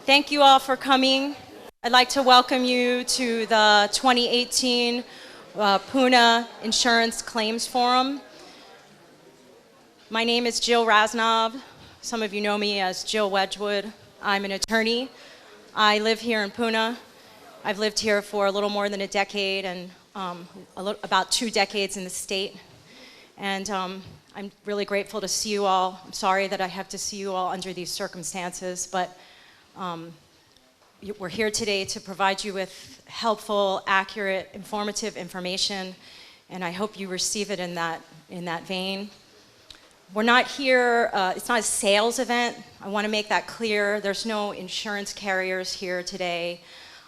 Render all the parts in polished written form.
Thank you all for coming. I'd like to welcome you to the 2018 Pune Insurance Claims Forum. My name is Jill Rasnov. Some of you know me as Jill Wedgwood. I'm an attorney. I live here in Pune. I've lived here for a little more than a decade and about 2 decades in the state. And I'm really grateful to see you all. I'm sorry that I have to see you all under these circumstances, but we're here today to provide you with helpful, accurate, informative information, and I hope you receive it in that vein. We're not here, it's not a sales event. I want to make that clear. There's no insurance carriers here today.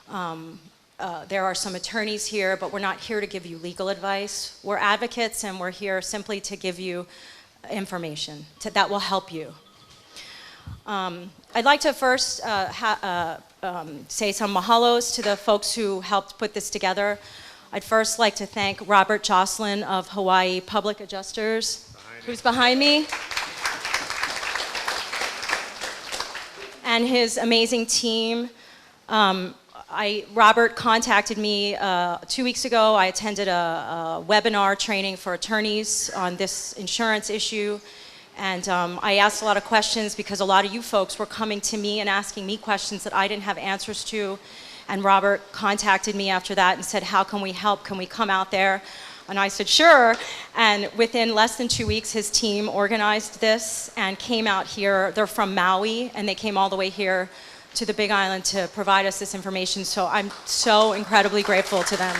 There are some attorneys here, but we're not here to give you legal advice. We're advocates, and we're here simply to give you information that will help you. I'd like to first say some mahalos to the folks who helped put this together. I'd first like to thank Robert Jocelyn of Hawaii Public Adjusters, who's behind me, and his amazing team. Robert contacted me 2 weeks ago. I attended a webinar training for attorneys on this insurance issue. And I asked a lot of questions because a lot of you folks were coming to me and asking me questions that I didn't have answers to. And Robert contacted me after that and said, how can we help? Can we come out there? And I said, sure. And within less than 2 weeks, his team organized this and came out here. They're from Maui, and they came all the way here to the Big Island to provide us this information. So I'm so incredibly grateful to them.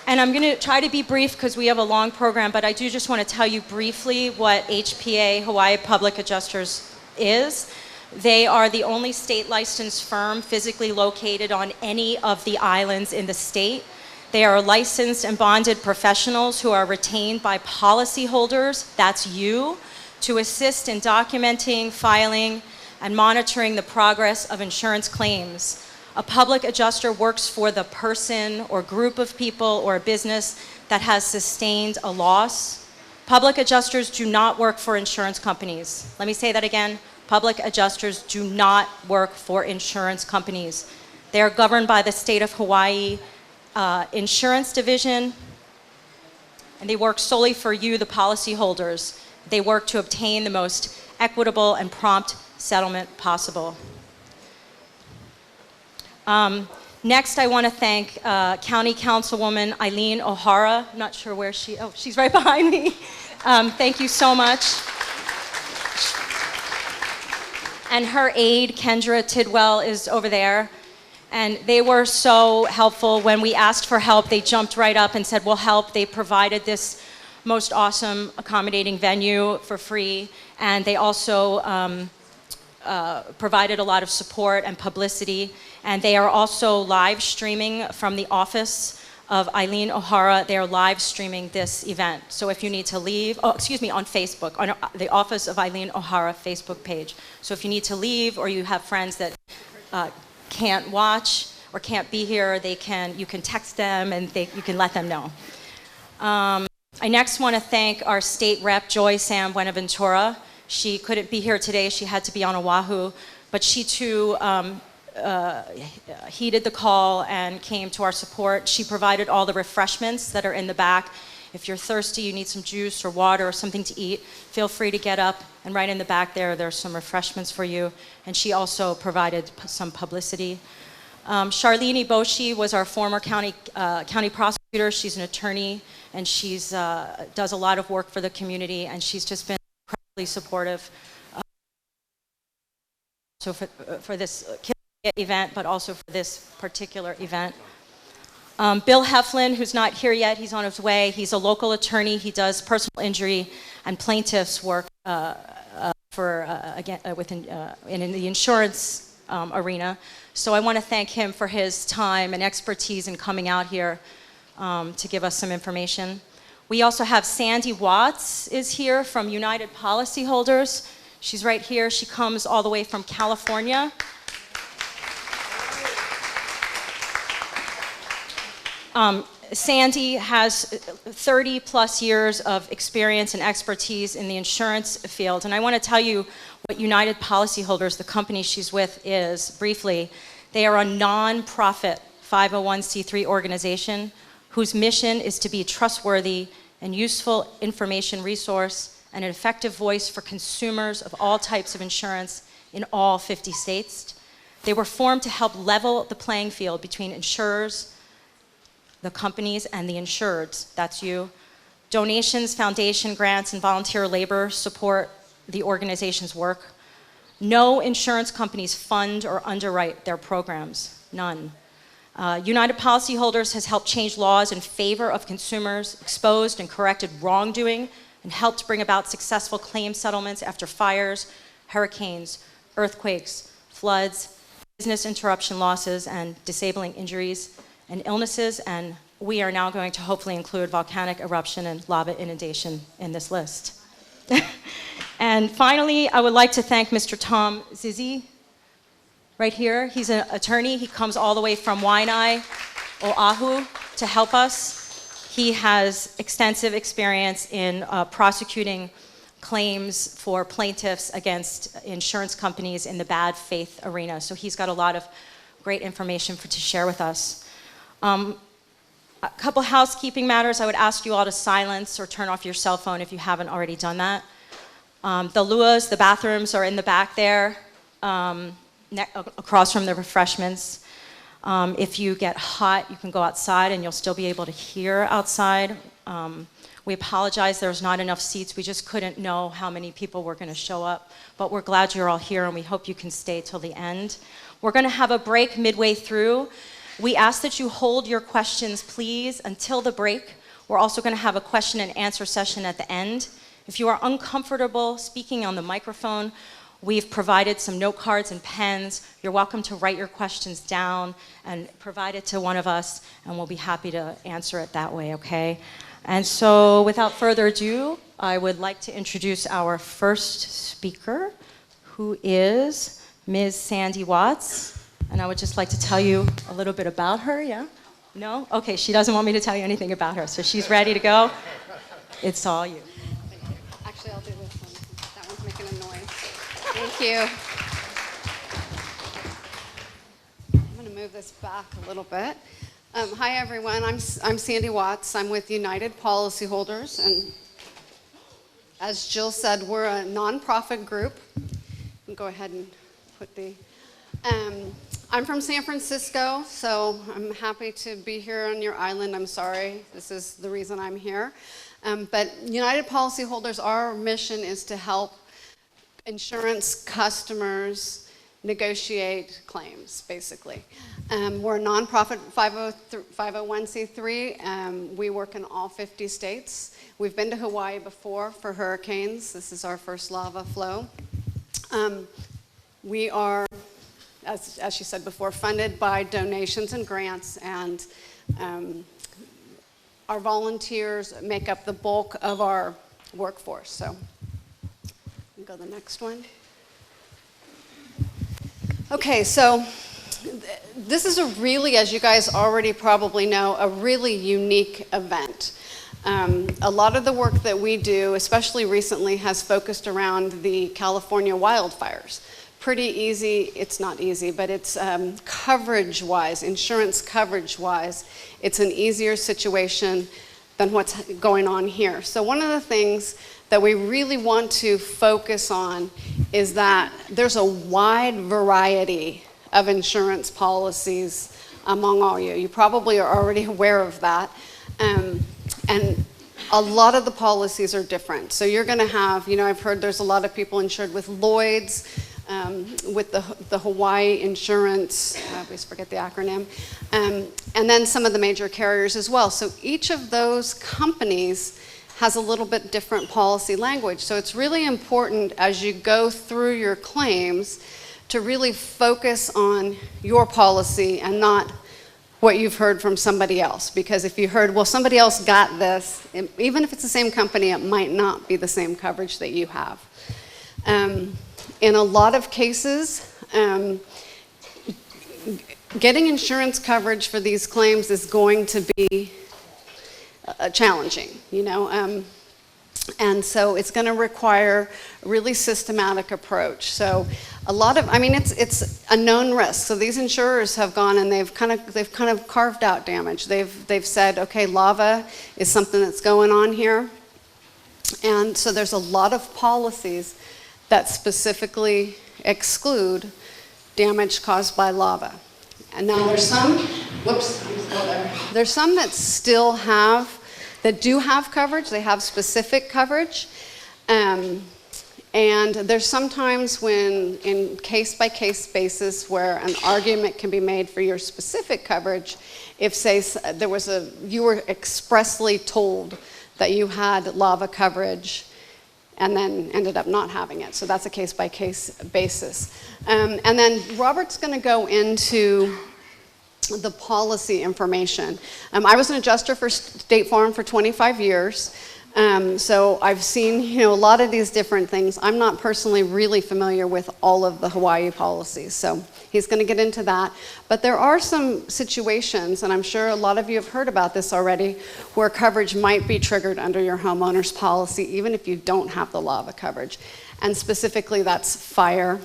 And I'm going to try to be brief because we have a long program, but I do just want to tell you briefly what HPA, Hawaii Public Adjusters, is. They are the only state licensed firm physically located on any of the islands in the state. They are licensed and bonded professionals who are retained by policyholders, that's you, to assist in documenting, filing, and monitoring the progress of insurance claims. A public adjuster works for the person or group of people or a business that has sustained a loss. Public adjusters do not work for insurance companies. Let me say that again. Public adjusters do not work for insurance companies. They are governed by the state of Hawaii Insurance Division, and they work solely for you, the policyholders. They work to obtain the most equitable and prompt settlement possible. Next, I want to thank County Councilwoman Eileen O'Hara. I'm not sure where she's right behind me. Thank you so much. And her aide, Kendra Tidwell, is over there. And they were so helpful. When we asked for help, they jumped right up and said, we'll help. They provided this most awesome, accommodating venue for free. And they also provided a lot of support and publicity. And they are also live streaming from the office of Eileen O'Hara. They are live streaming this event. So if you need to leave, on Facebook, on the Office of Eileen O'Hara Facebook page. So if you need to leave or you have friends that can't watch or can't be here, you can text them and you can let them know. I next want to thank our state rep, Joy Sam Buenaventura. She couldn't be here today. She had to be on Oahu, but she too heeded the call and came to our support. She provided all the refreshments that are in the back. If you're thirsty, you need some juice or water or something to eat, feel free to get up, and right in the back there's some refreshments for you. And she also provided some publicity. Charlene Iboshi was our former county prosecutor. She's an attorney, and she's does a lot of work for the community, and she's just been incredibly supportive for this event, but also for this particular event. Bill Heflin, who's not here yet, he's on his way. He's a local attorney. He does personal injury and plaintiffs work in the insurance arena. So I want to thank him for his time and expertise in coming out here to give us some information. We also have Sandy Watts is here from United Policyholders. She's right here. She comes all the way from California. Sandy has 30 plus years of experience and expertise in the insurance field. And I want to tell you what United Policyholders, the company she's with, is briefly. They are a non-profit 501c3 organization whose mission is to be a trustworthy and useful information resource and an effective voice for consumers of all types of insurance in all 50 states. They were formed to help level the playing field between insurers, the companies, and the insureds. That's you. Donations, foundation grants, and volunteer labor support the organization's work. No insurance companies fund or underwrite their programs. None. United Policyholders has helped change laws in favor of consumers, exposed and corrected wrongdoing, and helped bring about successful claim settlements after fires, hurricanes, earthquakes, floods, business interruption losses, and disabling injuries and illnesses. And we are now going to hopefully include volcanic eruption and lava inundation in this list. And finally, I would like to thank Mr. Tom Zizzi, right here. He's an attorney. He comes all the way from Waianae, Oahu, to help us. He has extensive experience in prosecuting claims for plaintiffs against insurance companies in the bad faith arena. So he's got a lot of great information to share with us. A couple housekeeping matters. I would ask you all to silence or turn off your cell phone if you haven't already done that. The luas, the bathrooms are in the back there, across from the refreshments. If you get hot, you can go outside and you'll still be able to hear outside. We apologize, there's not enough seats. We just couldn't know how many people were going to show up. But we're glad you're all here and we hope you can stay till the end. We're going to have a break midway through. We ask that you hold your questions, please, until the break. We're also going to have a question and answer session at the end. If you are uncomfortable speaking on the microphone, we've provided some note cards and pens. You're welcome to write your questions down and provide it to one of us, and we'll be happy to answer it that way, okay? And so without further ado, I would like to introduce our first speaker, who is Ms. Sandy Watts. And I would just like to tell you a little bit about her, yeah? No? Okay, she doesn't want me to tell you anything about her, so she's ready to go. It's all you. Thank you. Actually, I'll do this one. That one's making a noise. Thank you. I'm going to move this back a little bit. Hi, everyone. I'm Sandy Watts. I'm with United Policyholders. And as Jill said, we're a nonprofit group. You can go ahead and put the... I'm from San Francisco, so I'm happy to be here on your island. I'm sorry. This is the reason I'm here. But United Policyholders, our mission is to help insurance customers negotiate claims, basically. We're a nonprofit 501c3. We work in all 50 states. We've been to Hawaii before for hurricanes. This is our first lava flow. We are, as she said before, funded by donations and grants, and our volunteers make up the bulk of our workforce. So, go to the next one. Okay, so this is a really, as you guys already probably know, a really unique event. A lot of the work that we do, especially recently, has focused around the California wildfires. Pretty easy, it's not easy, but it's coverage-wise, insurance coverage-wise, it's an easier situation than what's going on here. So one of the things that we really want to focus on is that there's a wide variety of insurance policies among all you. You probably are already aware of that. And a lot of the policies are different. So you're gonna have, I've heard there's a lot of people insured with Lloyds, with the Hawaii insurance, I always forget the acronym, and then some of the major carriers as well. So each of those companies has a little bit different policy language. So it's really important as you go through your claims to really focus on your policy and not what you've heard from somebody else. Because if you heard, well, somebody else got this, even if it's the same company, it might not be the same coverage that you have. In a lot of cases, getting insurance coverage for these claims is going to be challenging, and so it's going to require a really systematic approach. So a lot of, it's a known risk. So these insurers have gone and they've kind of carved out damage. They've said, okay, lava is something that's going on here. And so there's a lot of policies that specifically exclude damage caused by lava. And now there's some, there's some that still have, that do have coverage. They have specific coverage. And there's sometimes when, in case-by-case basis, where an argument can be made for your specific coverage, if, say, you were expressly told that you had lava coverage and then ended up not having it. So that's a case-by-case basis. And then Robert's going to go into the policy information. I was an adjuster for State Farm for 25 years. So I've seen, a lot of these different things. I'm not personally really familiar with all of the Hawaii policies, so he's going to get into that. But there are some situations, and I'm sure a lot of you have heard about this already, where coverage might be triggered under your homeowner's policy, even if you don't have the lava coverage. And specifically, that's fire,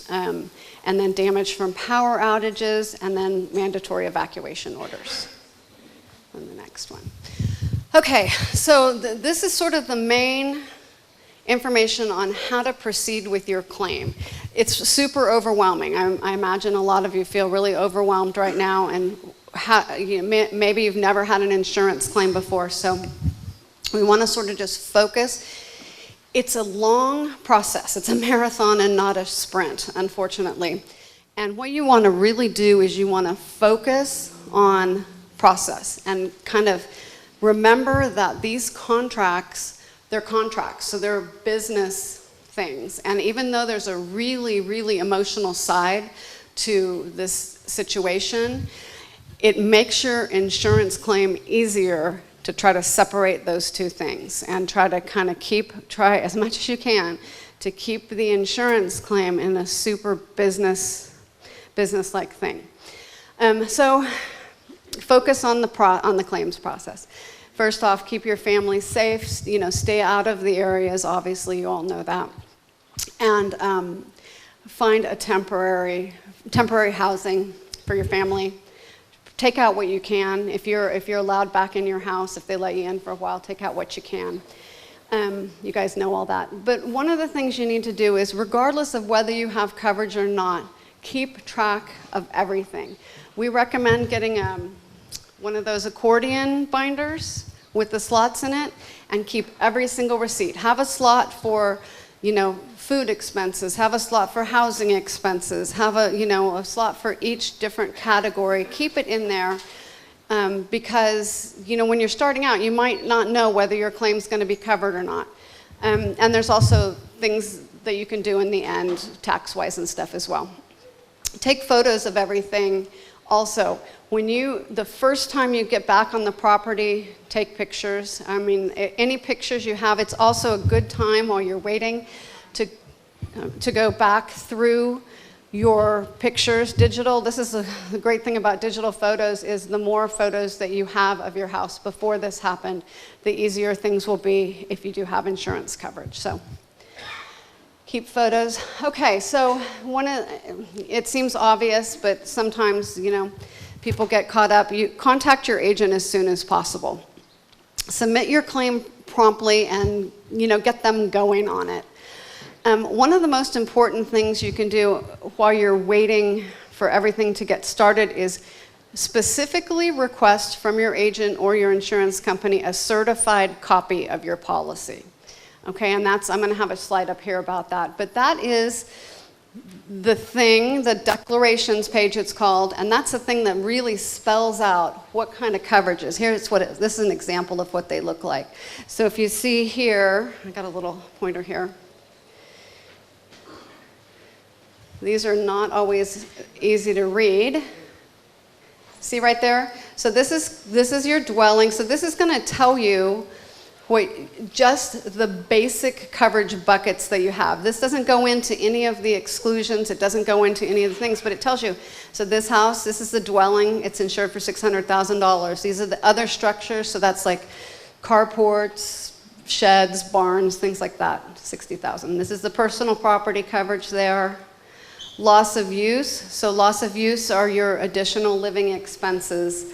and then damage from power outages, and then mandatory evacuation orders. And the next one. Okay, so this is sort of the main information on how to proceed with your claim. It's super overwhelming. I imagine a lot of you feel really overwhelmed right now, and maybe you've never had an insurance claim before, so we want to sort of just focus. It's a long process. It's a marathon and not a sprint, unfortunately. And what you want to really do is you want to focus on process and kind of remember that these contracts, they're contracts, so they're business things. And even though there's a really, really emotional side to this situation, it makes your insurance claim easier to try to separate those two things and try to kind of try as much as you can to keep the insurance claim in a super business-like thing. So focus on the claims process. First off, keep your family safe. Stay out of the areas. Obviously, you all know that, and find a temporary housing for your family. Take out what you can. If you're allowed back in your house, if they let you in for a while, take out what you can. You guys know all that. But one of the things you need to do is, regardless of whether you have coverage or not, keep track of everything. We recommend getting one of those accordion binders with the slots in it, and keep every single receipt. Have a slot for, food expenses. Have a slot for housing expenses. Have a slot for each different category. Keep it in there because, when you're starting out, you might not know whether your claim's going to be covered or not. And there's also things that you can do in the end, tax-wise and stuff as well. Take photos of everything. Also, the first time you get back on the property, take pictures. Any pictures you have, it's also a good time while you're waiting to go back through your pictures, digital. This is the great thing about digital photos is the more photos that you have of your house before this happened, the easier things will be if you do have insurance coverage. So keep photos. Okay, so it seems obvious, but sometimes, people get caught up. You contact your agent as soon as possible. Submit your claim promptly and, get them going on it. One of the most important things you can do while you're waiting for everything to get started is specifically request from your agent or your insurance company a certified copy of your policy. Okay, and I'm going to have a slide up here about that. But that is the thing, the declarations page it's called, and that's the thing that really spells out what kind of coverages. Here's what this is an example of what they look like. So if you see here, I got a little pointer here. These are not always easy to read. See right there? So this is your dwelling. So this is going to tell you just the basic coverage buckets that you have. This doesn't go into any of the exclusions, it doesn't go into any of the things, but it tells you, so this house, this is the dwelling, it's insured for $600,000. These are the other structures, so that's like carports, sheds, barns, things like that, $60,000. This is the personal property coverage there. Loss of use, so loss of use are your additional living expenses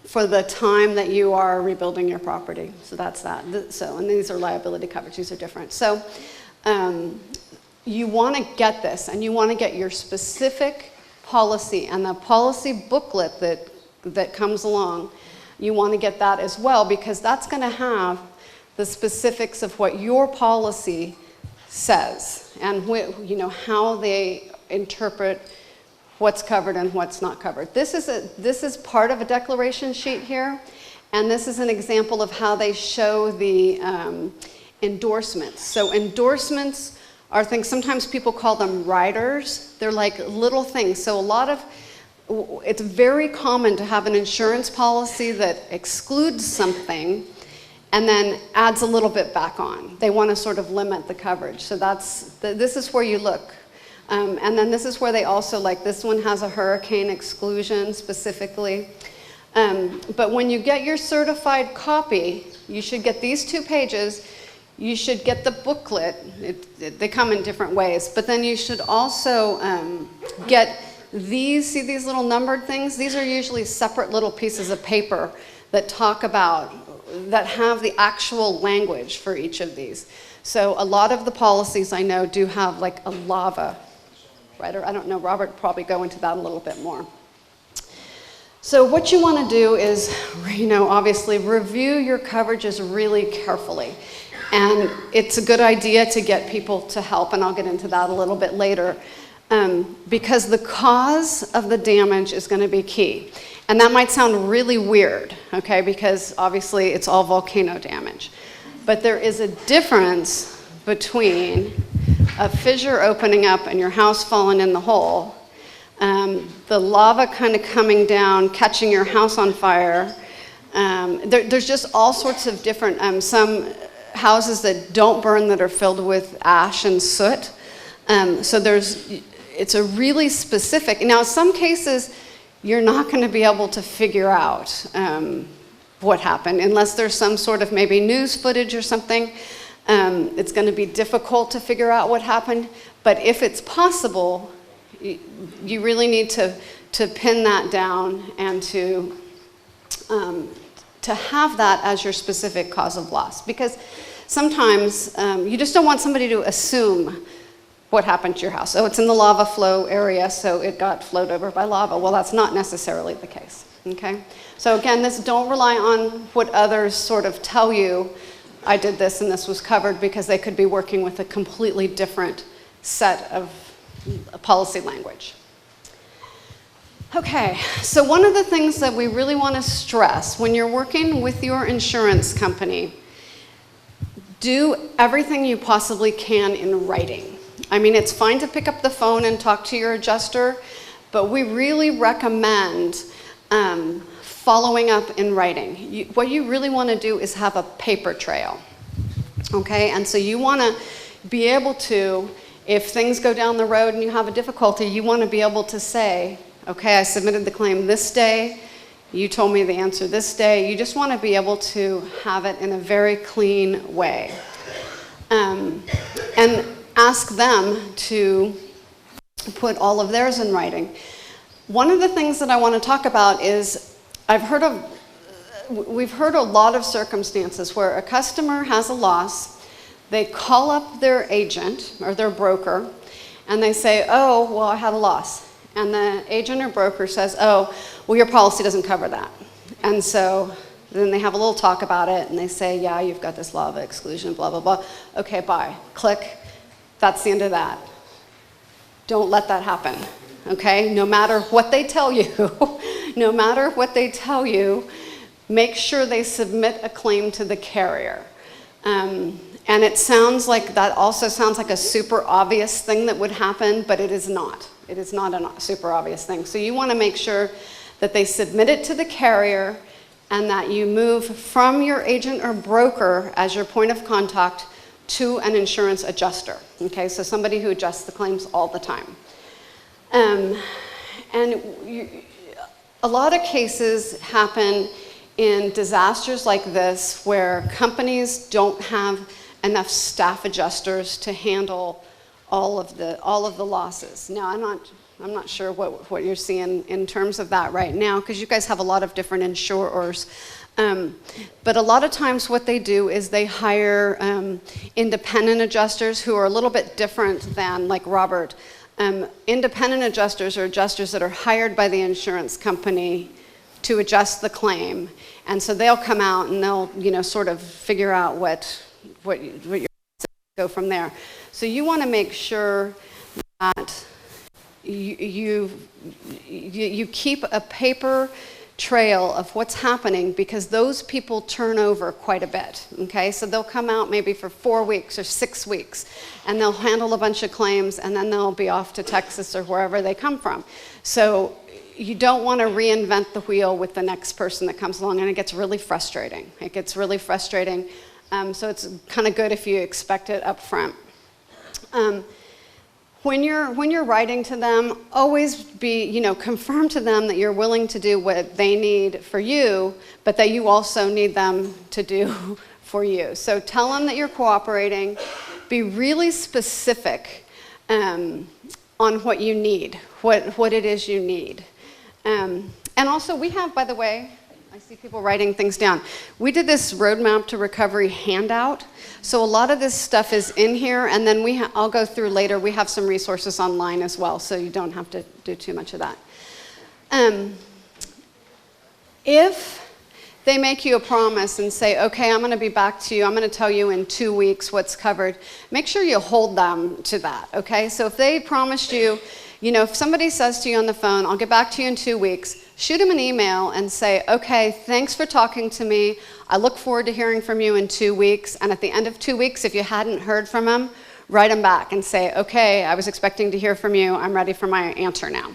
for the time that you are rebuilding your property. So that's that. So, and these are liability coverage, these are different. So you want to get this, and you want to get your specific policy, and the policy booklet that comes along, you want to get that as well, because that's going to have the specifics of what your policy says, and how they interpret what's covered and what's not covered. This is part of a declaration sheet here, and this is an example of how they show the endorsements. So endorsements are things, sometimes people call them riders. They're like little things. So it's very common to have an insurance policy that excludes something and then adds a little bit back on. They want to sort of limit the coverage. So this is where you look. And then this is where they also, like this one has a hurricane exclusion specifically. But when you get your certified copy, you should get these 2 pages. You should get the booklet. They come in different ways. But then you should also get these, see these little numbered things? These are usually separate little pieces of paper that that have the actual language for each of these. So a lot of the policies I know do have like a lava, right? Or I don't know, Robert will probably go into that a little bit more. So what you want to do is, obviously review your coverages really carefully. And it's a good idea to get people to help, and I'll get into that a little bit later, because the cause of the damage is going to be key. And that might sound really weird, okay, because obviously it's all volcano damage. But there is a difference between a fissure opening up and your house falling in the hole, the lava kind of coming down, catching your house on fire. There's just all sorts of different, some houses that don't burn that are filled with ash and soot. So it's a really specific, now in some cases, you're not going to be able to figure out what happened unless there's some sort of maybe news footage or something. It's going to be difficult to figure out what happened, but if it's possible, you really need to pin that down and to have that as your specific cause of loss, because sometimes you just don't want somebody to assume what happened to your house. Oh, it's in the lava flow area, so it got flowed over by lava. Well, that's not necessarily the case, okay? So again, don't rely on what others sort of tell you, I did this and this was covered, because they could be working with a completely different set of policy language. Okay, so one of the things that we really want to stress when you're working with your insurance company, do everything you possibly can in writing. I mean, it's fine to pick up the phone and talk to your adjuster, but we really recommend following up in writing. What you really want to do is have a paper trail, okay? And so you want to be able to, if things go down the road and you have a difficulty, you want to be able to say, okay, I submitted the claim this day, you told me the answer this day. You just want to be able to have it in a very clean way. And ask them to put all of theirs in writing. One of the things that I want to talk about is, we've heard a lot of circumstances where a customer has a loss, they call up their agent or their broker, and they say, oh, well, I had a loss. And the agent or broker says, oh, well, your policy doesn't cover that. And so then they have a little talk about it, and they say, yeah, you've got this law of exclusion, blah, blah, blah. Okay, bye. Click. That's the end of that. Don't let that happen, okay? No matter what they tell you, make sure they submit a claim to the carrier. And it sounds like, that also sounds like a super obvious thing that would happen, but it is not. It is not a super obvious thing. So you want to make sure that they submit it to the carrier, and that you move from your agent or broker as your point of contact to an insurance adjuster. Okay, so somebody who adjusts the claims all the time. A lot of cases happen in disasters like this where companies don't have enough staff adjusters to handle all of the losses. Now, I'm not sure what you're seeing in terms of that right now, because you guys have a lot of different insurers. But a lot of times what they do is they hire independent adjusters who are a little bit different than like Robert. Independent adjusters are adjusters that are hired by the insurance company to adjust the claim. And so they'll come out and they'll, sort of figure out what you're go from there. So you want to make sure that you keep a paper trail of what's happening, because those people turn over quite a bit, okay? So they'll come out maybe for 4 weeks or 6 weeks, and they'll handle a bunch of claims, and then they'll be off to Texas or wherever they come from. So you don't want to reinvent the wheel with the next person that comes along, and it gets really frustrating. It gets really frustrating. So it's kind of good if you expect it up front. When you're writing to them, always confirm to them that you're willing to do what they need for you, but that you also need them to do for you. So tell them that you're cooperating. Be really specific on what you need, what it is you need. And also we have, by the way, I see people writing things down. We did this roadmap to recovery handout. So a lot of this stuff is in here, and then I'll go through later. We have some resources online as well, so you don't have to do too much of that. If they make you a promise and say, okay, I'm going to be back to you, I'm going to tell you in 2 weeks what's covered, make sure you hold them to that, okay? So if they promised you, if somebody says to you on the phone, I'll get back to you in 2 weeks, shoot them an email and say, okay, thanks for talking to me. I look forward to hearing from you in 2 weeks. And at the end of 2 weeks, if you hadn't heard from them, write them back and say, okay, I was expecting to hear from you. I'm ready for my answer now.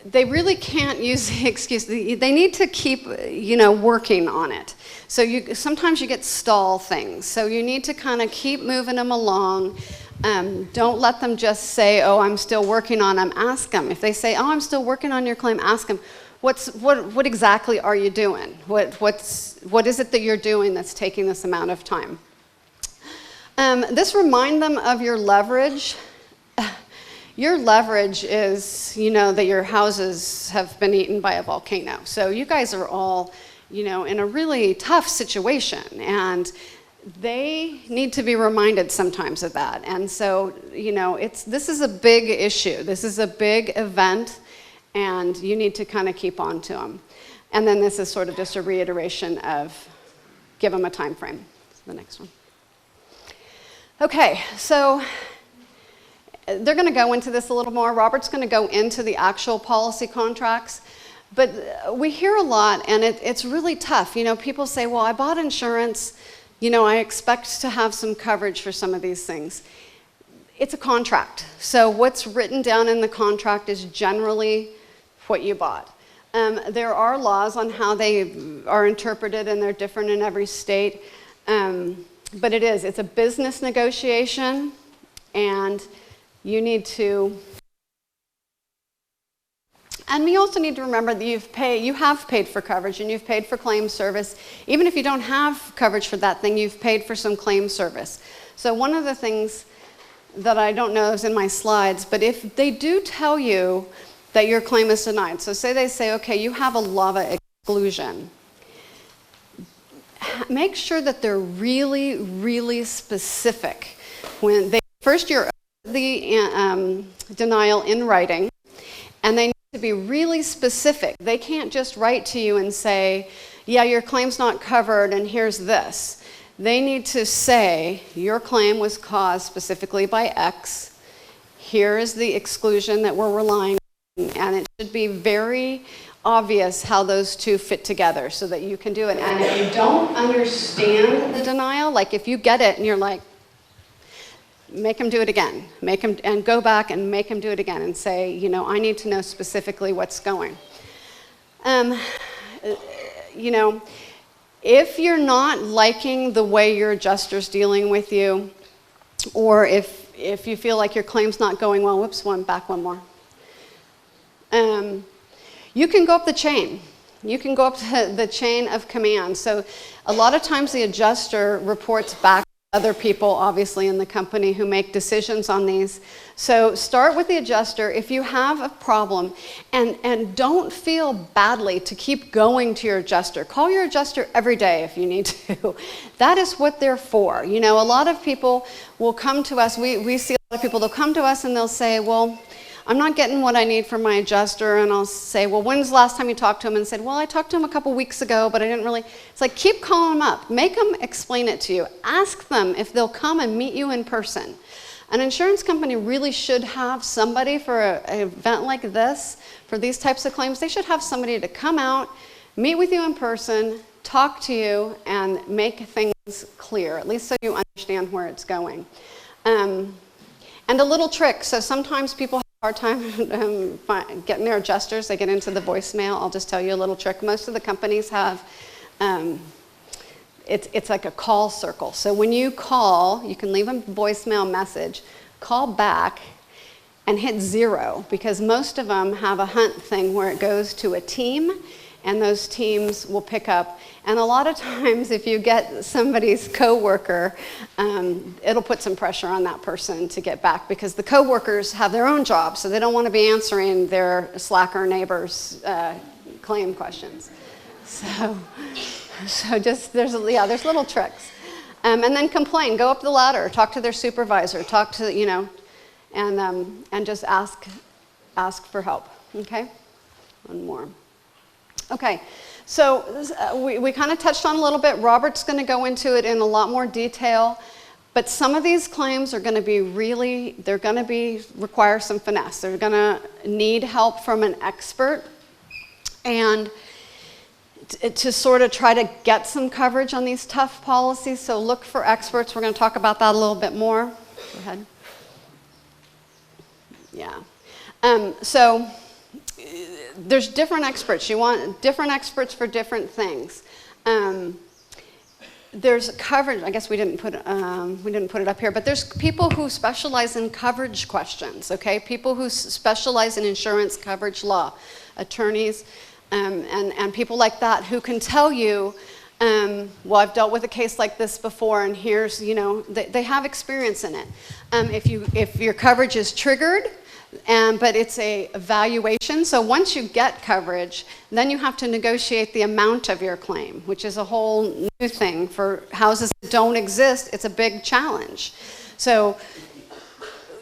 They really can't use the excuse. They need to keep, working on it. So sometimes you get stall things. So you need to kind of keep moving them along. Don't let them just say, oh, I'm still working on them. Ask them. If they say, oh, I'm still working on your claim, ask them, what exactly are you doing? What is it that you're doing that's taking this amount of time? Remind them of your leverage. Your leverage is, that your houses have been eaten by a volcano. So you guys are all, in a really tough situation, and they need to be reminded sometimes of that. And so, this is a big issue. This is a big event, and you need to kind of keep on to them. And then this is sort of just a reiteration of give them a time frame. The next one. Okay, so they're going to go into this a little more. Robert's going to go into the actual policy contracts. But we hear a lot, and it's really tough. People say, well, I bought insurance. I expect to have some coverage for some of these things. It's a contract. So what's written down in the contract is generally what you bought. There are laws on how they are interpreted, and they're different in every state. But it's a business negotiation, and you need to, and we also need to remember that you have paid for coverage, and you've paid for claim service. Even if you don't have coverage for that thing, you've paid for some claim service. So one of the things that I don't know is in my slides, but if they do tell you that your claim is denied, so they say, okay, you have a lava exclusion, make sure that they're really, really specific. When they first you're the denial in writing, and they need to be really specific. They can't just write to you and say, yeah, your claim's not covered and here's this. They need to say, your claim was caused specifically by X. Here is the exclusion that we're relying on, and it should be very obvious how those two fit together so that you can do it. And if you don't understand the denial, like if you get it and you're like, make them do it again. Make them, and go back and make them do it again and say, you know, I need to know specifically what's going. You know, if you're not liking the way your adjuster's dealing with you, or if you feel like your claim's not going well, whoops, one more. You can go up the chain. You can go up the chain of command. So a lot of times the adjuster reports back to other people, obviously, in the company who make decisions on these. So start with the adjuster. If you have a problem, and don't feel badly to keep going to your adjuster. Call your adjuster every day if you need to. That is what they're for. You know, a lot of people will come to us. We see a lot of people, they'll come to us and they'll say, well, I'm not getting what I need from my adjuster, and I'll say, well, when's the last time you talked to him? And said, well, I talked to him a couple weeks ago, but I didn't really. It's like, keep calling them up. Make them explain it to you. Ask them if they'll come and meet you in person. An insurance company really should have somebody for an event like this, for these types of claims. They should have somebody to come out, meet with you in person, talk to you, and make things clear, at least so you understand where it's going. And a little trick. So sometimes people hard time getting their adjusters. They get into the voicemail. I'll just tell you a little trick. Most of the companies have, it's like a call circle. So when you call, you can leave a voicemail message, call back, and hit 0, because most of them have a hunt thing where it goes to a team, and those teams will pick up. And a lot of times, if you get somebody's coworker, it'll put some pressure on that person to get back, because the coworkers have their own job, so they don't want to be answering their slacker neighbors' claim questions. So just there's little tricks, and then complain. Go up the ladder. Talk to their supervisor. Talk to and just ask for help. Okay, one more. Okay, so we kind of touched on a little bit. Robert's going to go into it in a lot more detail, but some of these claims are going to be require some finesse. They're going to need help from an expert, and to sort of try to get some coverage on these tough policies. So look for experts. We're going to talk about that a little bit more. Go ahead. Yeah. So there's different experts. You want different experts for different things. There's coverage. I guess we didn't put it up here, but there's people who specialize in coverage questions. Okay, people who specialize in insurance coverage law, attorneys, and people like that who can tell you. Well, I've dealt with a case like this before, and here's, they have experience in it. If your coverage is triggered, but it's a evaluation. So once you get coverage, then you have to negotiate the amount of your claim, which is a whole new thing for houses that don't exist. It's a big challenge. So,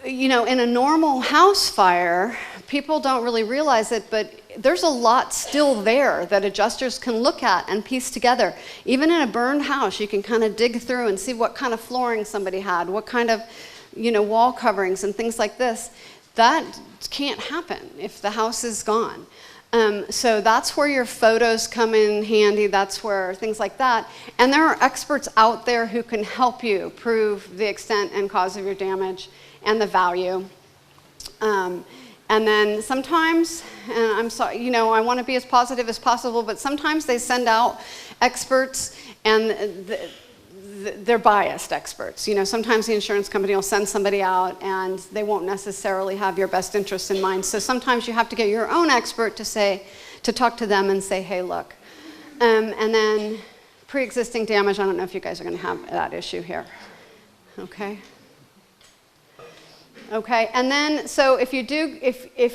in a normal house fire, people don't really realize it, but there's a lot still there that adjusters can look at and piece together. Even in a burned house, you can kind of dig through and see what kind of flooring somebody had, what kind of, wall coverings and things like this. That can't happen if the house is gone. So that's where your photos come in handy. That's where things like that. And there are experts out there who can help you prove the extent and cause of your damage and the value. And then sometimes, and I'm sorry, I want to be as positive as possible, but sometimes they send out experts and they're biased experts. Sometimes the insurance company will send somebody out and they won't necessarily have your best interest in mind. So sometimes you have to get your own expert to talk to them and say, hey, look. And then pre-existing damage, I don't know if you guys are going to have that issue here. Okay. Okay, and then, so if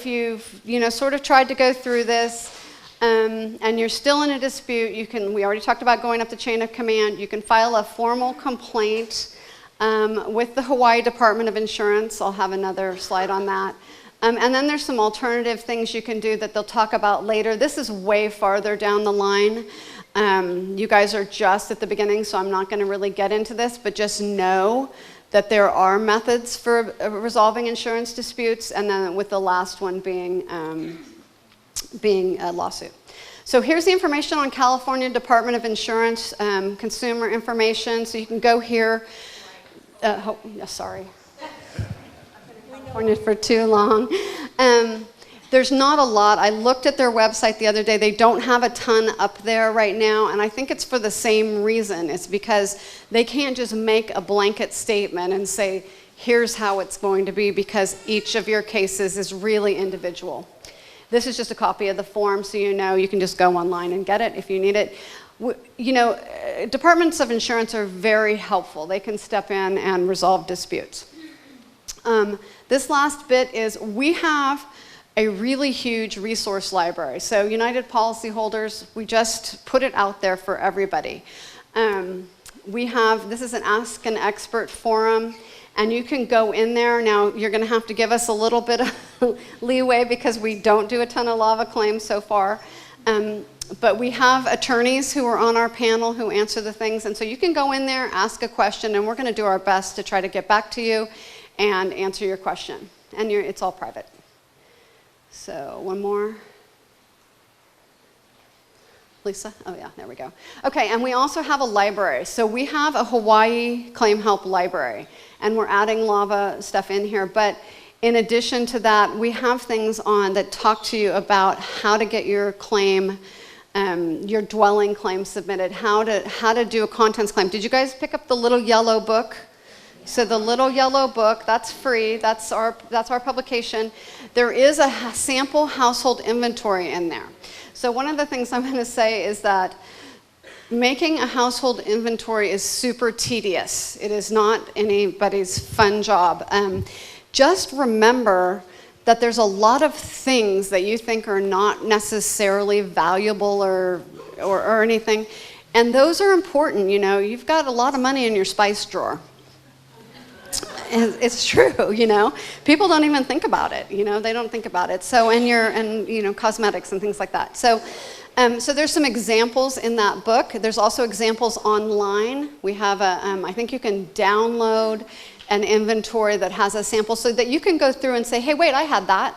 you've sort of tried to go through this, and you're still in a dispute, we already talked about going up the chain of command. You can file a formal complaint with the Hawaii Department of Insurance. I'll have another slide on that. And then there's some alternative things you can do that they'll talk about later. This is way farther down the line. You guys are just at the beginning, so I'm not going to really get into this, but just know that there are methods for resolving insurance disputes, and then with the last one being a lawsuit. So here's the information on California Department of Insurance, consumer information. So you can go here. Sorry. California for too long. There's not a lot. I looked at their website the other day. They don't have a ton up there right now, and I think it's for the same reason. It's because they can't just make a blanket statement and say, here's how it's going to be, because each of your cases is really individual. This is just a copy of the form, so you can just go online and get it if you need it. Departments of insurance are very helpful. They can step in and resolve disputes. This last bit is we have a really huge resource library. So United policyholders, we just put it out there for everybody. This is an Ask an Expert forum, and you can go in there. Now, you're going to have to give us a little bit of leeway because we don't do a ton of lava claims so far. But we have attorneys who are on our panel who answer the things, and so you can go in there, ask a question, and we're going to do our best to try to get back to you and answer your question. And it's all private. So, one more. Lisa? Oh yeah, there we go. Okay, and we also have a library. So we have a Hawaii Claim Help library, and we're adding lava stuff in here. But in addition to that, we have things on that talk to you about how to get your claim, your dwelling claim submitted, how to do a contents claim. Did you guys pick up the little yellow book? So the little yellow book, that's free, that's our publication. There is a sample household inventory in there. So one of the things I'm going to say is that making a household inventory is super tedious. It is not anybody's fun job. Just remember that there's a lot of things that you think are not necessarily valuable or anything, and those are important. You've got a lot of money in your spice drawer. It's true, People don't even think about it, They don't think about it. So, and cosmetics and things like that. So there's some examples in that book. There's also examples online. We have I think you can download an inventory that has a sample so that you can go through and say, hey, wait, I had that.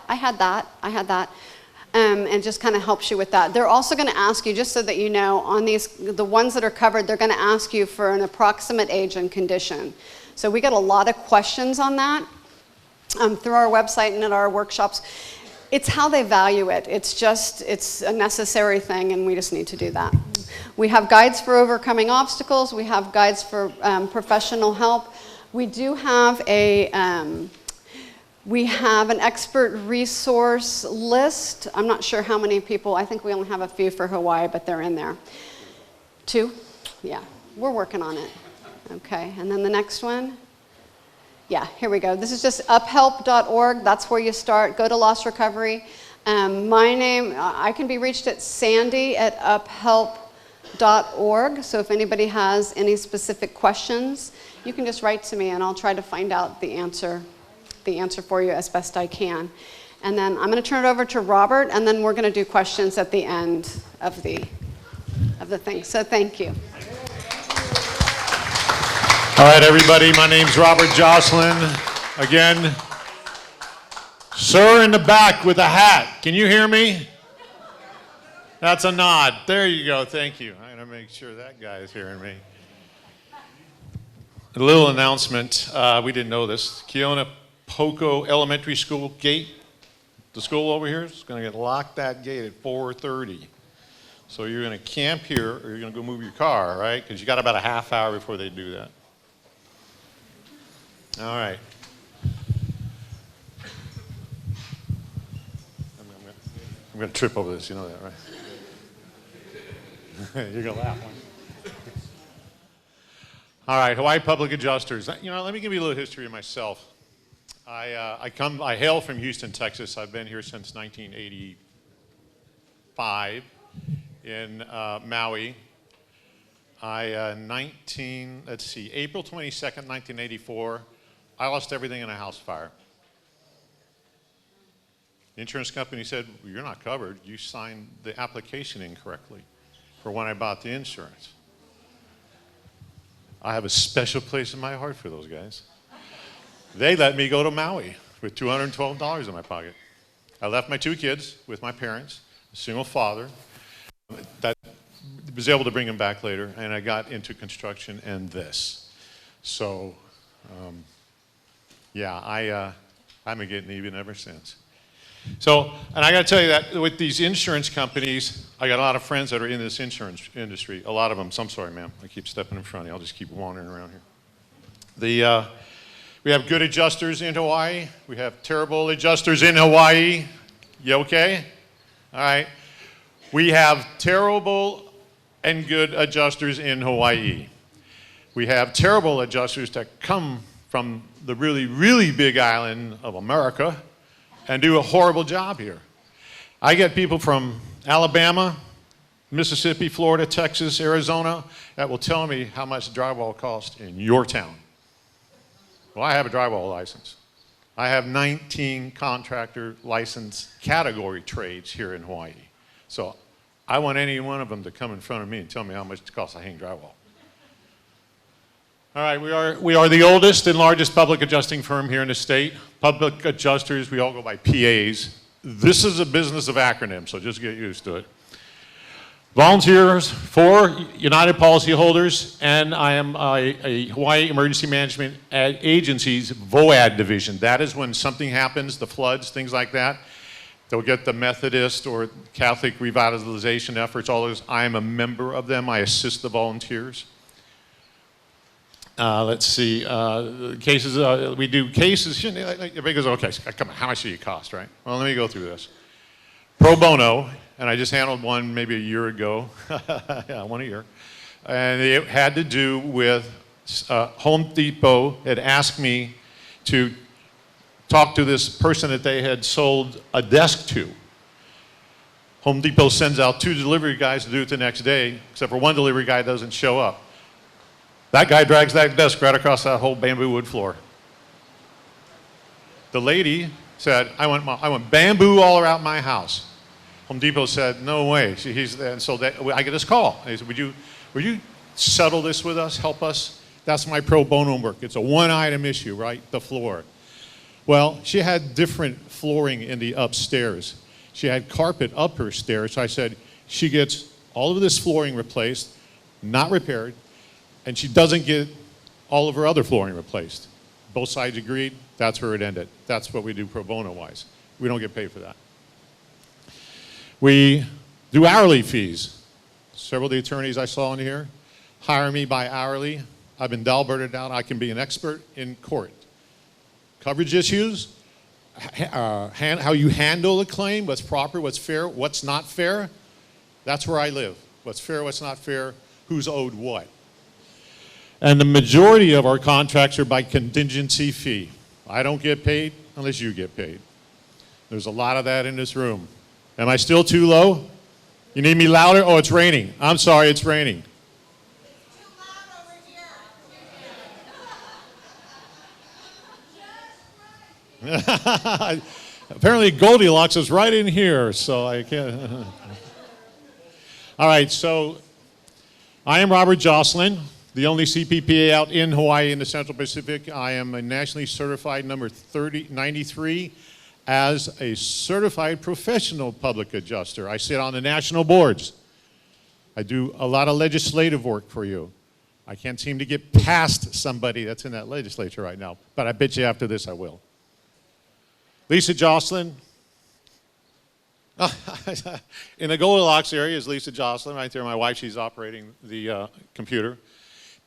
And just kind of helps you with that. They're also going to ask you, just so that you know, on the ones that are covered, they're going to ask you for an approximate age and condition. So we get a lot of questions on that through our website and at our workshops. It's how they value it. It's a necessary thing, and we just need to do that. We have guides for overcoming obstacles. We have guides for professional help. We do have an expert resource list. I'm not sure how many people. I think we only have a few for Hawaii, but they're in there. 2? Yeah, we're working on it. Okay, and then the next one. Yeah, here we go. This is just uphelp.org. That's where you start. Go to loss recovery. My name, I can be reached at sandy@uphelp.org. So if anybody has any specific questions, you can just write to me, and I'll try to find out the answer for you as best I can. And then I'm going to turn it over to Robert, and then we're going to do questions at the end of the thing. So thank you. All right, everybody, my name's Robert Jocelyn. Again, sir in the back with a hat. Can you hear me? That's a nod. There you go, thank you. I'm gonna make sure that guy is hearing me. A little announcement, we didn't know this. Keona Poco Elementary School gate, the school over here is gonna get locked that gate at 4:30. So you're gonna camp here, or you're gonna go move your car, right? Because you got about a half hour before they do that. All right. I'm going to trip over this, you know that, right? You're going to laugh. All right, Hawaii Public Adjusters. Let me give you a little history of myself. I hail from Houston, Texas. I've been here since 1985 in Maui. April 22nd, 1984. I lost everything in a house fire. The insurance company said, well, you're not covered. You signed the application incorrectly for when I bought the insurance. I have a special place in my heart for those guys. They let me go to Maui with $212 in my pocket. I left my 2 kids with my parents, a single father. That was able to bring them back later, and I got into construction and this. So, yeah, I've been getting even ever since. So, and I got to tell you that with these insurance companies, I got a lot of friends that are in this insurance industry. A lot of them. So I'm sorry, ma'am. I keep stepping in front of you. I'll just keep wandering around here. We have good adjusters in Hawaii. We have terrible adjusters in Hawaii. You okay? All right. We have terrible and good adjusters in Hawaii. We have terrible adjusters that come from the really, really big island of America and do a horrible job here. I get people from Alabama, Mississippi, Florida, Texas, Arizona that will tell me how much drywall costs in your town. Well, I have a drywall license. I have 19 contractor license category trades here in Hawaii. So I want any one of them to come in front of me and tell me how much it costs to hang drywall. All right, we are the oldest and largest public adjusting firm here in the state. Public adjusters, we all go by PAs. This is a business of acronyms, so just get used to it. Volunteers for United Policyholders, and I am a Hawaii Emergency Management Agency's VOAD division. That is when something happens, the floods, things like that. They'll get the Methodist or Catholic revitalization efforts, all those. I am a member of them. I assist the volunteers. Let's see, cases, we do cases, everybody goes, okay, come on, how much do you cost, right? Well, let me go through this. Pro bono, and I just handled one maybe a year ago, yeah, one a year, and it had to do with Home Depot had asked me to talk to this person that they had sold a desk to. Home Depot sends out 2 delivery guys to do it the next day, except for one delivery guy doesn't show up. That guy drags that desk right across that whole bamboo wood floor. The lady said, I want bamboo all around my house. Home Depot said, no way. And so I get this call. And he said, would you settle this with us, help us? That's my pro bono work. It's a one-item issue, right? The floor. Well, she had different flooring in the upstairs. She had carpet up her stairs. So I said, she gets all of this flooring replaced, not repaired, and she doesn't get all of her other flooring replaced. Both sides agreed. That's where it ended. That's what we do pro bono-wise. We don't get paid for that. We do hourly fees. Several of the attorneys I saw in here hire me by hourly. I've been Dalberted out. I can be an expert in court. Coverage issues, how you handle a claim, what's proper, what's fair, what's not fair. That's where I live. What's fair, what's not fair, who's owed what. And the majority of our contracts are by contingency fee. I don't get paid unless you get paid. There's a lot of that in this room. Am I still too low? You need me louder? Oh, it's raining. I'm sorry, it's raining. It's too loud over here. Apparently Goldilocks is right in here, so I can't. All right, so I am Robert Jocelyn, the only CPPA out in Hawaii in the Central Pacific. I am a nationally certified number 93 as a certified professional public adjuster. I sit on the national boards. I do a lot of legislative work for you. I can't seem to get past somebody that's in that legislature right now, but I bet you after this I will. Lisa Jocelyn. In the Goldilocks area is Lisa Jocelyn, right there. My wife, she's operating the computer.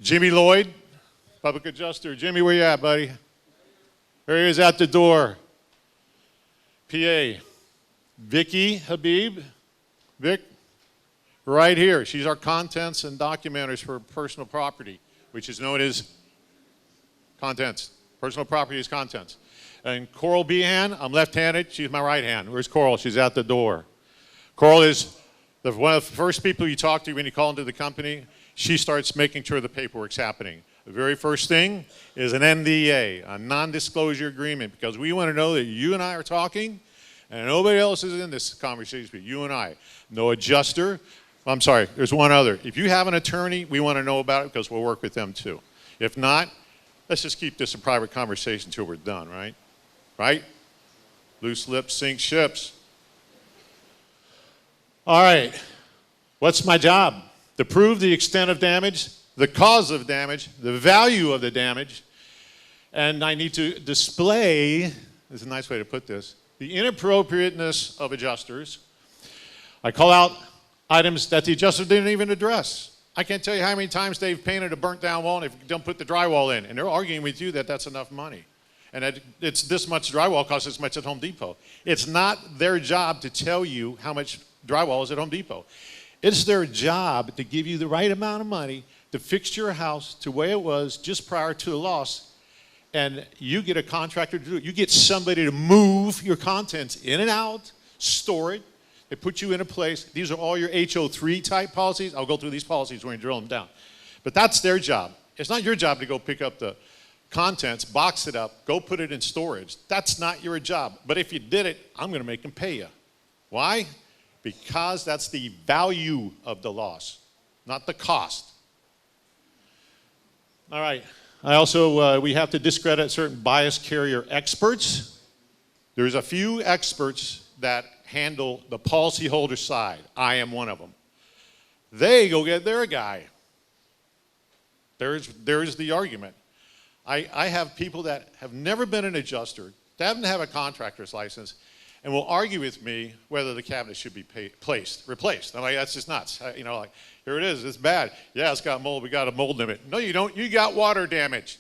Jimmy Lloyd, public adjuster. Jimmy, where you at, buddy? There he is at the door. PA. Vicky Habib. Vic, right here. She's our contents and documenters for personal property, which is known as contents. Personal property is contents. And Coral Behan, I'm left-handed. She's my right hand. Where's Coral? She's at the door. Coral is one of the first people you talk to when you call into the company. She starts making sure the paperwork's happening. The very first thing is an NDA, a non-disclosure agreement, because we want to know that you and I are talking and nobody else is in this conversation but you and I. No adjuster. I'm sorry, there's one other. If you have an attorney, we want to know about it because we'll work with them too. If not, let's just keep this a private conversation until we're done, right? Right? Loose lips sink ships. All right, what's my job? To prove the extent of damage, the cause of damage, the value of the damage, and I need to display this is a nice way to put this, the inappropriateness of adjusters. I call out items that the adjuster didn't even address. I can't tell you how many times they've painted a burnt down wall and they don't put the drywall in, and they're arguing with you that that's enough money. And that it's this much drywall costs this much at Home Depot. It's not their job to tell you how much drywall is at Home Depot. It's their job to give you the right amount of money to fix your house to the way it was just prior to the loss, and you get a contractor to do it. You get somebody to move your contents in and out, store it. They put you in a place. These are all your HO3 type policies. I'll go through these policies when you drill them down. But that's their job. It's not your job to go pick up the contents, box it up, go put it in storage. That's not your job. But if you did it, I'm going to make them pay you. Why? Because that's the value of the loss, not the cost. All right. I also, we have to discredit certain biased carrier experts. There's a few experts that handle the policyholder side. I am one of them. They go get their guy. There's the argument. I have people that have never been an adjuster, that haven't have a contractor's license, and will argue with me whether the cabinet should be replaced. I'm like, that's just nuts. Like, here it is, it's bad. Yeah, it's got mold, we got a mold limit. No, you don't, you got water damage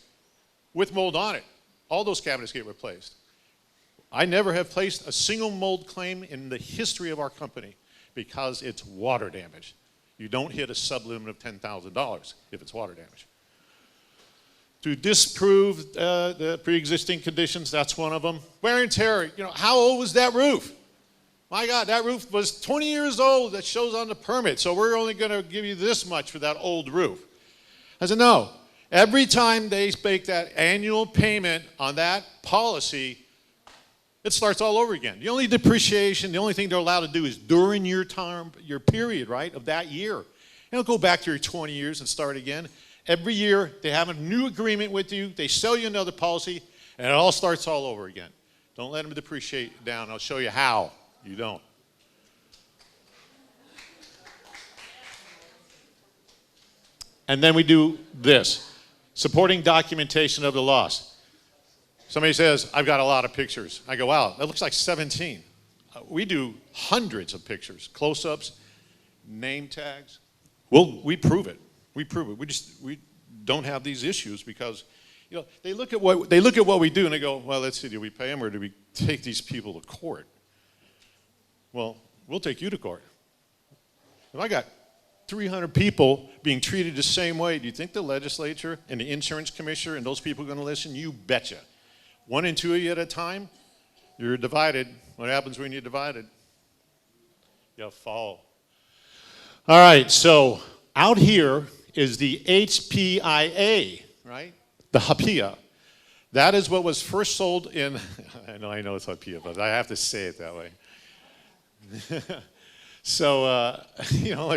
with mold on it. All those cabinets get replaced. I never have placed a single mold claim in the history of our company because it's water damage. You don't hit a sublimit of $10,000 if it's water damage. To disprove the pre-existing conditions, that's one of them. Wear and tear, how old was that roof? My God, that roof was 20 years old. That shows on the permit, so we're only going to give you this much for that old roof. I said, no. Every time they make that annual payment on that policy, it starts all over again. The only depreciation, the only thing they're allowed to do is during your time, your period, right, of that year. You don't go back to your 20 years and start again. Every year, they have a new agreement with you. They sell you another policy, and it all starts all over again. Don't let them depreciate down. I'll show you how you don't. And then we do this, supporting documentation of the loss. Somebody says, I've got a lot of pictures. I go, wow, that looks like 17. We do hundreds of pictures, close-ups, name tags. We prove it. We prove it. We don't have these issues because, they look at what we do and they go, well, let's see, do we pay them or do we take these people to court? Well, we'll take you to court. If I got 300 people being treated the same way, do you think the legislature and the insurance commissioner and those people are going to listen? You betcha. 1 and 2 of you at a time, you're divided. What happens when you're divided? You fall. All right, so out here is the HPIA, right? The HPIA. That is what was first sold in, I know it's HPIA, but I have to say it that way. So, a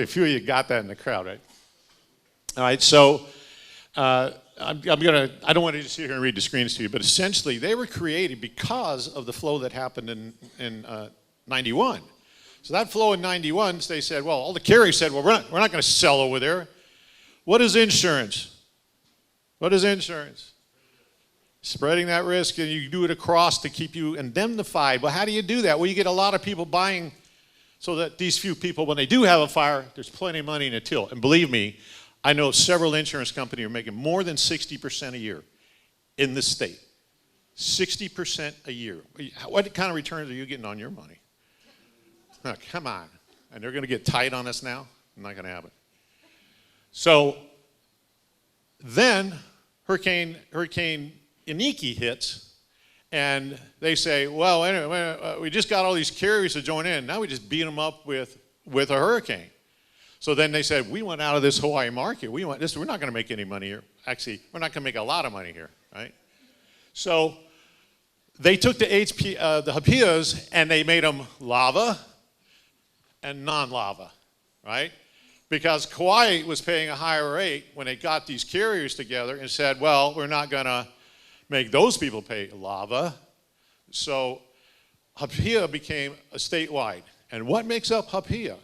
few of you got that in the crowd, right? All right, so I don't want to just sit here and read the screens to you, but essentially they were created because of the flow that happened in 91. So that flow in 91, they said, well, all the carriers said, well, we're not going to sell over there. What is insurance? What is insurance? Spreading that risk, and you do it across to keep you indemnified. Well, how do you do that? Well, you get a lot of people buying so that these few people, when they do have a fire, there's plenty of money in the till. And believe me, I know several insurance companies are making more than 60% a year in this state. 60% a year. What kind of returns are you getting on your money? Oh, come on. And they're going to get tight on us now? Not going to happen. So then Hurricane Iniki hits, and they say, well, anyway, we just got all these carriers to join in. Now we just beat them up with a hurricane. So then they said, we went out of this Hawaii market. We're not going to make any money here. Actually, we're not going to make a lot of money here, right? So they took the HPIAs and they made them lava and non-lava, right? Because Kauai was paying a higher rate when they got these carriers together and said, well, we're not going to make those people pay lava. So HPIA became a statewide. And what makes up HPIA?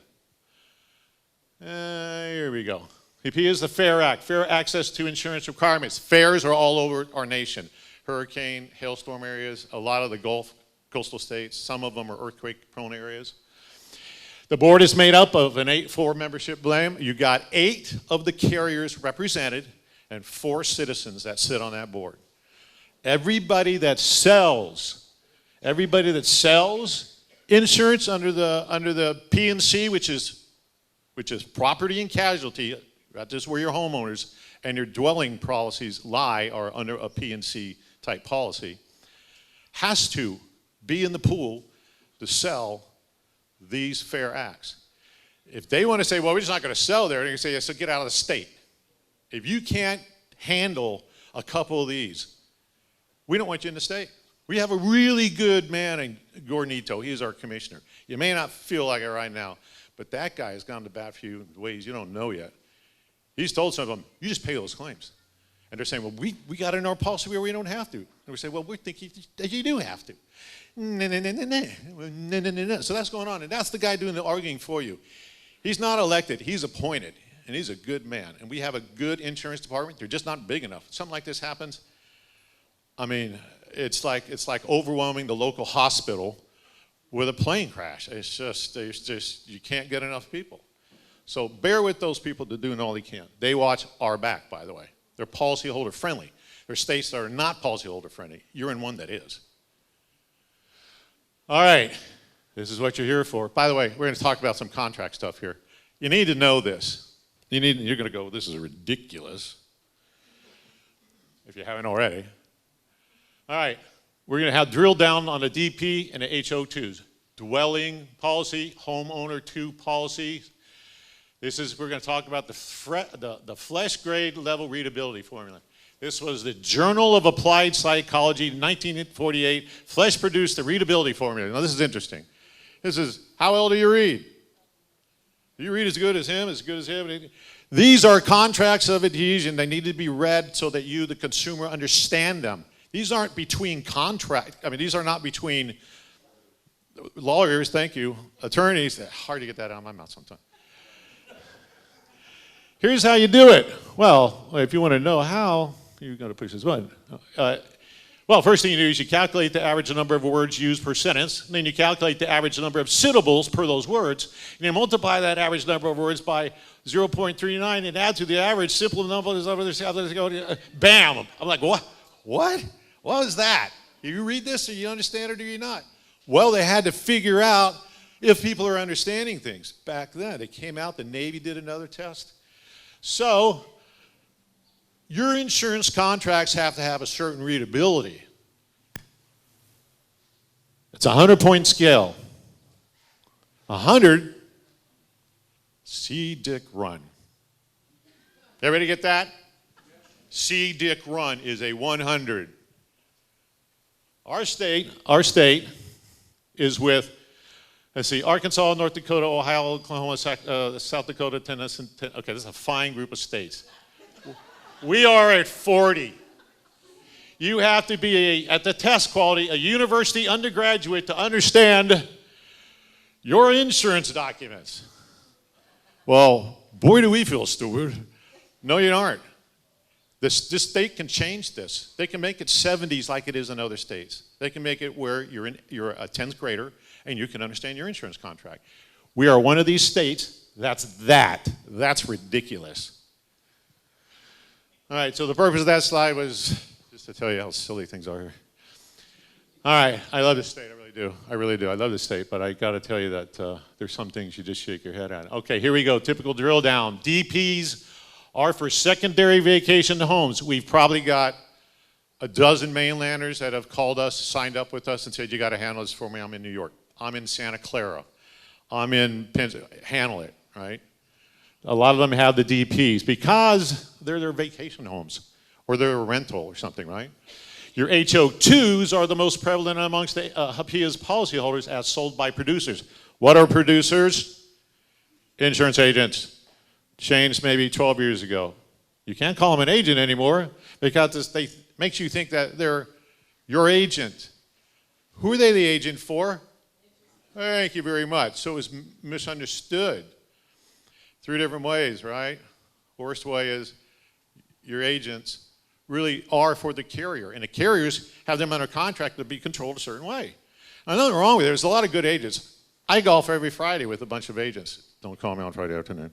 Here we go. HPIA is the FAIR Act, fair access to insurance requirements. Fairs are all over our nation. hurricane, hailstorm areas, a lot of the Gulf coastal states, some of them are earthquake-prone areas. The board is made up of an 8-4 membership blame. You got 8 of the carriers represented and 4 citizens that sit on that board. Everybody that sells insurance under the P&C, which is property and casualty, that is where your homeowners and your dwelling policies lie, are under a P&C type policy, has to be in the pool to sell these fair acts. If they want to say, well, we're just not going to sell there, they're going to say, yeah, so get out of the state. If you can't handle a couple of these, we don't want you in the state. We have a really good man in Gornito. He is our commissioner. You may not feel like it right now, but that guy has gone to bat for you in ways you don't know yet. He's told some of them, you just pay those claims. And they're saying, well, we got in our policy where we don't have to. And we say, well, we think you do have to. No. So that's going on. And that's the guy doing the arguing for you. He's not elected. He's appointed. And he's a good man. And we have a good insurance department. They're just not big enough. Something like this happens, I mean, it's like overwhelming the local hospital with a plane crash. It's just you can't get enough people. So bear with those people that are doing all they can. They watch our back, by the way. They're policyholder friendly. There are states that are not policyholder friendly. You're in one that is. All right, this is what you're here for. By the way, we're going to talk about some contract stuff here. You need to know this. You're going to go, this is ridiculous, if you haven't already. All right, we're going to have drill down on the DP and the HO2s. Dwelling policy, homeowner 2 policy. We're going to talk about the flesh grade level readability formula. This was the Journal of Applied Psychology, 1948. Flesh produced the readability formula. Now, this is interesting. This is, how well do you read? Do you read as good as him, as good as him? These are contracts of adhesion. They need to be read so that you, the consumer, understand them. These aren't between these are not between lawyers, thank you, attorneys. Hard to get that out of my mouth sometimes. Here's how you do it. Well, if you want to know how, you're going to push this button. Well, first thing you do is you calculate the average number of words used per sentence. And then you calculate the average number of syllables per those words. And you multiply that average number of words by 0.39 and add to the average simple numbers of others. Bam! I'm like, what? What? What was that? Do you read this, or you understand it, or do you not? Well, they had to figure out if people are understanding things. Back then, it came out, the Navy did another test. So, your insurance contracts have to have a certain readability. It's a 100-point scale. 100, see, Dick, run. Everybody get that? See, Dick, run is a 100. Our state is with, let's see, Arkansas, North Dakota, Ohio, Oklahoma, South Dakota, Tennessee. Okay, this is a fine group of states. We are at 40. You have to be, at the test quality, a university undergraduate to understand your insurance documents. Well, boy, do we feel stupid. No, you aren't. This state can change this. They can make it 70s like it is in other states. They can make it where you're a 10th grader and you can understand your insurance contract. We are one of these states. That's ridiculous. All right, so the purpose of that slide was just to tell you how silly things are here. All right, I love this state, I really do. I really do. I love this state, but I got to tell you that there's some things you just shake your head at. Okay, here we go. Typical drill down. DPs are for secondary vacation homes. We've probably got a dozen mainlanders that have called us, signed up with us, and said, you got to handle this for me. I'm in New York. I'm in Santa Clara. I'm in Pennsylvania. Handle it, right? A lot of them have the DPs because they're their vacation homes or they're a rental or something, right? Your HO2s are the most prevalent amongst the HPA's policyholders as sold by producers. What are producers? Insurance agents. Changed maybe 12 years ago. You can't call them an agent anymore because they makes you think that they're your agent. Who are they the agent for? Thank you very much. So it was misunderstood 3 different ways, right? Worst way is your agents really are for the carrier. And the carriers have them under contract to be controlled a certain way. Now, nothing wrong with it. There's a lot of good agents. I golf every Friday with a bunch of agents. Don't call me on Friday afternoon.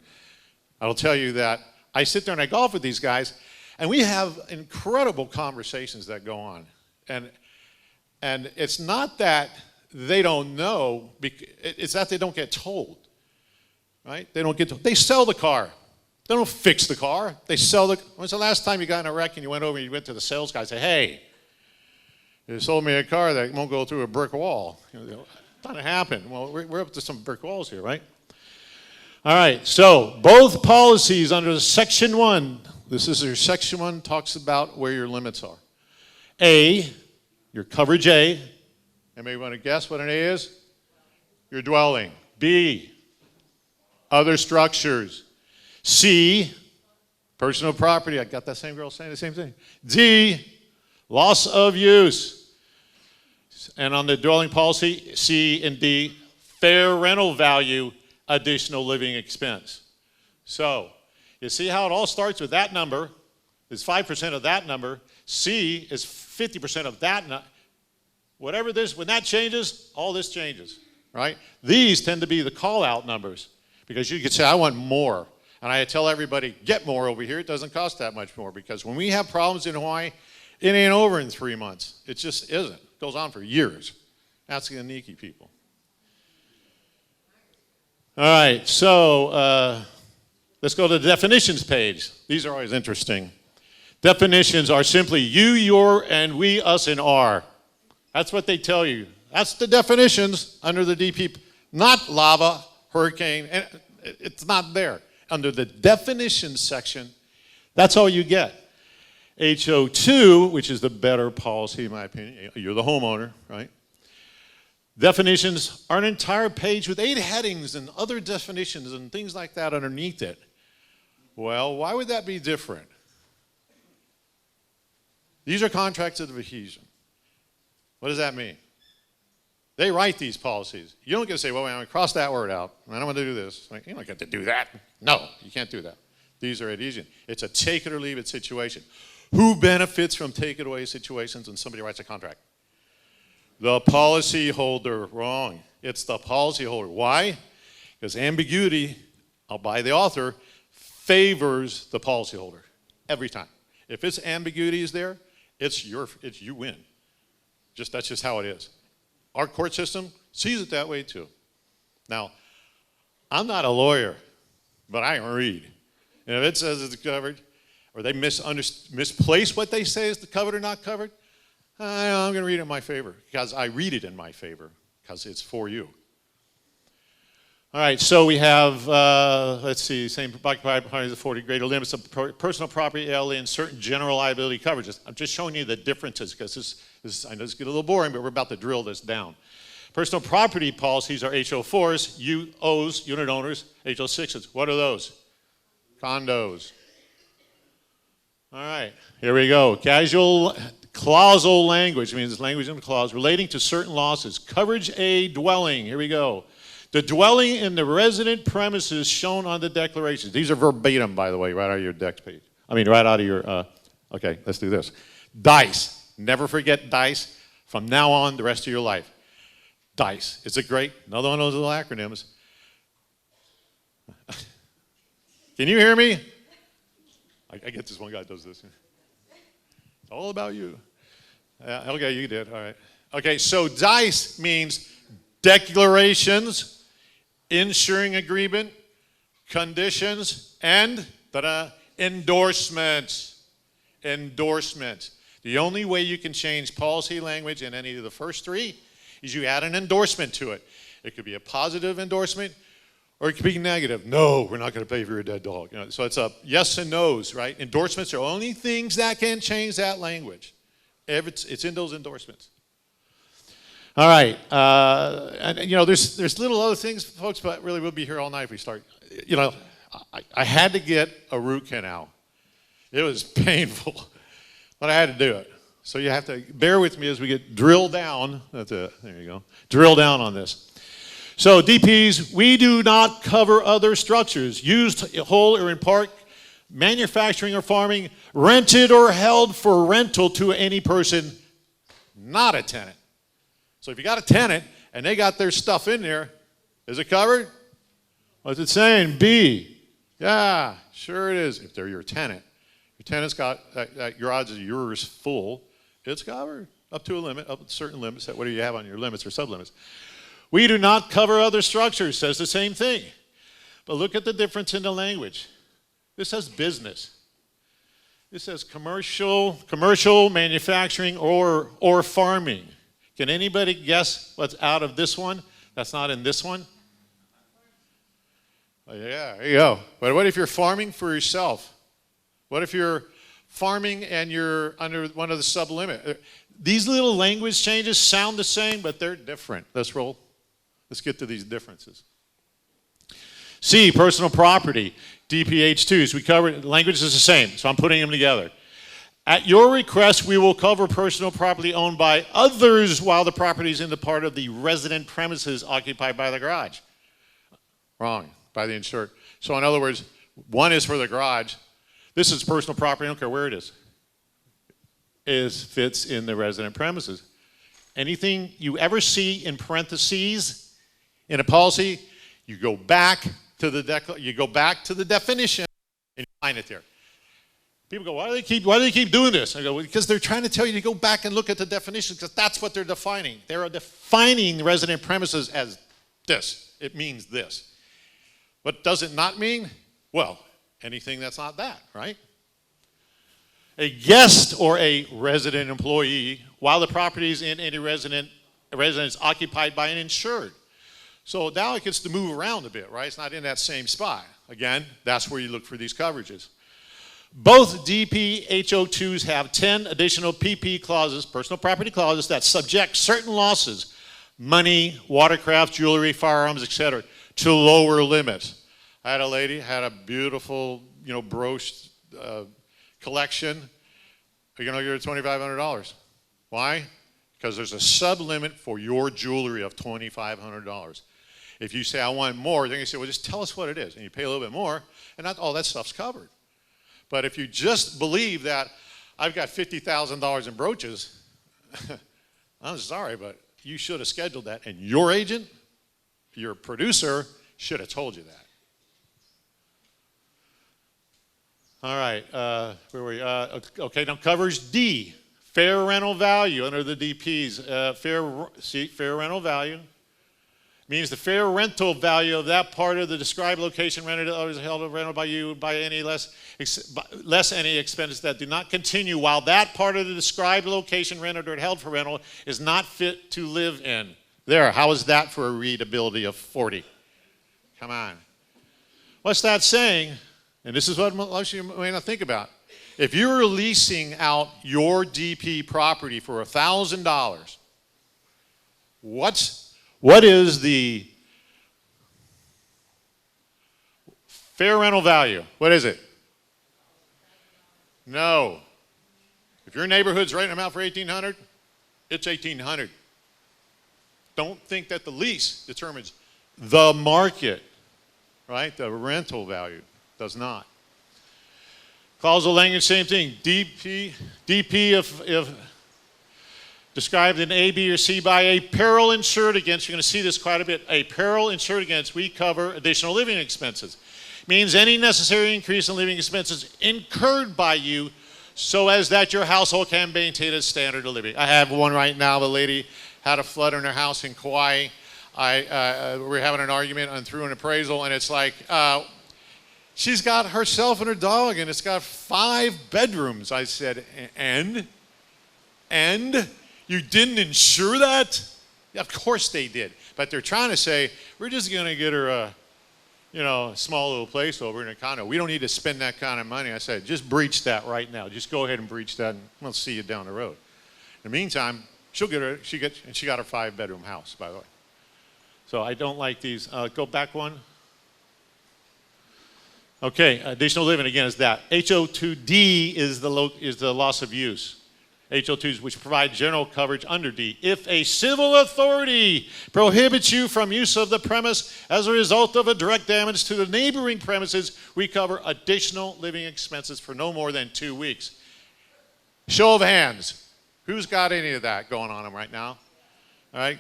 I'll tell you that I sit there and I golf with these guys, and we have incredible conversations that go on. And it's not that they don't know, it's that they don't get told, right? They don't get told. They sell the car. They don't fix the car. They sell the. When's the last time you got in a wreck and you went over and you went to the sales guy and said, hey, you sold me a car that won't go through a brick wall? It's not going to happen. Well, we're up to some brick walls here, right? All right, so both policies under Section 1, this is your Section 1, talks about where your limits are. A, your coverage A. Anybody want to guess what an A is? Your dwelling. B, other structures. C, personal property. I got that same girl saying the same thing. D, loss of use. And on the dwelling policy, C and D, fair rental value, additional living expense. So, you see how it all starts with that number, is 5% of that number. C is 50% of that number. Whatever this, when that changes, all this changes, right? These tend to be the call-out numbers because you could say, I want more. And I tell everybody, get more over here. It doesn't cost that much more because when we have problems in Hawaii, it ain't over in 3 months. It just isn't. It goes on for years. That's the Aniki people. All right, so let's go to the definitions page. These are always interesting. Definitions are simply you, your, and we, us, and our. That's what they tell you. That's the definitions under the DP. Not lava, hurricane, and it's not there. Under the definitions section, that's all you get. HO2, which is the better policy in my opinion. You're the homeowner, right? Definitions are an entire page with 8 headings and other definitions and things like that underneath it. Well, why would that be different? These are contracts of adhesion. What does that mean? They write these policies. You don't get to say, well, I'm going to cross that word out, and I don't want to do this. Like, you don't get to do that. No, you can't do that. These are adhesion. It's a take it or leave it situation. Who benefits from take it away situations when somebody writes a contract? The policyholder. Wrong. It's the policyholder. Why? Because ambiguity, by the author, favors the policyholder every time. If it's ambiguity is there, it's you win. That's just how it is. Our court system sees it that way too. Now, I'm not a lawyer, but I can read. And if it says it's covered, or they misplace what they say is covered or not covered, I'm going to read it in my favor, because I read it in my favor, because it's for you. All right, so we have, let's see, same occupied parties of 40 greater limits of personal property, LE, and certain general liability coverages. I'm just showing you the differences, because this I know this gets a little boring, but we're about to drill this down. Personal property policies are HO4s, UOs, unit owners, HO6s. What are those? Condos. All right, here we go. Casual clausal language means language in the clause relating to certain losses. Coverage A, dwelling. Here we go. The dwelling in the resident premises shown on the declarations. These are verbatim, by the way, right out of your deck page. Right out of your, okay, let's do this. DICE. Never forget DICE from now on the rest of your life. DICE. It's a great, another one of those little acronyms. Can you hear me? I get this one guy does this. It's all about you. Okay, you did, all right. Okay, so DICE means declarations, insuring agreement, conditions, and endorsements. Endorsements. The only way you can change policy language in any of the first 3 is you add an endorsement to it. It could be a positive endorsement, or it could be negative. No, we're not going to pay for your dead dog. So it's a yes and no's, right? Endorsements are only things that can change that language. It's in those endorsements. All right, and there's little other things, folks, but really we'll be here all night if we start. I had to get a root canal. It was painful, but I had to do it. So you have to bear with me as we get drilled down. That's it. There you go. Drill down on this. So DPs, we do not cover other structures used whole or in part manufacturing or farming, rented or held for rental to any person not a tenant. So if you got a tenant and they got their stuff in there, is it covered? What's it saying? B. Yeah, sure it is. If they're your tenant. Your tenant's got, your odds is yours full, it's covered up to a limit, up to certain limits. What do you have on your limits or sublimits? We do not cover other structures, says the same thing. But look at the difference in the language. This says business. This says commercial, manufacturing, or farming. Can anybody guess what's out of this one that's not in this one? Oh, yeah, there you go. But what if you're farming for yourself? What if you're farming and you're under one of the sublimit? These little language changes sound the same, but they're different. Let's roll. Let's get to these differences. C, personal property, DPH2s. We covered, language is the same, so I'm putting them together. At your request, we will cover personal property owned by others while the property is in the part of the resident premises occupied by the garage. Wrong, by the insured. So in other words, one is for the garage. This is personal property, I don't care where it is. Fits in the resident premises. Anything you ever see in parentheses in a policy, you go back to the definition and you find it there. People go, why do they keep doing this? I go, well, because they're trying to tell you to go back and look at the definition, because that's what they're defining. They're defining resident premises as this. It means this. What does it not mean? Well, anything that's not that, right? A guest or a resident employee while the property is in any residence occupied by an insured. So now it gets to move around a bit, right? It's not in that same spot. Again, that's where you look for these coverages. Both DPHO2s have 10 additional PP clauses, personal property clauses, that subject certain losses, money, watercraft, jewelry, firearms, etc., to lower limits. I had a lady, had a beautiful, brooch collection. You're going to give her $2,500. Why? Because there's a sub-limit for your jewelry of $2,500. If you say, I want more, then you say, well, just tell us what it is. And you pay a little bit more, and not all that stuff's covered. But if you just believe that I've got $50,000 in brooches, I'm sorry, but you should have scheduled that. And your agent, your producer, should have told you that. All right, where were we? Okay, now covers D, fair rental value under the DPs. Fair rental value means the fair rental value of that part of the described location rented to others held or rented by you by any less any expenses that do not continue while that part of the described location rented or held for rental is not fit to live in. There, how is that for a readability of 40? Come on. What's that saying? And this is what most of you may not think about. If you're leasing out your DP property for $1,000, what is the fair rental value? What is it? No. If your neighborhood's renting them out for $1,800, it's $1,800. Don't think that the lease determines the market, right? The rental value does not. Causal language, same thing. DP if described in A, B, or C by a peril insured against, you're going to see this quite a bit, a peril insured against, we cover additional living expenses. Means any necessary increase in living expenses incurred by you so as that your household can maintain a standard of living. I have one right now. The lady had a flood in her house in Kauai. We're having an argument and through an appraisal, and it's like, she's got herself and her dog, and it's got 5 bedrooms. I said, and? You didn't insure that? Yeah, of course they did. But they're trying to say, we're just going to get her a small little place over in a condo. We don't need to spend that kind of money. I said, just breach that right now. Just go ahead and breach that, and we'll see you down the road. In the meantime, she got her 5-bedroom house, by the way. So I don't like these. Go back one. Okay, additional living again is that. HO2D is the loss of use. HO2s, which provide general coverage under D. If a civil authority prohibits you from use of the premise as a result of a direct damage to the neighboring premises, we cover additional living expenses for no more than 2 weeks. Show of hands. Who's got any of that going on right now? All right.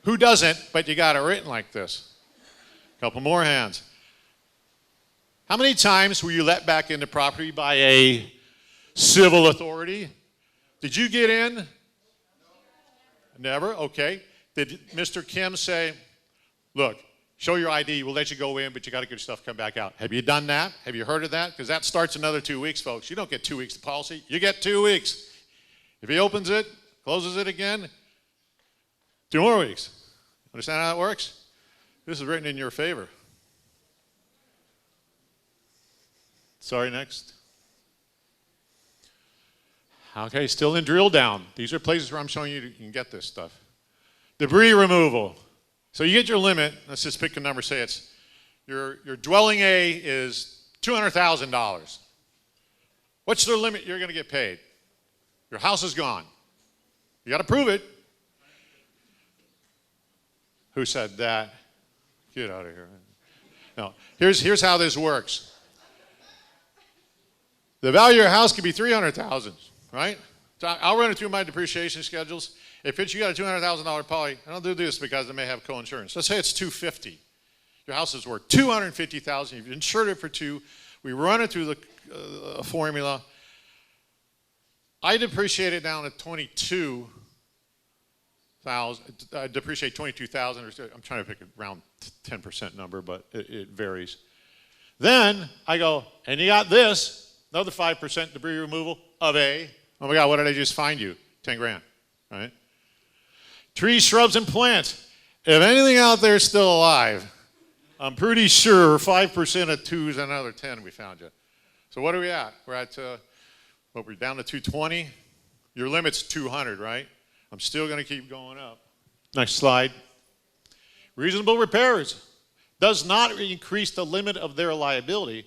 Who doesn't, but you got it written like this? A couple more hands. How many times were you let back into property by a civil authority? Did you get in? Never? Okay. Did Mr. Kim say, look, show your ID, we'll let you go in, but you got to get your stuff, come back out? Have you done that? Have you heard of that? Because that starts another 2 weeks, folks. You don't get 2 weeks of policy. You get 2 weeks. If he opens it, closes it again, 2 more weeks. Understand how that works? This is written in your favor. Sorry, next. Okay, still in drill down. These are places where I'm showing you can get this stuff. Debris removal. So you get your limit. Let's just pick a number. Say it's your dwelling A is $200,000. What's the limit you're going to get paid? Your house is gone. You got to prove it. Who said that? Get out of here. No. Here's how this works. The value of your house could be $300,000. Right? So I'll run it through my depreciation schedules. If you got a $200,000 poly, I don't do this because they may have co-insurance. Let's say it's $250,000. Your house is worth $250,000. You've insured it for $2. We run it through the formula. I depreciate it down to $22,000. I depreciate $22,000. I'm trying to pick a round 10% number, but it varies. Then I go, and you got this, another 5% debris removal of A. Oh my God, what did I just find you? 10 grand, right? Trees, shrubs, and plants. If anything out there is still alive, I'm pretty sure 5% of 2 is another 10 we found you. So what are we at? We're at, we're down to 220. Your limit's 200, right? I'm still going to keep going up. Next slide. Reasonable repairs does not increase the limit of their liability,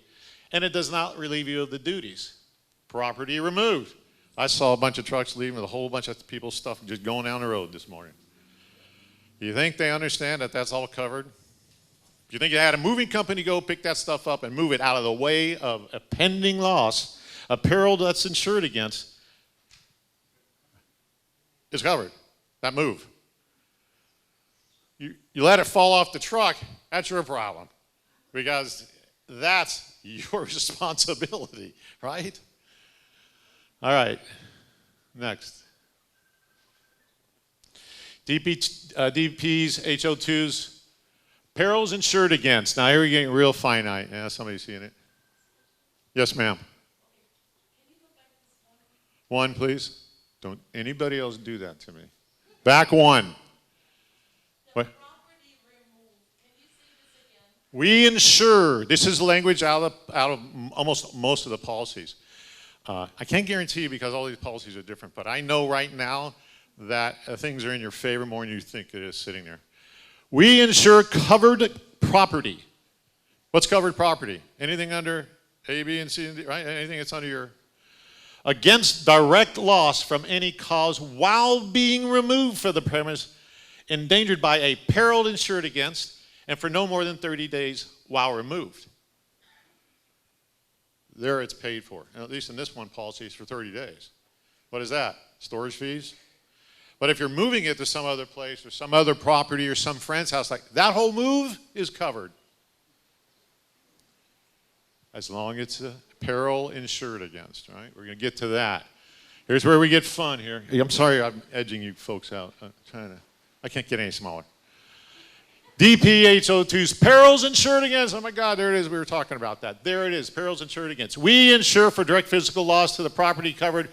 and it does not relieve you of the duties. Property removed. I saw a bunch of trucks leaving with a whole bunch of people's stuff just going down the road this morning. Do you think they understand that that's all covered? Do you think you had a moving company go pick that stuff up and move it out of the way of a pending loss, a peril that's insured against? It's covered, that move. You let it fall off the truck, that's your problem, because that's your responsibility, right? All right, next. DPs, HO2s, perils insured against. Now here we're getting real finite. Yeah, somebody's seeing it. Yes, ma'am. One, please. Don't anybody else do that to me. Back one. What? We insure. This is language out of almost most of the policies. I can't guarantee you because all these policies are different, but I know right now that things are in your favor more than you think it is sitting there. We insure covered property. What's covered property? Anything under A, B, and C, and D, right? Anything that's under your... Against direct loss from any cause while being removed from the premise, endangered by a peril insured against, and for no more than 30 days while removed. There it's paid for. And at least in this one policy, it's for 30 days. What is that? Storage fees? But if you're moving it to some other place or some other property or some friend's house, like that whole move is covered. As long as it's a peril insured against, right? We're going to get to that. Here's where we get fun here. I'm sorry I'm edging you folks out. I can't get any smaller. DPHO2s, perils insured against. Oh my God, there it is. We were talking about that. There it is, perils insured against. We insure for direct physical loss to the property covered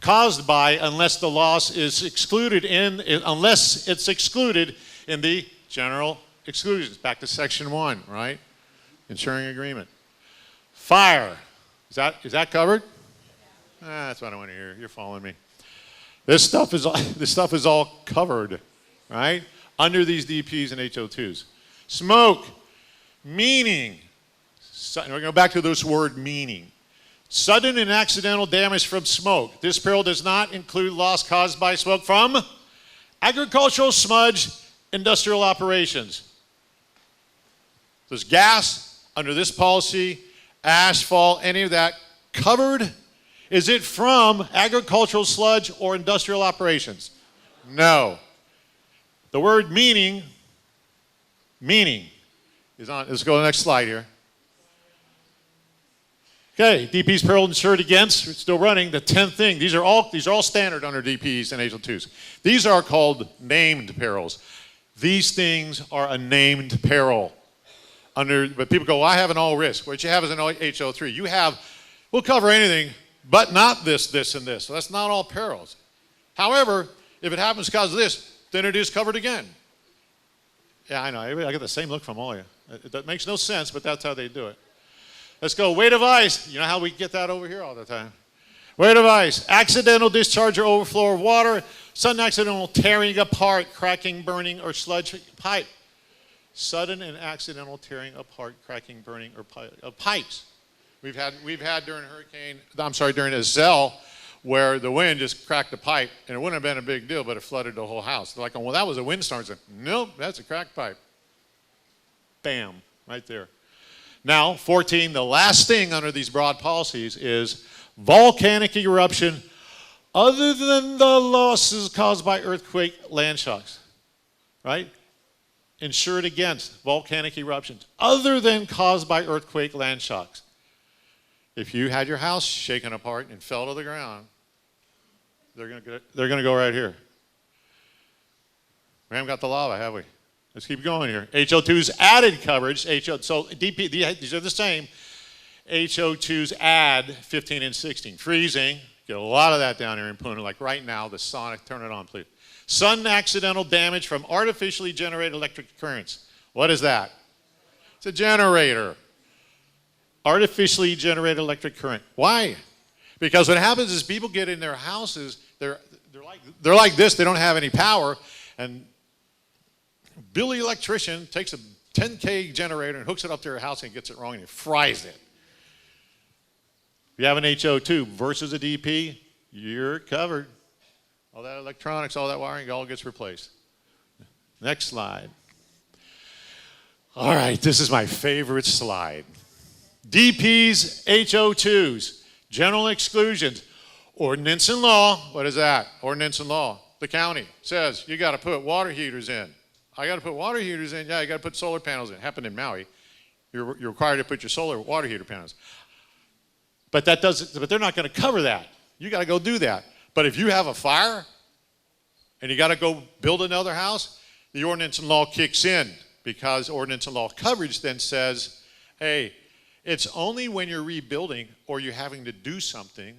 caused by, unless the loss is excluded unless it's excluded in the general exclusions. Back to section 1, right? Insuring agreement. Fire. Is that covered? That's what I want to hear. You're following me. This stuff is all covered, right? Under these DPs and HO2s. Smoke, meaning, we're going to go back to this word meaning. Sudden and accidental damage from smoke. This peril does not include loss caused by smoke from agricultural, smudge, industrial operations. There's gas under this policy, asphalt, any of that covered? Is it from agricultural, sludge, or industrial operations? No. The word meaning is on. Let's go to the next slide here. Okay, DP's peril insured against, it's still running, the 10th thing. These are all standard under DPs and HO2s. These are called named perils. These things are a named peril. But people go, well, I have an all risk. What you have is an HO3. You have, we'll cover anything, but not this, this, and this. So that's not all perils. However, if it happens because of this, then it is covered again. Yeah, I know. I get the same look from all of you. That makes no sense, but that's how they do it. Let's go. Weight of ice. You know how we get that over here all the time. Weight of ice. Accidental discharge or overflow of water. Sudden accidental tearing apart, cracking, burning, or sludge pipe. Sudden and accidental tearing apart, cracking, burning, or pipes. We've had during during a Zell, where the wind just cracked the pipe, and it wouldn't have been a big deal, but it flooded the whole house. They're like, oh, well, that was a windstorm. It's like, nope, that's a cracked pipe. Bam, right there. Now, 14, the last thing under these broad policies is volcanic eruption other than the losses caused by earthquake, land shocks, right? Insured against volcanic eruptions other than caused by earthquake, land shocks. If you had your house shaken apart and fell to the ground, they're going to go right here. We haven't got the lava, have we? Let's keep going here. HO2's added coverage. So DP, these are the same. HO2's add 15 and 16. Freezing. Get a lot of that down here in Puna. Like right now, the sonic. Turn it on, please. Sudden accidental damage from artificially generated electric currents. What is that? It's a generator. Artificially generated electric current. Why? Because what happens is people get in their houses, they're like this, they don't have any power, and Billy electrician takes a 10K generator and hooks it up to their house and gets it wrong and it fries it. If you have an HO2 versus a DP, you're covered. All that electronics, all that wiring, all gets replaced. Next slide. All right, this is my favorite slide. DPs, HO2s, general exclusions, ordinance and law. What is that? Ordinance and law. The county says you got to put water heaters in. I got to put water heaters in. Yeah, you got to put solar panels in. It happened in Maui. You're required to put your solar water heater panels. But that doesn't. But they're not going to cover that. You got to go do that. But if you have a fire and you got to go build another house, the ordinance and law kicks in, because ordinance and law coverage then says, hey, it's only when you're rebuilding or you're having to do something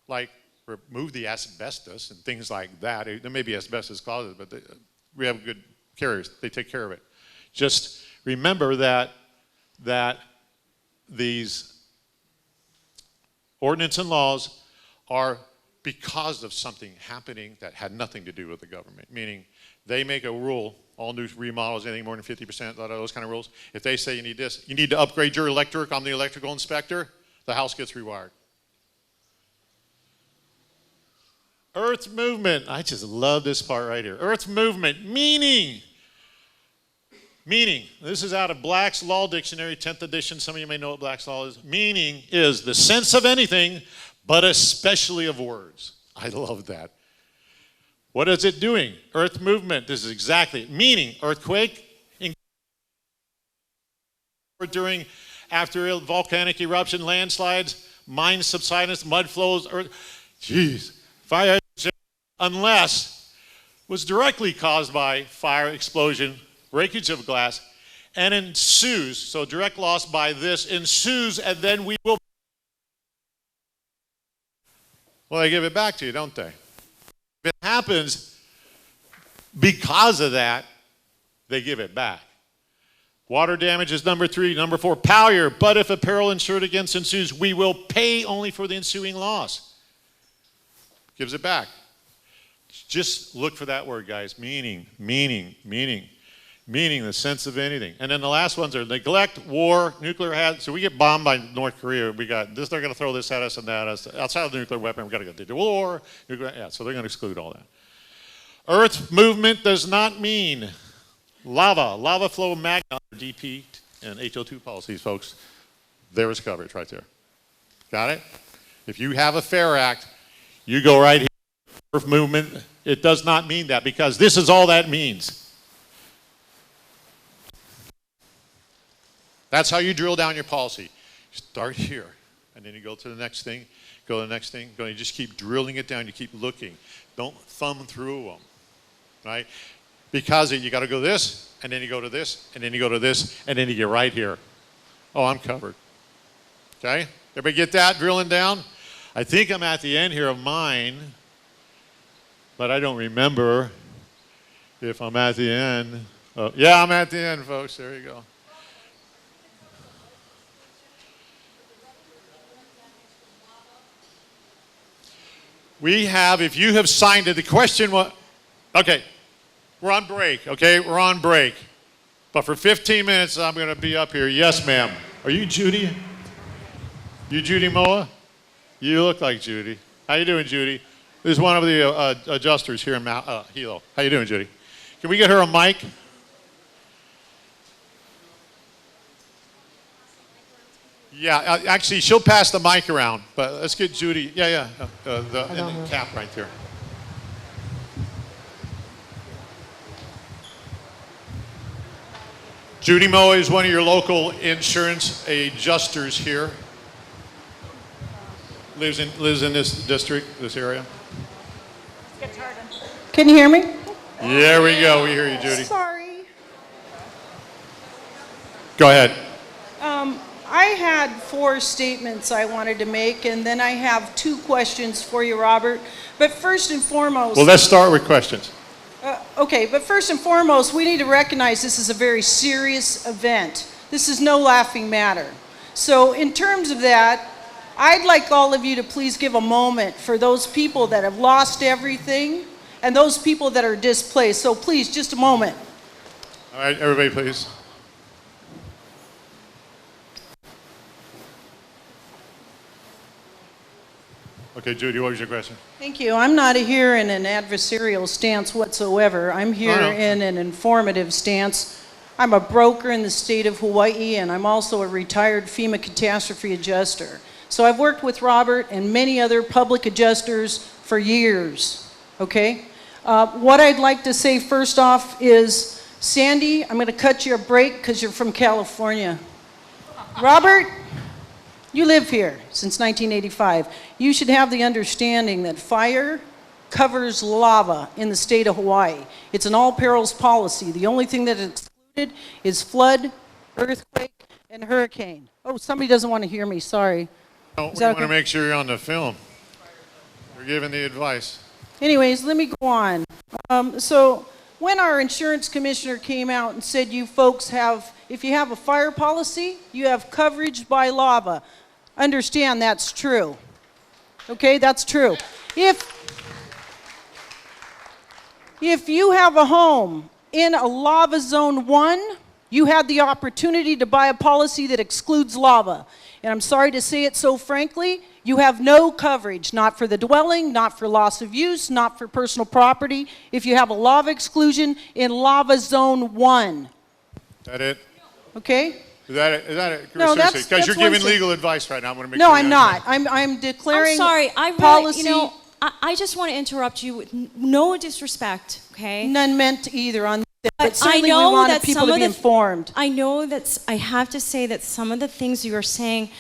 like remove the asbestos and things like that. There may be asbestos clauses, but we have good carriers. They take care of it. Just remember that these ordinance and laws are because of something happening that had nothing to do with the government, meaning they make a rule, all new remodels, anything more than 50%, a lot of those kind of rules. If they say you need this, you need to upgrade your electric, I'm the electrical inspector, the house gets rewired. Earth movement, I just love this part right here. Earth movement, meaning, this is out of Black's Law Dictionary, 10th edition, some of you may know what Black's Law is. Meaning is the sense of anything, but especially of words. I love that. What is it doing? Earth movement, this is exactly it. Meaning, earthquake, during, after volcanic eruption, landslides, mine subsidence, mud flows, fire, unless was directly caused by fire, explosion, breakage of glass, and ensues, so direct loss by this ensues, and then we will. Well, they give it back to you, don't they? If it happens because of that, they give it back. Water damage is number 3. Number 4, power. But if a peril insured against ensues, we will pay only for the ensuing loss. Gives it back. Just look for that word, guys. Meaning. meaning the sense of anything. And then the last ones are neglect, war, nuclear hazard. So we get bombed by North Korea. We got this, they're going to throw this at us and that. Outside of the nuclear weapon, we got to go to war. Nuclear, yeah, so they're going to exclude all that. Earth movement does not mean lava flow, magma, DP, and HO2 policies, folks. There is coverage right there. Got it? If you have a FAIR Act, you go right here. Earth movement, it does not mean that because this is all that means. That's how you drill down your policy. You start here, and then you go to the next thing, go to the next thing, you just keep drilling it down, you keep looking. Don't thumb through them, right? Because you got to go this, and then you go to this, and then you go to this, and then you get right here. Oh, I'm covered. Okay? Everybody get that, drilling down? I think I'm at the end here of mine, but I don't remember if I'm at the end. Oh, yeah, I'm at the end, folks. There you go. We have, if you have signed it, the question was, okay, we're on break, okay? We're on break. But for 15 minutes, I'm going to be up here. Yes, ma'am. Are you Judy? You Judy Moa? You look like Judy. How you doing, Judy? This is one of the adjusters here in Hilo. How you doing, Judy? Can we get her a mic? Yeah, actually, she'll pass the mic around, but let's get Judy. Yeah, the cap right there. Judy Moe is one of your local insurance adjusters here. Lives in this district, this area. Can you hear me? There we go. We hear you, Judy. Sorry. Go ahead. I had 4 statements I wanted to make, and then I have 2 questions for you, Robert. But first and foremost... Well, let's start with questions. Okay, but first and foremost, we need to recognize this is a very serious event. This is no laughing matter. So in terms of that, I'd like all of you to please give a moment for those people that have lost everything and those people that are displaced. So please, just a moment. All right, everybody, please. Okay, Judy, what was your question? Thank you. I'm not here in an adversarial stance whatsoever. I'm here in an informative stance. I'm a broker in the state of Hawaii, and I'm also a retired FEMA catastrophe adjuster. So I've worked with Robert and many other public adjusters for years, okay? What I'd like to say first off is, Sandy, I'm going to cut you a break because you're from California. Robert, you live here since 1985. You should have the understanding that fire covers lava in the state of Hawaii. It's an all perils policy. The only thing that is excluded is flood, earthquake, and hurricane. Oh, somebody doesn't want to hear me, sorry. Oh, we want to make sure you're on the film. We're giving the advice. Anyways, let me go on. So when our insurance commissioner came out and said you folks have, if you have a fire policy, you have coverage by lava. Understand that's true. Okay, that's true. If you have a home in a lava zone 1, you had the opportunity to buy a policy that excludes lava. And I'm sorry to say it so frankly, you have no coverage, not for the dwelling, not for loss of use, not for personal property, if you have a lava exclusion in lava zone 1. Is that it? Okay? Is that it? No, seriously, because you're giving one legal advice right now. I want to make No, sure I'm not. I'm declaring I'm sorry. I really, policy. I just want to interrupt you with no disrespect, okay? None meant either on this, but I certainly we know wanted that people some to of be the informed. I know that I have to say that some of the things you are saying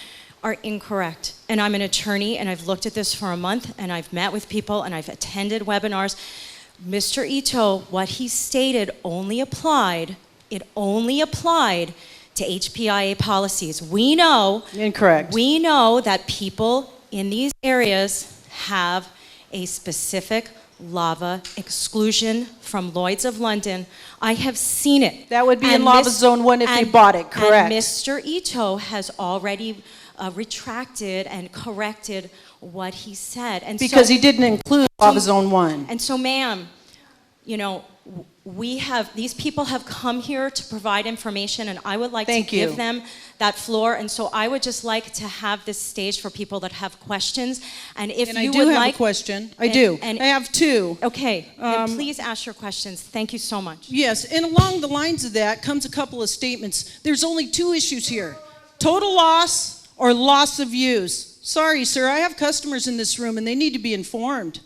are incorrect. And I'm an attorney, and I've looked at this for a month, and I've met with people, and I've attended webinars. Mr. Ito, what he stated only applied to HPIA policies. We know Incorrect. We know that people in these areas have a specific lava exclusion from Lloyds of London. I have seen it. That would be in And lava zone 1 if they bought it, correct. And Mr. Ito has already retracted and corrected what he said. And Because so, he didn't include lava zone 1. And so, ma'am, you know, these people have come here to provide information, and I would like to Thank you. give them that floor. And so I would just like to have this stage for people that have questions. And if And you I do would have like, a question. I do. and- I have two. okay, then please ask your questions. Thank you so much. Yes, and along the lines of that comes a couple of statements. There's only two issues here: total loss or loss of use. Sorry, sir, I have customers in this room and they need to be informed.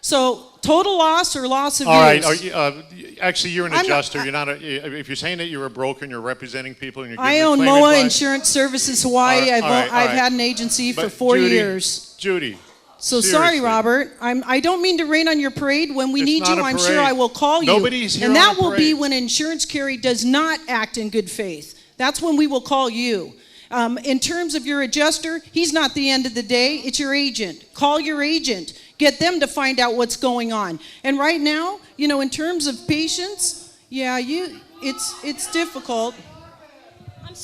So, total loss or loss of All right, use? are you, actually, you're an I'm not- adjuster. You're not if you're saying that you're a broker and you're representing people and you're I giving own claim MOA advice- Insurance Services Hawaii. All right, I've had an agency for But 4 Judy, years. Judy, So seriously. sorry, Robert. I don't mean to rain on your parade. When we It's need not you, a I'm sure parade. I will call you. Nobody's here and on that a will be parade. when an insurance carrier does not act in good faith. That's when we will call you. In terms of your adjuster, he's not the end of the day. It's your agent. Call your agent. Get them to find out what's going on. And right now, in terms of patients, it's difficult. I'm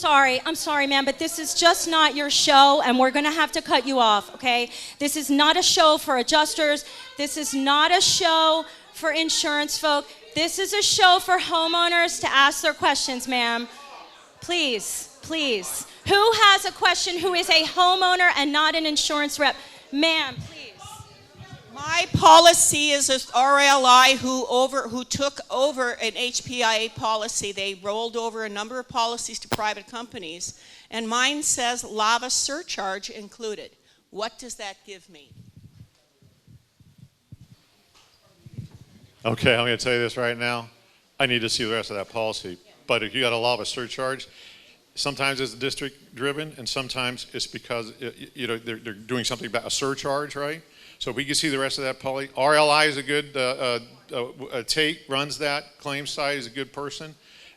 sorry, ma'am, but this is just not your show, and we're gonna have to cut you off, okay? This is not a show for adjusters. This is not a show for insurance folk. This is a show for homeowners to ask their questions, ma'am. Please, please. Who has a question who is a homeowner and not an insurance rep? Ma'am, please. My policy is a RLI who took over an HPIA policy. They rolled over a number of policies to private companies, and mine says lava surcharge included. What does that give me? Okay, I'm going to tell you this right now. I need to see the rest of that policy. But if you got a lava surcharge, sometimes it's district driven, and sometimes it's because they're doing something about a surcharge, right? So if we can see the rest of that policy. RLI is a good, Tate runs that claim side, is a good person,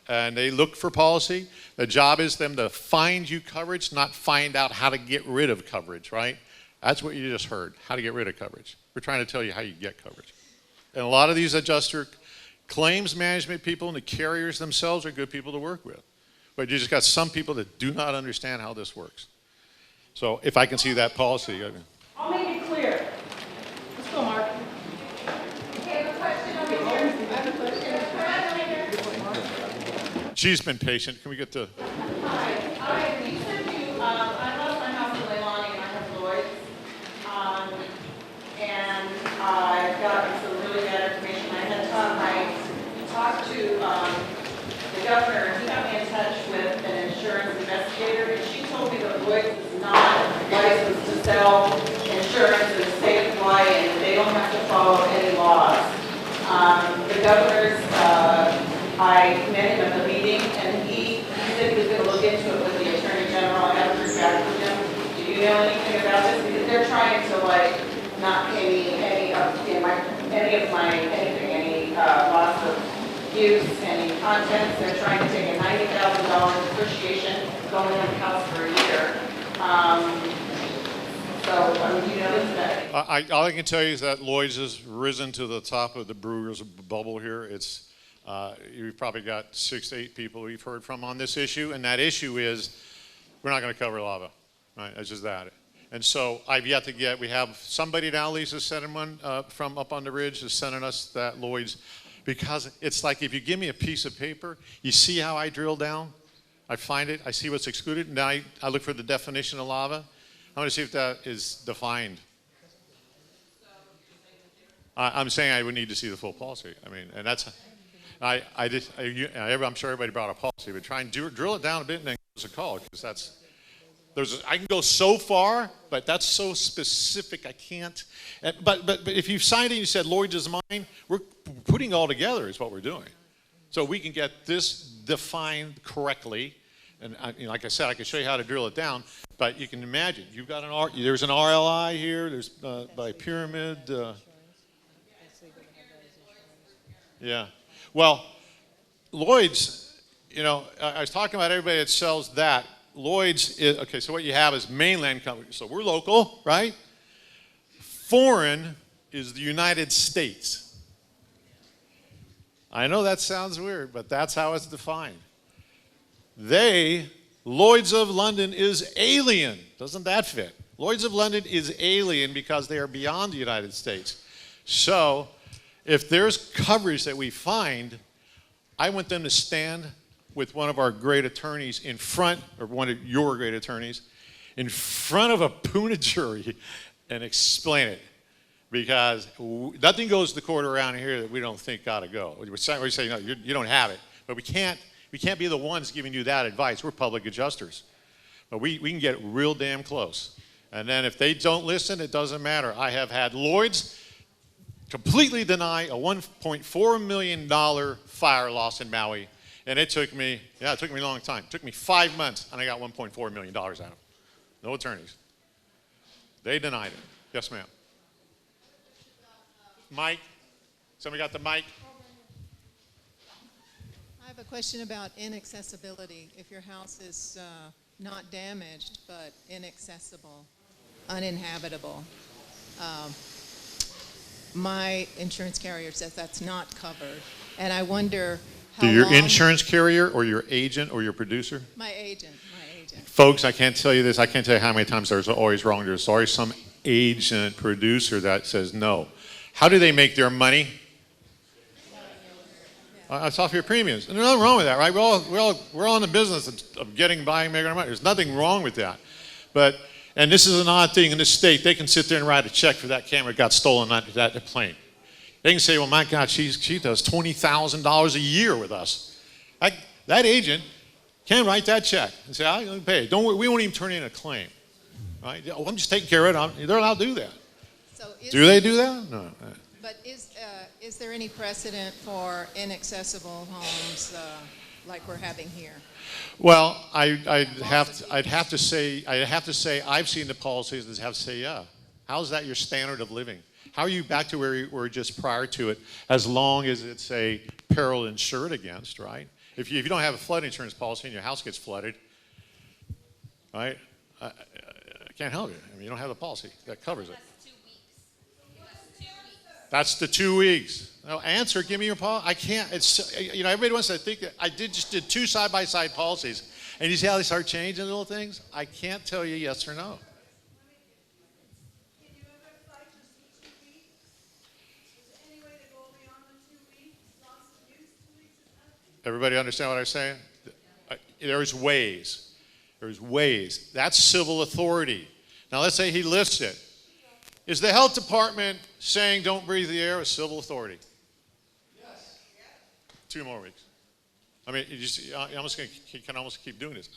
and they look for policy. The job is them to find you coverage, not find out how to get rid of coverage, right? That's what you just heard, how to get rid of coverage. We're trying to tell you how you get coverage. And a lot of these adjuster claims management people and the carriers themselves are good people to work with. But you just got some people that do not understand how this works. So if I can see that policy. I'll make it clear. Let's go, Mark. She's been patient. Can we get to... Hi, you said I lost my house in Leilani and I have Lloyds. And I've gotten some really bad information. I talked to the governor, and he got me in touch with an insurance investigator, and she told me that Lloyds is not licensed to sell insurance in the state of Hawaii, and they don't have to follow any laws. The governor's, I met him at the meeting, and he said he was going to look into it with the Attorney General. I haven't heard back from him. Do you know anything about this? Because they're trying to not pay me any loss of use, any contents. They're trying to take a $90,000 depreciation going on the house for a year. Do you notice that? all I can tell you is that Lloyds has risen to the top of the brewer's bubble here. It's you've probably got 6 to 8 people we've heard from on this issue, and that issue is we're not going to cover lava. Right? That's just that. And so I've yet to get, we have somebody now, Lisa sending one from up on the ridge is sending us that Lloyds, because it's like if you give me a piece of paper, you see how I drill down? I find it, I see what's excluded, and now I look for the definition of lava. I want to see if that is defined. I'm saying I would need to see the full policy. I mean, and that's, I'm sure everybody brought a policy, but try and drill it down a bit and then give us a call, because I can go so far, but that's so specific I can't. But if you've signed it and you said Lloyds is mine, we're putting all together is what we're doing. So we can get this defined correctly. And like I said, I can show you how to drill it down. But you can imagine, you've got there's an RLI here, there's by Pyramid. Yeah. Well, Lloyds, I was talking about everybody that sells that. Lloyds is, okay, so what you have is mainland companies. So we're local, right? Foreign is the United States. I know that sounds weird, but that's how it's defined. Lloyds of London is alien. Doesn't that fit? Lloyds of London is alien because they are beyond the United States. So if there's coverage that we find, I want them to stand with one of our great attorneys in front, or one of your great attorneys, in front of a Puna jury and explain it. Because nothing goes to the court around here that we don't think got to go. We say, no, you don't have it. But we can't be the ones giving you that advice. We're public adjusters. But we can get real damn close. And then if they don't listen, it doesn't matter. I have had Lloyds completely deny a $1.4 million fire loss in Maui. And it took me a long time. It took me 5 months, and I got $1.4 million out of them. No attorneys. They denied it. Yes, ma'am. Mike? Somebody got the mic? I have a question about inaccessibility. If your house is not damaged, but inaccessible, uninhabitable, my insurance carrier says that's not covered. And I wonder how Do your long... insurance carrier or your agent or your producer? My agent. Folks, I can't tell you this. I can't tell you how many times there's always wrong. There's always some agent, producer that says no. How do they make their money? It's off your premiums. And there's nothing wrong with that, right? We're all in the business of getting by and making our money. There's nothing wrong with that. And this is an odd thing in this state. They can sit there and write a check for that camera that got stolen, that plane. They can say, well, my God, she does $20,000 a year with us. That agent can write that check and say, I'll pay it. We won't even turn in a claim. Right? Oh, I'm just taking care of it. They're allowed to do that. So do they do that? No. But is there any precedent for inaccessible homes like we're having here? Well, I'd have to say I've seen the policies that have to say, yeah. How's that your standard of living? How are you back to where you were just prior to it, as long as it's a peril insured against, right? If you don't have a flood insurance policy and your house gets flooded, right? I can't help you. I mean, you don't have a policy that covers it. That's the 2 weeks. No, answer, give me your policy. I can't, everybody wants to think that I just did 2 side-by-side policies. And you see how they start changing little things? I can't tell you yes or no. Can you ever apply just 2 weeks? Is there any way to go beyond the 2 weeks? Loss of use, 2 weeks is enough? Everybody understand what I'm saying? There's ways. There's ways. That's civil authority. Now let's say he lifts it. Is the health department saying don't breathe the air with civil authority? Yes. 2 more weeks. I mean, you can almost keep doing this.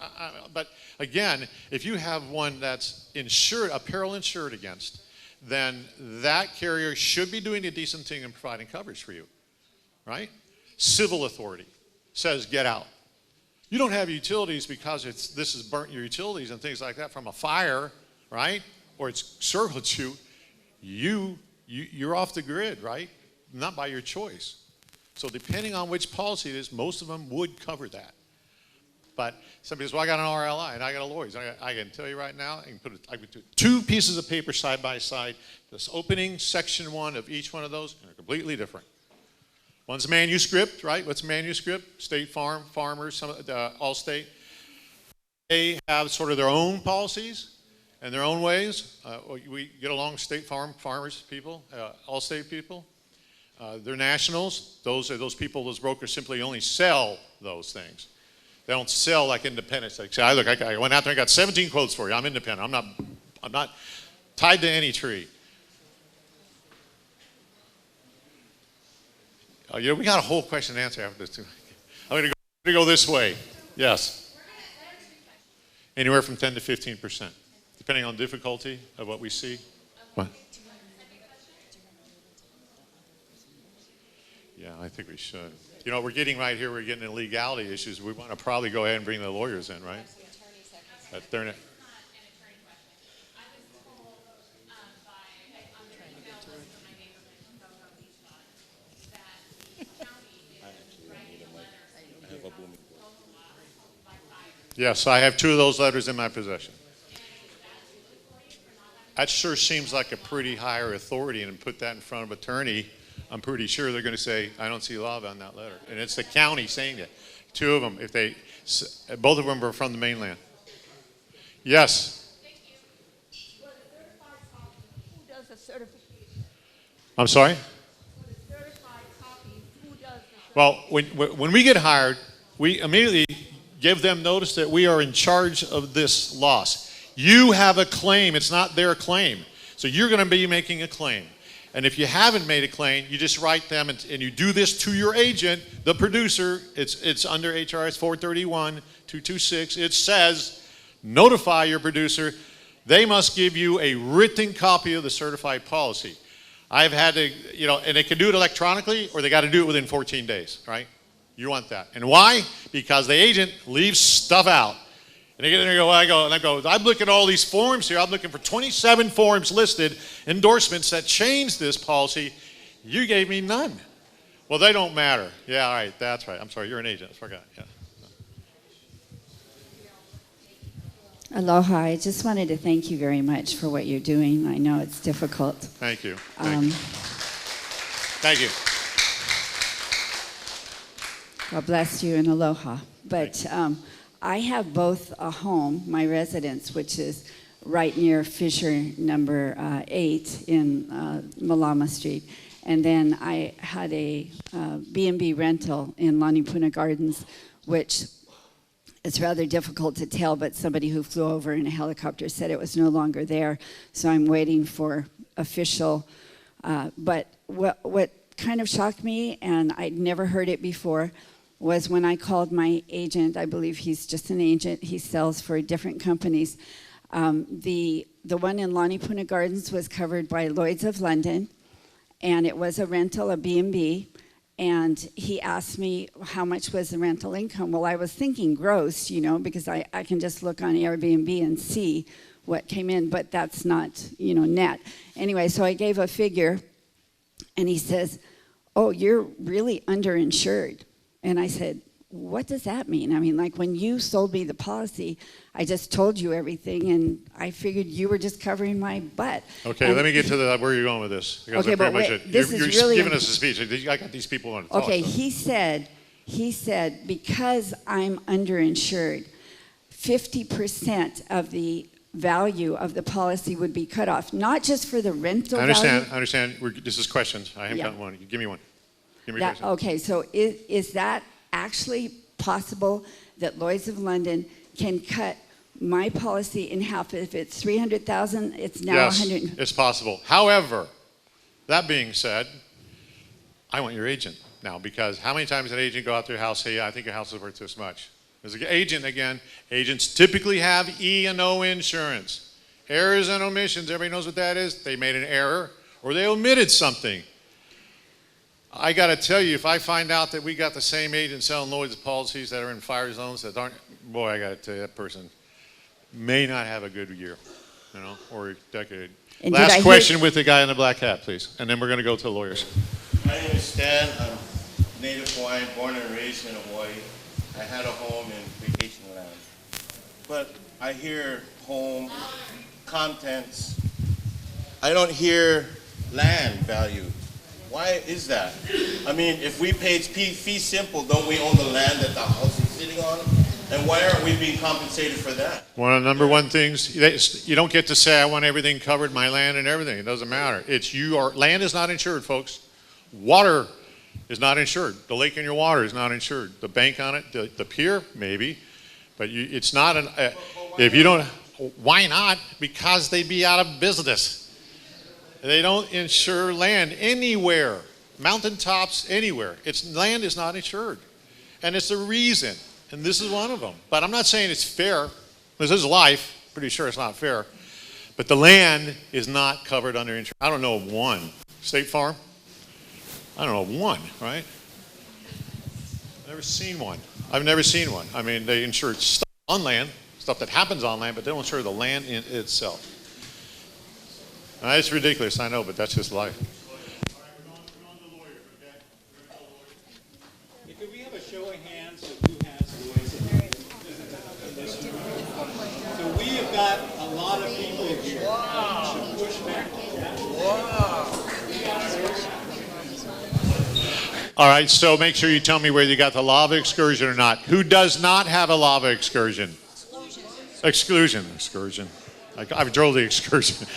But again, if you have one that's insured, a peril insured against, then that carrier should be doing a decent thing in providing coverage for you, right? Civil authority says get out. You don't have utilities because this has burnt your utilities and things like that from a fire, right? Or it's circled you. You're off the grid, right? Not by your choice. So depending on which policy it is, most of them would cover that. But somebody says, well, I got an RLI and I got a Lloyds. I can tell you right now, I can put 2 pieces of paper side by side. This opening section 1 of each one of those are completely different. One's manuscript, right? What's manuscript? State Farm, Farmers, Allstate. They have sort of their own policies and their own ways. We get along with State Farm, Farmers people, Allstate people. They're nationals. Those people, those brokers simply only sell those things. They don't sell like independents. They say, look, I went out there and got 17 quotes for you. I'm independent. I'm not tied to any tree. We got a whole question and answer after this too. I'm going to go this way. Yes. Anywhere from 10 to 15%, depending on difficulty of what we see. What? Yeah, I think we should. We're getting right here, we're getting into legality issues. We want to probably go ahead and bring the lawyers in, right? Yes, I have 2 of those letters in my possession. That sure seems like a pretty higher authority, and put that in front of an attorney, I'm pretty sure they're going to say, I don't see law on that letter. And it's the county saying that. 2 of them, both of them are from the mainland. Yes? Who does the certification? I'm sorry? For the certification Well, when we get hired, we immediately give them notice that we are in charge of this loss. You have a claim. It's not their claim. So you're going to be making a claim. And if you haven't made a claim, you just write them and you do this to your agent, the producer. It's under HRS 431-226. It says, notify your producer. They must give you a written copy of the certified policy. I've had to, and they can do it electronically or they got to do it within 14 days, right? You want that. And why? Because the agent leaves stuff out. And they get in there and I go, I'm looking at all these forms here. I'm looking for 27 forms listed, endorsements that change this policy. You gave me none. Well, they don't matter. Yeah, all right, that's right. I'm sorry, you're an agent. I forgot. Yeah. Aloha. I just wanted to thank you very much for what you're doing. I know it's difficult. Thank you. Thank you. God bless you and aloha. But I have both a home, my residence, which is right near Fisher number 8 in Malama Street. And then I had a B&B rental in Lanipuna Gardens, which it's rather difficult to tell, but somebody who flew over in a helicopter said it was no longer there. So I'm waiting for official. But what kind of shocked me, and I'd never heard it before, was when I called my agent. I believe he's just an agent. He sells for different companies. The one in Lanipuna Gardens was covered by Lloyds of London, and it was a rental, a B&B. And he asked me how much was the rental income. Well, I was thinking gross, because I can just look on Airbnb and see what came in, but that's not, net. Anyway, so I gave a figure, and he says, oh, you're really underinsured. And I said, what does that mean? I mean, like when you sold me the policy, I just told you everything, and I figured you were just covering my butt. Okay, and let me get to where you're going with this. Because okay, but wait, this you're is really giving us a speech. I got these people on the talk. Okay, he said, because I'm underinsured, 50% of the value of the policy would be cut off, not just for the rental value. I understand. This is questions. I haven't gotten one. Give me one. Give me a question. Okay, so is that actually possible that Lloyds of London can cut my policy in half? If it's 300,000, it's now yes, 100. It's possible. However, that being said, I want your agent now, because how many times did an agent go out to your house and say, yeah, I think your house is worth this much? As an agent, again, agents typically have E&O insurance. Errors and omissions, everybody knows what that is. They made an error or they omitted something. I got to tell you, if I find out that we got the same agent selling Lloyd's policies that are in fire zones that aren't, boy, I got to tell you, that person may not have a good year, or a decade. And Last question with the guy in the black hat, please, and then we're going to go to the lawyers. My name is Stan. I'm native Hawaiian, born and raised in Hawaii. I had a home in vacation land. But I hear home, contents. I don't hear land value. Why is that? I mean, if we paid fee simple, don't we own the land that the house is sitting on? And why aren't we being compensated for that? One of the number one things, you don't get to say, I want everything covered, my land and everything. It doesn't matter. Land is not insured, folks. Water is not insured. The lake in your water is not insured. The bank on it, the pier, maybe. But it's not, if you don't, why not? Because they'd be out of business. They don't insure land anywhere, mountaintops, anywhere. Land is not insured. And it's the reason, and this is one of them. But I'm not saying it's fair. This is life. Pretty sure it's not fair. But the land is not covered under insurance. I don't know of one. State Farm? I don't know of one, right? Never seen one. I've never seen one. I mean, they insure stuff on land, stuff that happens on land, but they don't insure the land in itself. It's ridiculous, I know, but that's just life. Could we have a show of hands of who has Lloyds in this room? So we have got a lot of people here. Wow. Push back. Wow. All right, so make sure you tell me whether you got the law of excursion or not. Who does not have a law of excursion? Exclusion. Exclusion. I drove the excursion.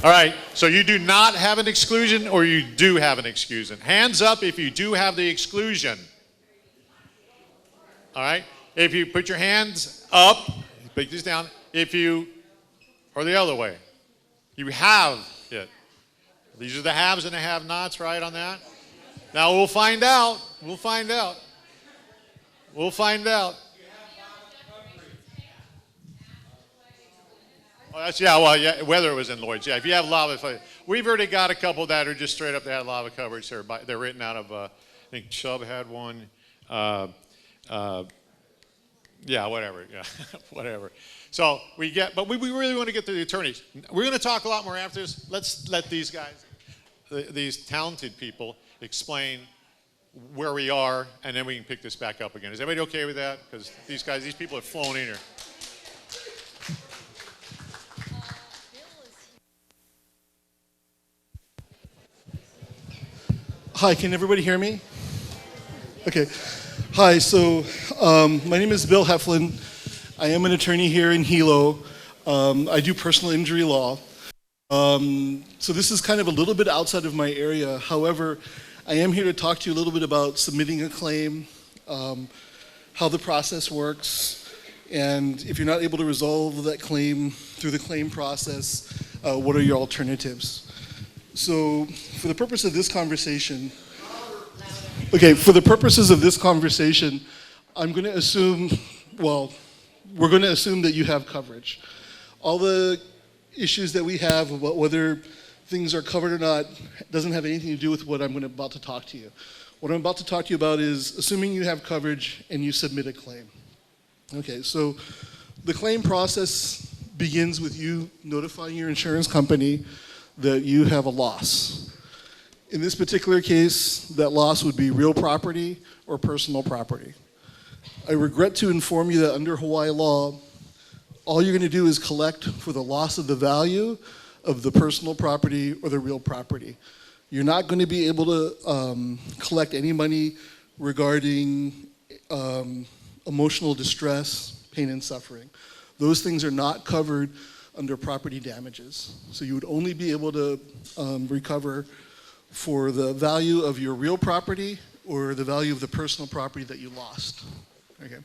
All right, so you do not have an exclusion or you do have an exclusion. Hands up if you do have the exclusion. All right, if you put your hands up, put this down, if you, or the other way, you have it. These are the haves and the have-nots, right, on that? Now we'll find out. We'll find out. We'll find out. Oh, that's, yeah, well, yeah, whether it was in Lloyds. Yeah, if you have lava, we've already got a couple that are just straight up, they had lava coverage. They're written out of, I think Chubb had one. Yeah, whatever, yeah, whatever. So we get, but we really want to get to the attorneys. We're going to talk a lot more after this. Let's let these guys, these talented people, explain where we are, and then we can pick this back up again. Is everybody okay with that? Because these guys, these people have flown in here. Hi, can everybody hear me? Okay. Hi, so my name is Bill Heflin. I am an attorney here in Hilo. I do personal injury law. So this is kind of a little bit outside of my area. However, I am here to talk to you a little bit about submitting a claim, how the process works, and if you're not able to resolve that claim through the claim process, what are your alternatives? So for the purpose of this conversation, for the purposes of this conversation, I'm going to assume, well, we're going to assume that you have coverage. All the issues that we have about whether things are covered or not doesn't have anything to do with what I'm about to talk to you. What I'm about to talk to you about is assuming you have coverage and you submit a claim. Okay, so the claim process begins with you notifying your insurance company that you have a loss. In this particular case, that loss would be real property or personal property. I regret to inform you that under Hawaii law, all you're going to do is collect for the loss of the value of the personal property or the real property. You're not going to be able to collect any money regarding emotional distress, pain, and suffering. Those things are not covered under property damages. So you would only be able to recover for the value of your real property or the value of the personal property that you lost. Okay.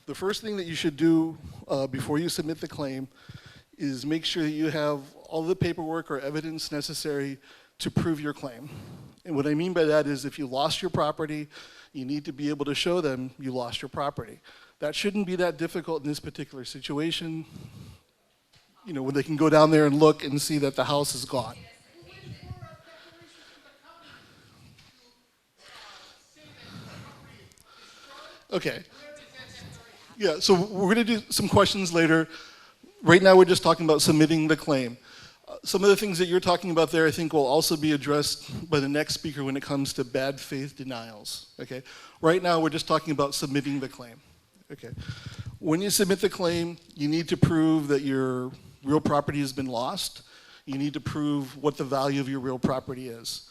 The first thing that you should do before you submit the claim is make sure that you have all the paperwork or evidence necessary to prove your claim. And what I mean by that is if you lost your property, you need to be able to show them you lost your property. That shouldn't be that difficult in this particular situation. You know, when they can go down there and look and see that the house is gone. Okay. Yeah, so we're going to do some questions later. Right now we're just talking about submitting the claim. Some of the things that you're talking about there I think will also be addressed by the next speaker when it comes to bad faith denials. Okay. Right now we're just talking about submitting the claim. Okay. When you submit the claim, you need to prove that your real property has been lost. You need to prove what the value of your real property is.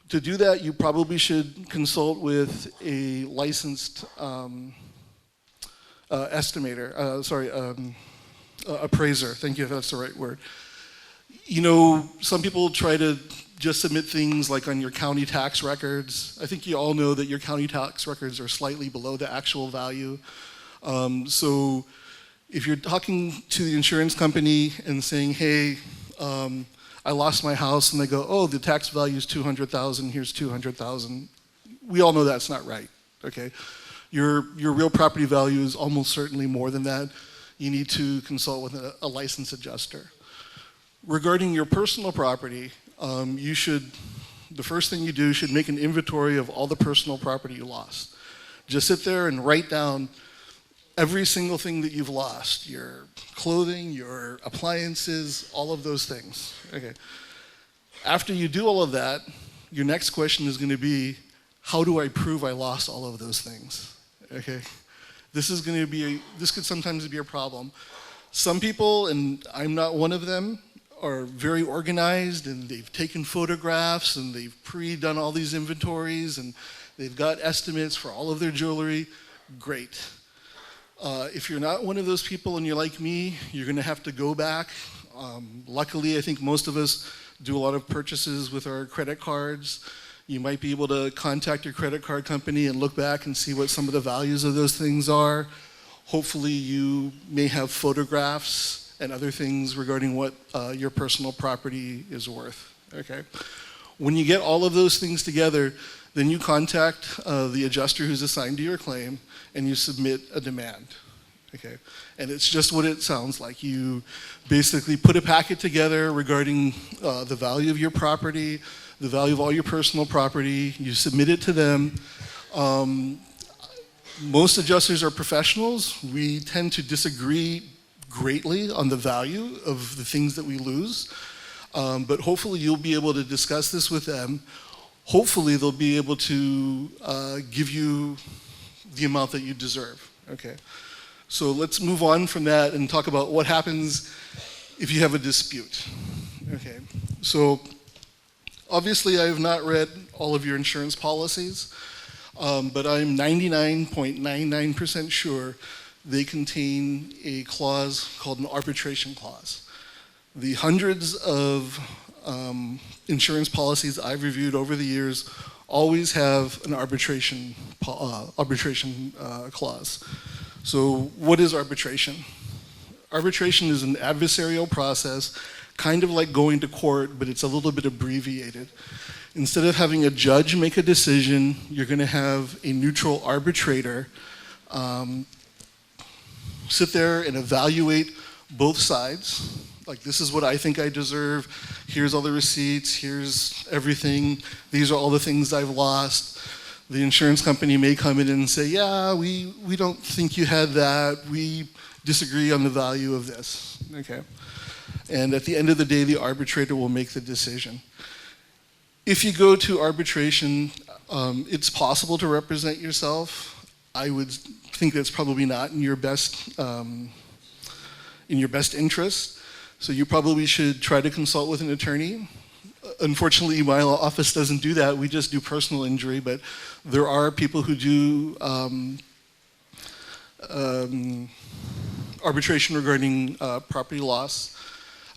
To do that, you probably should consult with a licensed appraiser. Thank you if that's the right word. You know, some people try to just submit things like on your county tax records. I think you all know that your county tax records are slightly below the actual value. So if you're talking to the insurance company and saying, hey, I lost my house, and they go, oh, the tax value is $200,000, here's $200,000. We all know that's not right, okay? Your real property value is almost certainly more than that. You need to consult with a licensed adjuster. Regarding your personal property, the first thing you do should make an inventory of all the personal property you lost. Just sit there and write down every single thing that you've lost, your clothing, your appliances, all of those things. Okay. After you do all of that, your next question is going to be, how do I prove I lost all of those things? Okay. This could sometimes be a problem. Some people, and I'm not one of them, are very organized and they've taken photographs and they've pre-done all these inventories and they've got estimates for all of their jewelry. Great. If you're not one of those people and you're like me, you're going to have to go back Luckily, I think most of us do a lot of purchases with our credit cards. You might be able to contact your credit card company and look back and see what some of the values of those things are. Hopefully you may have photographs and other things regarding what your personal property is worth, okay? When you get all of those things together, then you contact the adjuster who's assigned to your claim and you submit a demand, okay? And it's just what it sounds like. You basically put a packet together regarding the value of your property, the value of all your personal property, you submit it to them. Most adjusters are professionals. We tend to disagree greatly on the value of the things that we lose, but hopefully you'll be able to discuss this with them. Hopefully they'll be able to give you the amount that you deserve, okay? So let's move on from that and talk about what happens if you have a dispute, okay? So obviously I have not read all of your insurance policies, but I'm 99.99% sure they contain a clause called an arbitration clause. The hundreds of insurance policies I've reviewed over the years always have an arbitration clause. So what is arbitration? Arbitration is an adversarial process, kind of like going to court, but it's a little bit abbreviated. Instead of having a judge make a decision, you're going to have a neutral arbitrator sit there and evaluate both sides. Like, this is what I think I deserve. Here's all the receipts. Here's everything. These are all the things I've lost. The insurance company may come in and say, yeah, we don't think you had that. We disagree on the value of this, okay? And at the end of the day, the arbitrator will make the decision. If you go to arbitration, it's possible to represent yourself. I would think that's probably not in your best interest. So you probably should try to consult with an attorney. Unfortunately, my office doesn't do that. We just do personal injury, but there are people who do arbitration regarding property loss.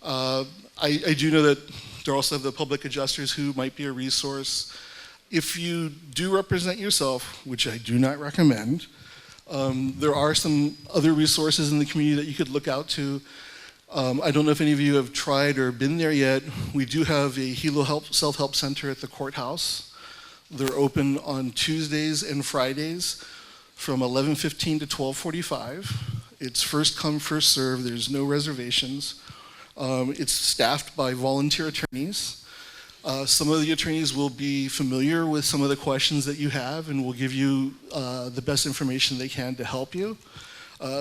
I do know that there are also the public adjusters who might be a resource. If you do represent yourself, which I do not recommend, there are some other resources in the community that you could look out to. I don't know if any of you have tried or been there yet. We do have a Hilo self-help center at the courthouse. They're open on Tuesdays and Fridays from 11:15 to 12:45. It's first come, first served. There's no reservations. It's staffed by volunteer attorneys. Some of the attorneys will be familiar with some of the questions that you have and will give you the best information they can to help you.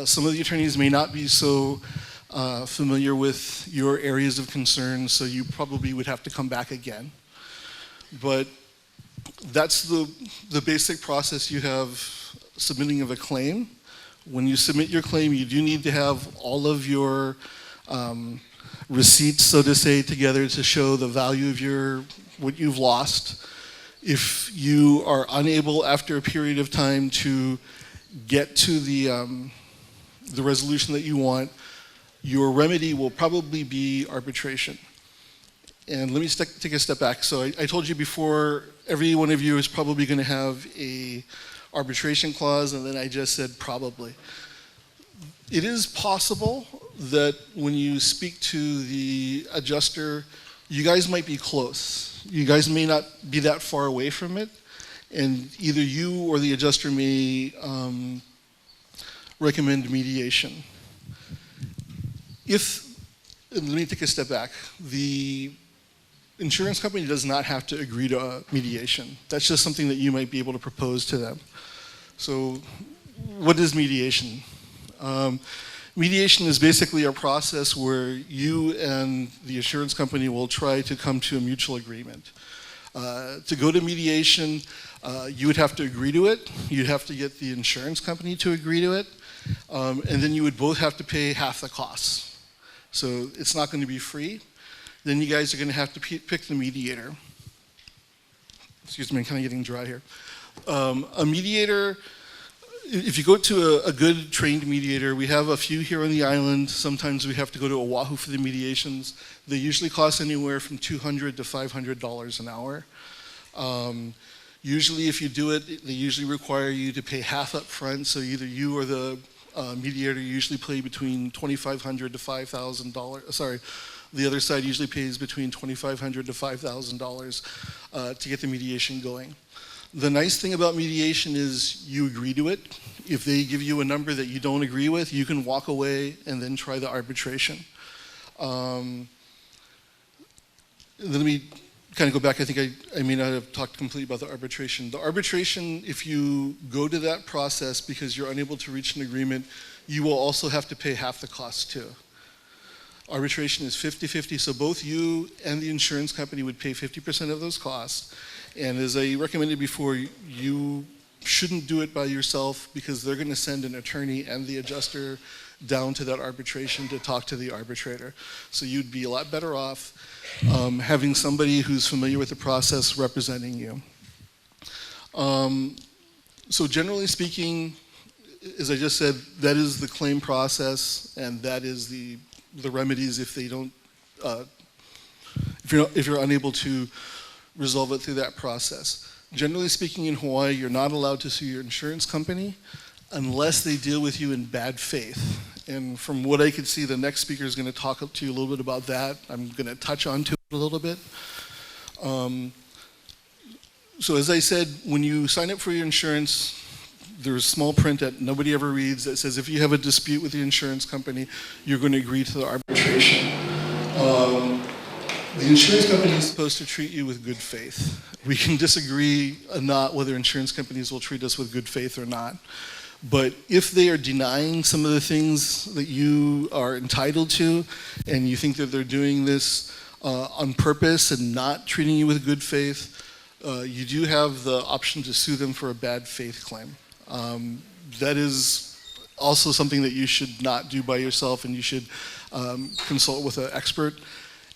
Some of the attorneys may not be so familiar with your areas of concern, so you probably would have to come back again. But that's the basic process you have submitting of a claim. When you submit your claim, you do need to have all of your receipts, so to say, together to show the value of what you've lost. If you are unable after a period of time to get to the resolution that you want, your remedy will probably be arbitration. And let me take a step back. So I told you before, every one of you is probably going to have a arbitration clause, and then I just said probably. It is possible that when you speak to the adjuster, you guys might be close. You guys may not be that far away from it, and either you or the adjuster may recommend mediation. Let me take a step back. The insurance company does not have to agree to mediation. That's just something that you might be able to propose to them. So what is mediation? Mediation is basically a process where you and the insurance company will try to come to a mutual agreement. To go to mediation, you would have to agree to it. You'd have to get the insurance company to agree to it. And then you would both have to pay half the costs. So it's not going to be free. Then you guys are going to have to pick the mediator. Excuse me, I'm kind of getting dry here. A mediator if you go to a good trained mediator, we have a few here on the island. Sometimes we have to go to Oahu for the mediations. They usually cost anywhere from $200 to $500 an hour. Usually if you do it, they usually require you to pay half up front, so either you or the mediator usually pay between $2,500 to $5,000. Sorry, the other side usually pays between $2,500 to $5,000 to get the mediation going. The nice thing about mediation is you agree to it. If they give you a number that you don't agree with, you can walk away and then try the arbitration. Let me kind of go back. I think I may not have talked completely about the arbitration. The arbitration, if you go to that process because you're unable to reach an agreement, you will also have to pay half the cost too. Arbitration is 50-50, so both you and the insurance company would pay 50% of those costs. And as I recommended before, you shouldn't do it by yourself because they're going to send an attorney and the adjuster down to that arbitration to talk to the arbitrator. So you'd be a lot better off having somebody who's familiar with the process representing you. So generally speaking, as I just said, that is the claim process, and that is the remedies if they don't, if you're unable to resolve it through that process. Generally speaking, in Hawaii, you're not allowed to sue your insurance company unless they deal with you in bad faith. And from what I could see, the next speaker is going to talk to you a little bit about that. I'm going to touch on to it a little bit. So as I said, when you sign up for your insurance, there's small print that nobody ever reads that says if you have a dispute with the insurance company, you're going to agree to the arbitration. The insurance company is supposed to treat you with good faith. We can disagree or not whether insurance companies will treat us with good faith or not. But if they are denying some of the things that you are entitled to, and you think that they're doing this on purpose and not treating you with good faith, you do have the option to sue them for a bad faith claim. That is also something that you should not do by yourself, and you should consult with an expert.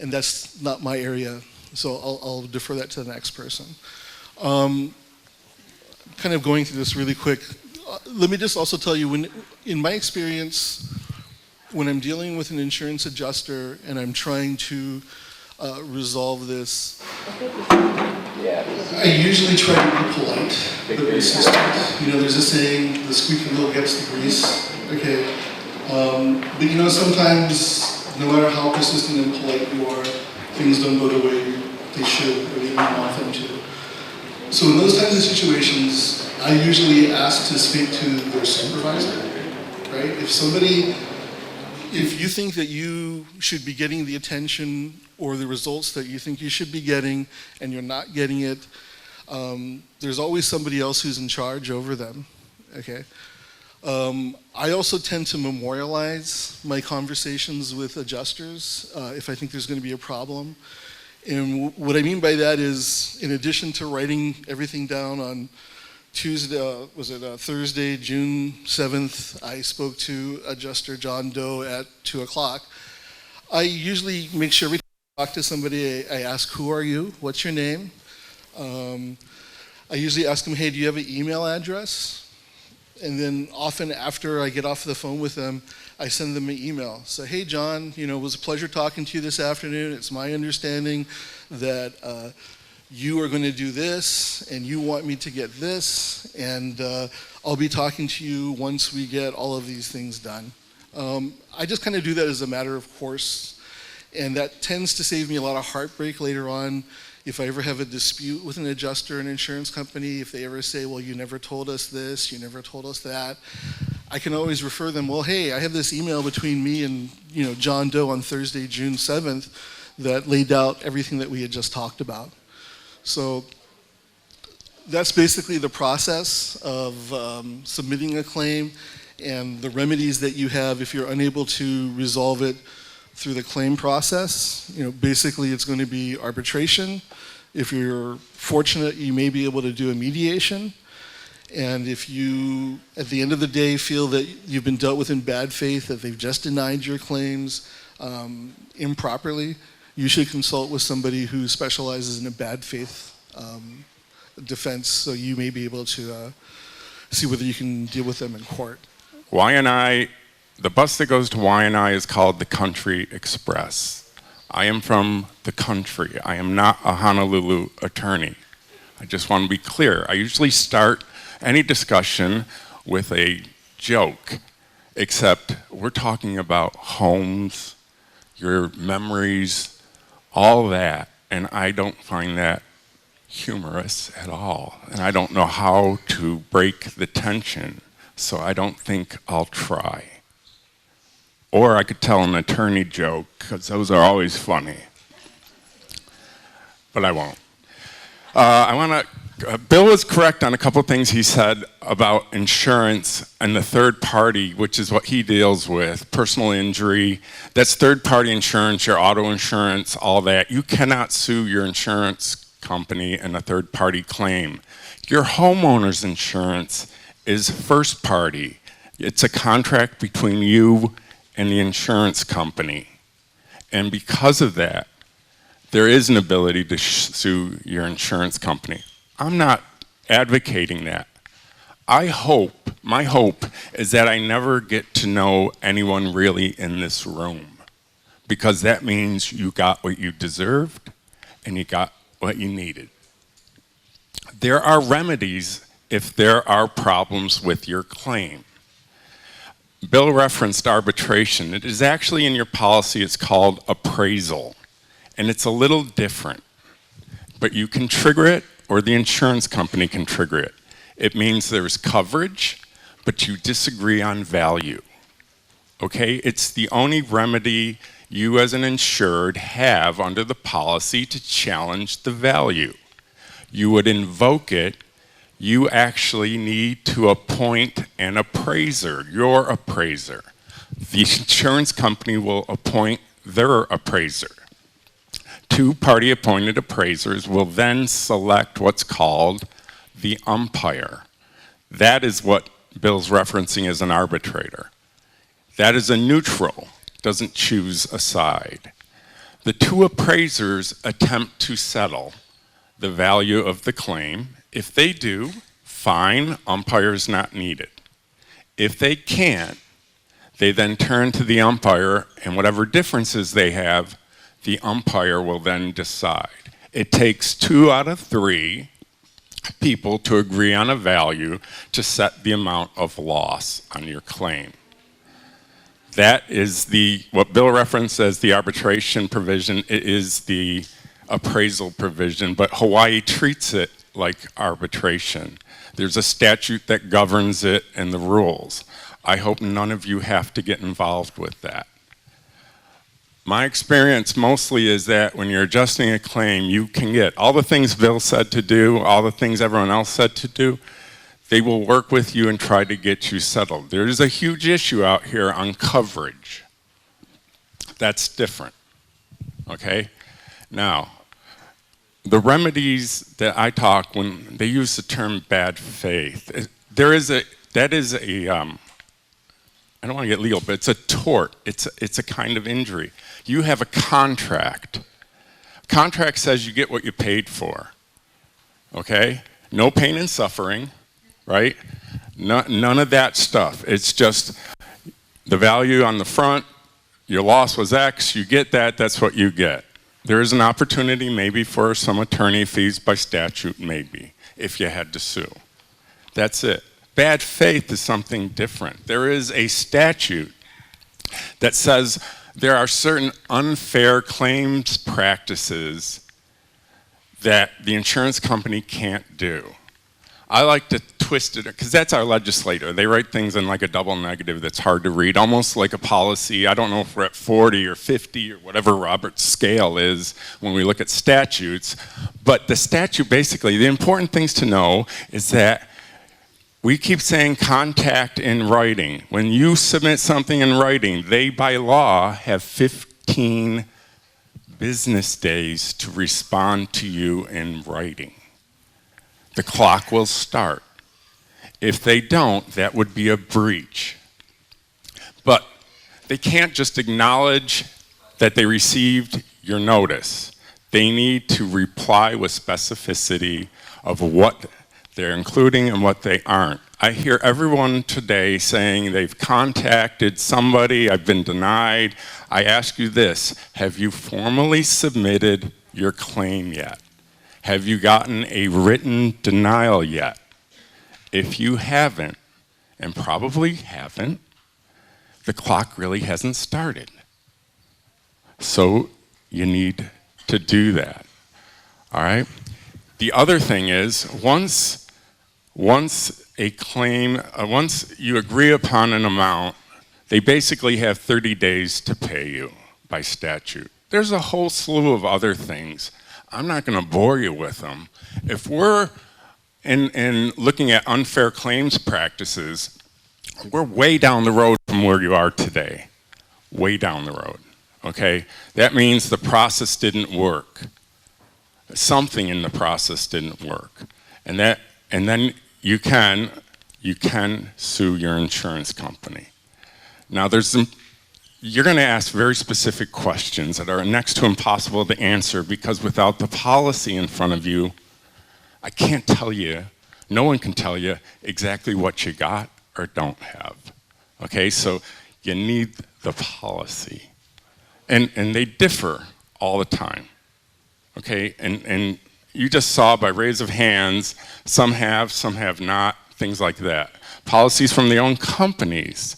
And that's not my area, so I'll defer that to the next person. Kind of going through this really quick. Let me just also tell you, in my experience, when I'm dealing with an insurance adjuster and I'm trying to resolve this, I usually try to be polite, but persistent. You know, there's a saying, the squeaky wheel gets the grease, okay? But you know, sometimes, no matter how persistent and polite you are, things don't go the way they should or you want them to. So in those kinds of situations, I usually ask to speak to their supervisor, right? If you think that you should be getting the attention or the results that you think you should be getting and you're not getting it, there's always somebody else who's in charge over them, okay? I also tend to memorialize my conversations with adjusters if I think there's going to be a problem. And what I mean by that is, in addition to writing everything down on Tuesday, Thursday, June 7th, I spoke to adjuster John Doe at 2 o'clock. I usually make sure every time I talk to somebody, I ask, who are you? What's your name? I usually ask them, hey, do you have an email address? And then often after I get off the phone with them, I send them an email. So, hey, John, you know, it was a pleasure talking to you this afternoon. It's my understanding that you are going to do this, and you want me to get this, and I'll be talking to you once we get all of these things done. I just kind of do that as a matter of course, and that tends to save me a lot of heartbreak later on. If I ever have a dispute with an adjuster or an insurance company, if they ever say, well, you never told us this, you never told us that, I can always refer them, well, hey, I have this email between me and John Doe on Thursday, June 7th, that laid out everything that we had just talked about. So that's basically the process of submitting a claim and the remedies that you have if you're unable to resolve it through the claim process. Basically it's going to be arbitration. If you're fortunate, you may be able to do a mediation. And if you, at the end of the day, feel that you've been dealt with in bad faith, that they've just denied your claims improperly, you should consult with somebody who specializes in a bad faith defense, so you may be able to see whether you can deal with them in court. Y&I, the bus that goes to Y&I is called the Country Express. I am from the country. I am not a Honolulu attorney. I just want to be clear. I usually start any discussion with a joke, except we're talking about homes, your memories, all that, and I don't find that humorous at all. And I don't know how to break the tension, so I don't think I'll try. Or I could tell an attorney joke, because those are always funny. But I won't. Bill was correct on a couple things he said about insurance and the third party, which is what he deals with, personal injury. That's third party insurance, your auto insurance, all that. You cannot sue your insurance company in a third party claim. Your homeowner's insurance is first party. It's a contract between you and the insurance company. And because of that, there is an ability to sue your insurance company. I'm not advocating that. My hope is that I never get to know anyone really in this room, because that means you got what you deserved and you got what you needed. There are remedies if there are problems with your claim. Bill referenced arbitration. It is actually in your policy, it's called appraisal, and it's a little different, but you can trigger it or the insurance company can trigger it. It means there's coverage, but you disagree on value. Okay? It's the only remedy you as an insured have under the policy to challenge the value. You would invoke it. You actually need to appoint an appraiser, your appraiser. The insurance company will appoint their appraiser. Two-party appointed appraisers will then select what's called the umpire. That is what Bill's referencing as an arbitrator. That is a neutral, doesn't choose a side. The two appraisers attempt to settle the value of the claim. If they do, fine, umpire's not needed. If they can't, they then turn to the umpire, and whatever differences they have, the umpire will then decide. It takes 2 out of 3 people to agree on a value to set the amount of loss on your claim. That is what Bill referenced as the arbitration provision. It is the appraisal provision, but Hawaii treats it like arbitration. There's a statute that governs it and the rules. I hope none of you have to get involved with that. My experience mostly is that when you're adjusting a claim, you can get all the things Bill said to do, all the things everyone else said to do. They will work with you and try to get you settled. There is a huge issue out here on coverage. That's different, okay? Now, the remedies that I talk, when they use the term bad faith, I don't want to get legal, but it's a tort. It's a kind of injury. You have a contract. Contract says you get what you paid for, okay? No pain and suffering, right? None of that stuff. It's just the value on the front, your loss was X, you get that, that's what you get. There is an opportunity maybe for some attorney fees by statute, maybe, if you had to sue. That's it. Bad faith is something different. There is a statute that says there are certain unfair claims practices that the insurance company can't do. I like to twist it, because that's our legislator. They write things in like a double negative that's hard to read, almost like a policy. I don't know if we're at 40 or 50 or whatever Robert's scale is when we look at statutes, but the statute basically, the important things to know is that we keep saying contact in writing. When you submit something in writing, they by law have 15 business days to respond to you in writing. The clock will start. If they don't, that would be a breach. But they can't just acknowledge that they received your notice. They need to reply with specificity of what they're including and what they aren't. I hear everyone today saying they've contacted somebody, I've been denied. I ask you this, have you formally submitted your claim yet? Have you gotten a written denial yet? If you haven't, and probably haven't, the clock really hasn't started. So you need to do that, all right? The other thing is, once a claim, once you agree upon an amount, they basically have 30 days to pay you by statute. There's a whole slew of other things. I'm not going to bore you with them. If we're in looking at unfair claims practices, we're way down the road from where you are today. Way down the road, okay? That means the process didn't work. Something in the process didn't work. And then you can sue your insurance company. Now you're going to ask very specific questions that are next to impossible to answer, because without the policy in front of you, I can't tell you, no one can tell you exactly what you got or don't have. Okay, so you need the policy. And they differ all the time. Okay, and you just saw by raise of hands, some have not, things like that. Policies from their own companies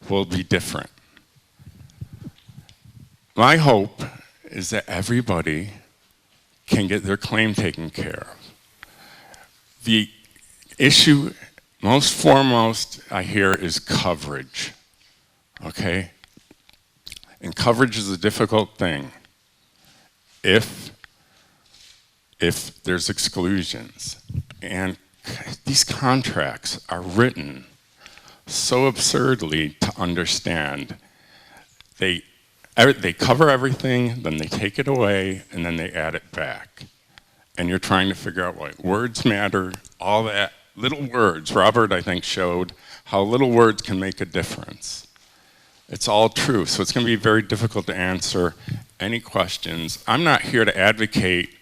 will be different. My hope is that everybody can get their claim taken care of. The issue, most foremost, I hear, is coverage, okay? And coverage is a difficult thing if there's exclusions. And these contracts are written so absurdly to understand. They cover everything, then they take it away, and then they add it back. And you're trying to figure out why words matter, all that. Little words, Robert, I think, showed how little words can make a difference. It's all true, so it's going to be very difficult to answer any questions. I'm not here to advocate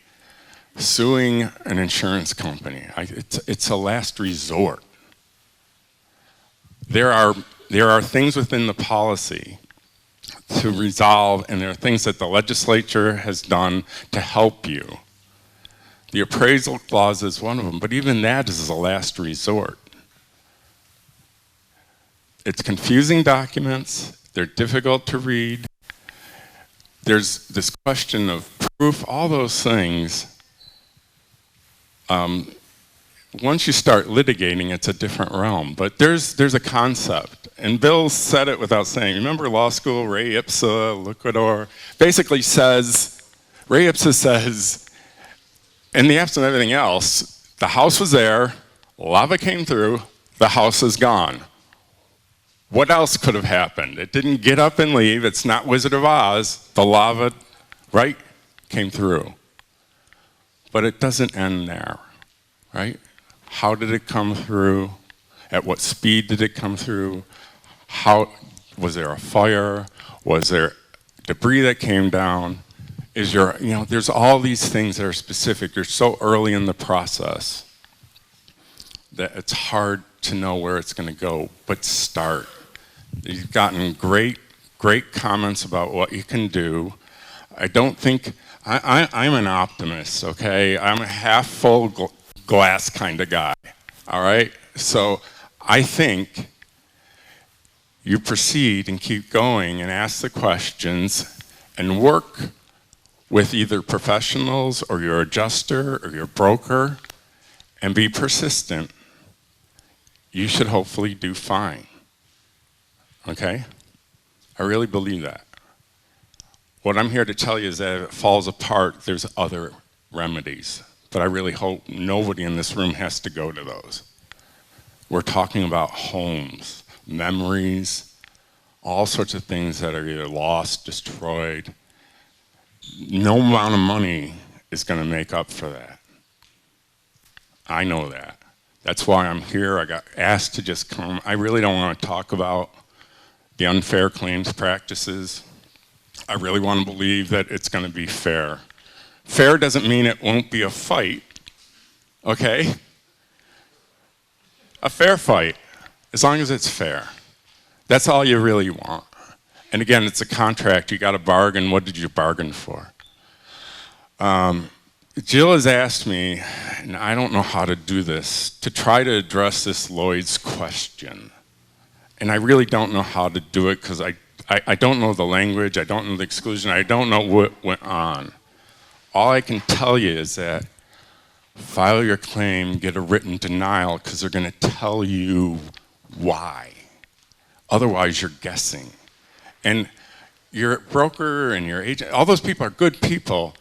suing an insurance company. It's a last resort. There are things within the policy to resolve, and there are things that the legislature has done to help you. The appraisal clause is one of them, but even that is a last resort. It's confusing documents, they're difficult to read, there's this question of proof, all those things. Once you start litigating, it's a different realm, but there's a concept, and Bill said it without saying. Remember law school, re ipsa, liquidor, basically says, re ipsa says, in the absence of everything else, the house was there, lava came through, the house is gone. What else could have happened? It didn't get up and leave, it's not Wizard of Oz, the lava, right, came through. But it doesn't end there, right? How did it come through? At what speed did it come through? Was there a fire? Was there debris that came down? There's all these things that are specific. You're so early in the process that it's hard to know where it's going to go, but start. You've gotten great comments about what you can do. I don't think, I'm an optimist, okay? I'm a half full glass kind of guy, all right? So I think you proceed and keep going and ask the questions and work with either professionals or your adjuster or your broker and be persistent. You should hopefully do fine, okay? I really believe that. What I'm here to tell you is that if it falls apart, there's other remedies. But I really hope nobody in this room has to go to those. We're talking about homes, memories, all sorts of things that are either lost, destroyed. No amount of money is going to make up for that. I know that. That's why I'm here. I got asked to just come. I really don't want to talk about the unfair claims practices. I really want to believe that it's going to be fair. Fair doesn't mean it won't be a fight, okay? A fair fight, as long as it's fair. That's all you really want. And again, it's a contract. You got to bargain. What did you bargain for? Jill has asked me, and I don't know how to do this, to try to address this Lloyds question. And I really don't know how to do it because I don't know the language, I don't know the exclusion, I don't know what went on. All I can tell you is that file your claim, get a written denial because they're going to tell you why. Otherwise, you're guessing. And your broker and your agent, all those people are good people,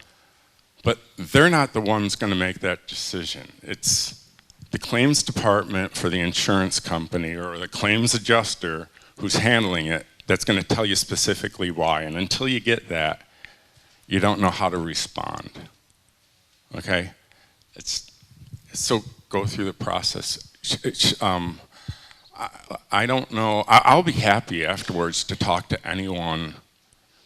but they're not the ones going to make that decision. It's the claims department for the insurance company or the claims adjuster who's handling it that's going to tell you specifically why. And until you get that, you don't know how to respond. Okay? So go through the process. I don't know. I'll be happy afterwards to talk to anyone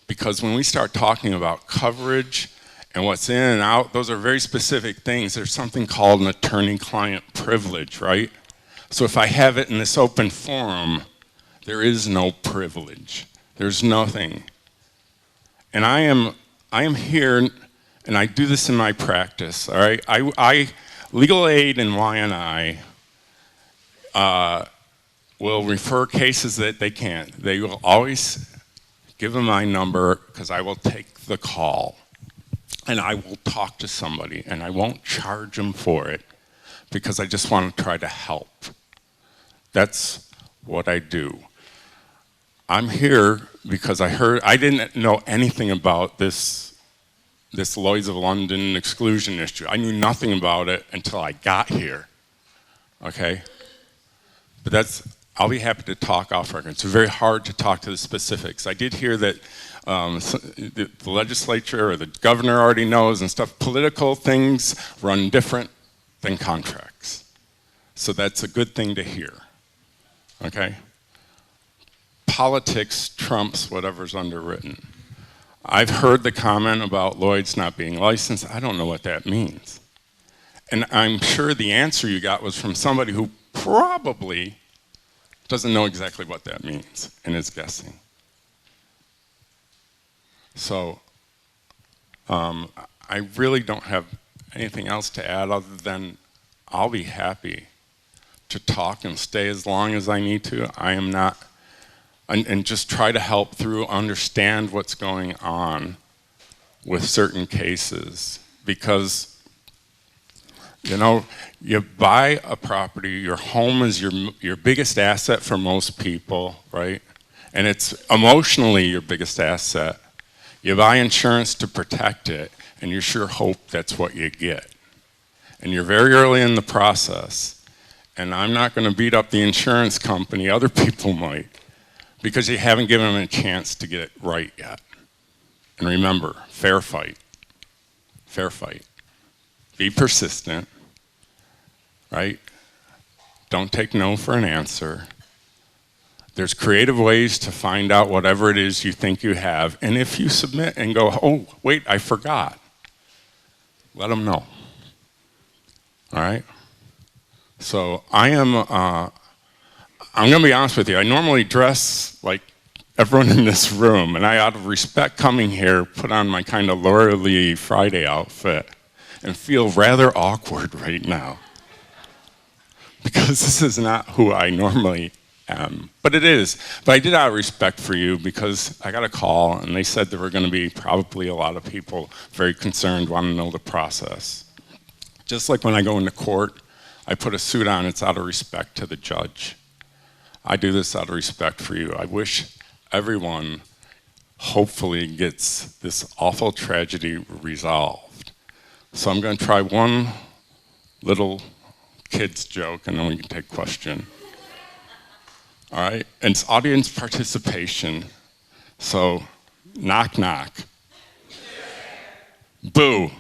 because when we start talking about coverage and what's in and out, those are very specific things. There's something called an attorney-client privilege, right? So if I have it in this open forum, there is no privilege. There's nothing. And I am here, and I do this in my practice, all right? Legal Aid and Y&I will refer cases that they can't. They will always give them my number because I will take the call. And I will talk to somebody, and I won't charge them for it because I just want to try to help. That's what I do. I'm here because I didn't know anything about this Lloyds of London exclusion issue. I knew nothing about it until I got here, okay? But I'll be happy to talk off record. It's very hard to talk to the specifics. I did hear that the legislature or the governor already knows and stuff. Political things run different than contracts. So that's a good thing to hear, okay? Politics trumps whatever's underwritten. I've heard the comment about Lloyds not being licensed. I don't know what that means. And I'm sure the answer you got was from somebody who probably doesn't know exactly what that means and is guessing. So I really don't have anything else to add other than I'll be happy to talk and stay as long as I need to. I am not, and just try to help through, understand what's going on with certain cases. Because, you know, you buy a property, your home is your biggest asset for most people, right? And it's emotionally your biggest asset. You buy insurance to protect it, and you sure hope that's what you get. And you're very early in the process, and I'm not going to beat up the insurance company, other people might, because you haven't given them a chance to get it right yet. And remember, fair fight. Fair fight. Be persistent, right? Don't take no for an answer. There's creative ways to find out whatever it is you think you have. And if you submit and go, oh, wait, I forgot, let them know. All right? So I'm going to be honest with you. I normally dress like everyone in this room, and I, out of respect coming here, put on my kind of Laura Lee Friday outfit and feel rather awkward right now because this is not who I normally am. But it is. But I did out of respect for you because I got a call, and they said there were going to be probably a lot of people very concerned, want to know the process. Just like when I go into court, I put a suit on, it's out of respect to the judge. I do this out of respect for you. I wish everyone hopefully gets this awful tragedy resolved. So I'm going to try one little kid's joke, and then we can take question. All right? And it's audience participation. So, knock, knock. Boo.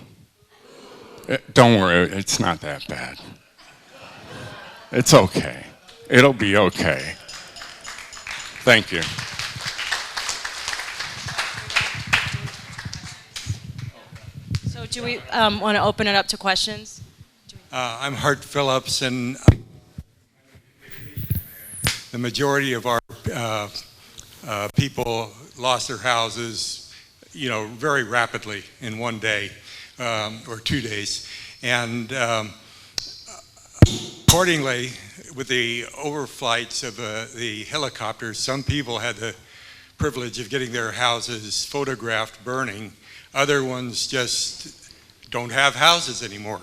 Don't worry, it's not that bad. It's okay. It'll be okay. Thank you. So do we want to open it up to questions? I'm Hart Phillips, and the majority of our people lost their houses, very rapidly in one day or 2 days. And accordingly, with the overflights of the helicopters, some people had the privilege of getting their houses photographed burning. Other ones just don't have houses anymore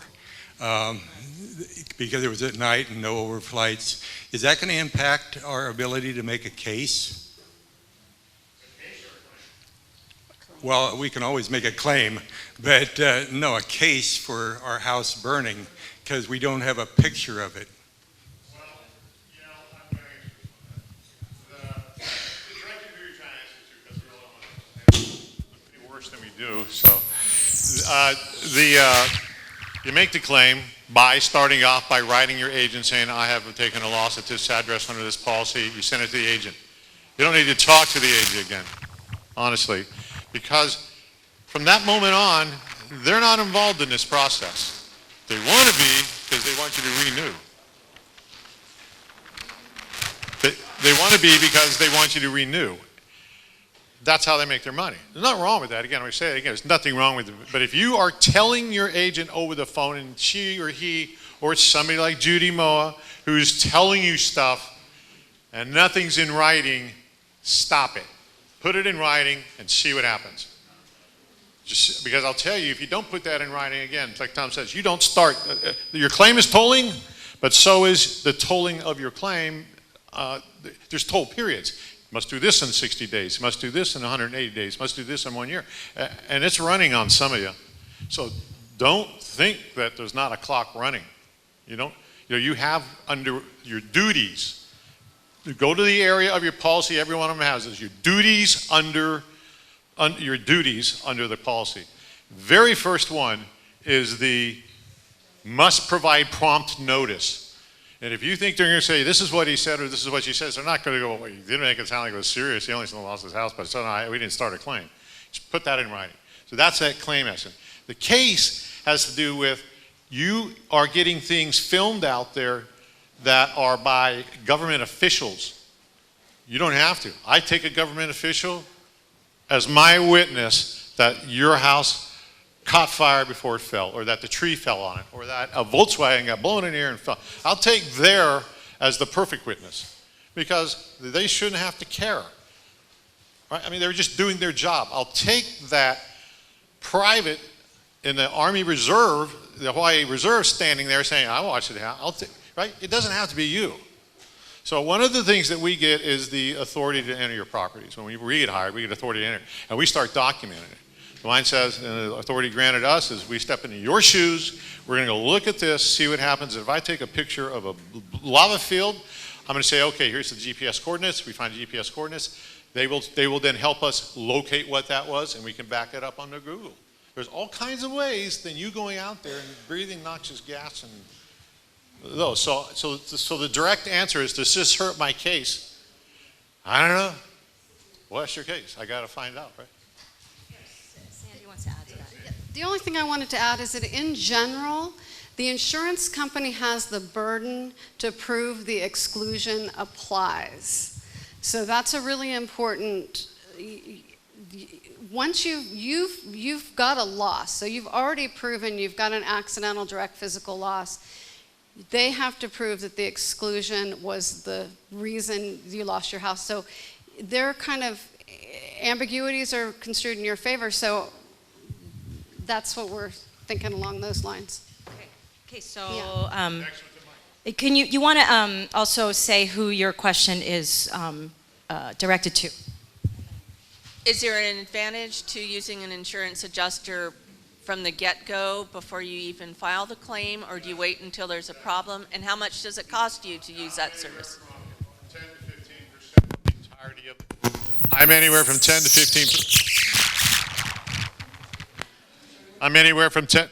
because it was at night and no overflights. Is that going to impact our ability to make a case? Well, we can always make a claim, but no, a case for our house burning because we don't have a picture of it. Well, I'm going to answer this one. The director who you're trying to answer to, because we all don't want to look any worse than we do. So, you make the claim by starting off by writing your agent saying, I have taken a loss at this address under this policy. You send it to the agent. You don't need to talk to the agent again, honestly, because from that moment on, they're not involved in this process. They want to be because they want you to renew. They want to be because they want you to renew. That's how they make their money. There's nothing wrong with that. Again, I say it again, there's nothing wrong with it. But if you are telling your agent over the phone and she or he or somebody like Judy Moa who's telling you stuff and nothing's in writing, stop it. Put it in writing and see what happens. Just because I'll tell you, if you don't put that in writing, again, like Tom says, you don't start. Your claim is tolling, but so is the tolling of your claim. There's toll periods. You must do this in 60 days. You must do this in 180 days. You must do this in 1 year. And it's running on some of you. So don't think that there's not a clock running. You have under your duties. You go to the area of your policy, every one of them has this. Your duties under the policy. Very first one is the must provide prompt notice. And if you think they're going to say, this is what he said or this is what she says, they're not going to go, well, you didn't make it sound like it was serious. He only lost his house, but so no, we didn't start a claim. Just put that in writing. So that's that claim essence. The case has to do with you are getting things filmed out there that are by government officials. You don't have to. I take a government official as my witness that your house caught fire before it fell, or that the tree fell on it, or that a Volkswagen got blown in the air and fell. I'll take there as the perfect witness because they shouldn't have to care. Right? I mean, they're just doing their job. I'll take that private in the Army Reserve, the Hawaii Reserve, standing there saying, I watched it happen. Right? It doesn't have to be you. So one of the things that we get is the authority to enter your properties. When we get hired, we get authority to enter, and we start documenting it. Mine says, and the authority granted us is we step into your shoes, we're going to go look at this, see what happens. If I take a picture of a lava field, I'm going to say, okay, here's the GPS coordinates. We find the GPS coordinates. They will then help us locate what that was, and we can back it up onto Google. There's all kinds of ways than you going out there and breathing noxious gas and those. So the direct answer is, does this hurt my case? I don't know. What's your case? I got to find out, right? The only thing I wanted to add is that in general, the insurance company has the burden to prove the exclusion applies. So that's a really important, once you've got a loss, so you've already proven you've got an accidental direct physical loss, they have to prove that the exclusion was the reason you lost your house. So their kind of ambiguities are construed in your favor. So that's what we're thinking along those lines. Okay, so can you want to also say who your question is directed to? Is there an advantage to using an insurance adjuster from the get-go before you even file the claim, or do you wait until there's a problem? And how much does it cost you to use that service? 10 to 15% of the entirety of it. I'm anywhere from 10 to 15%. I'm anywhere from 10.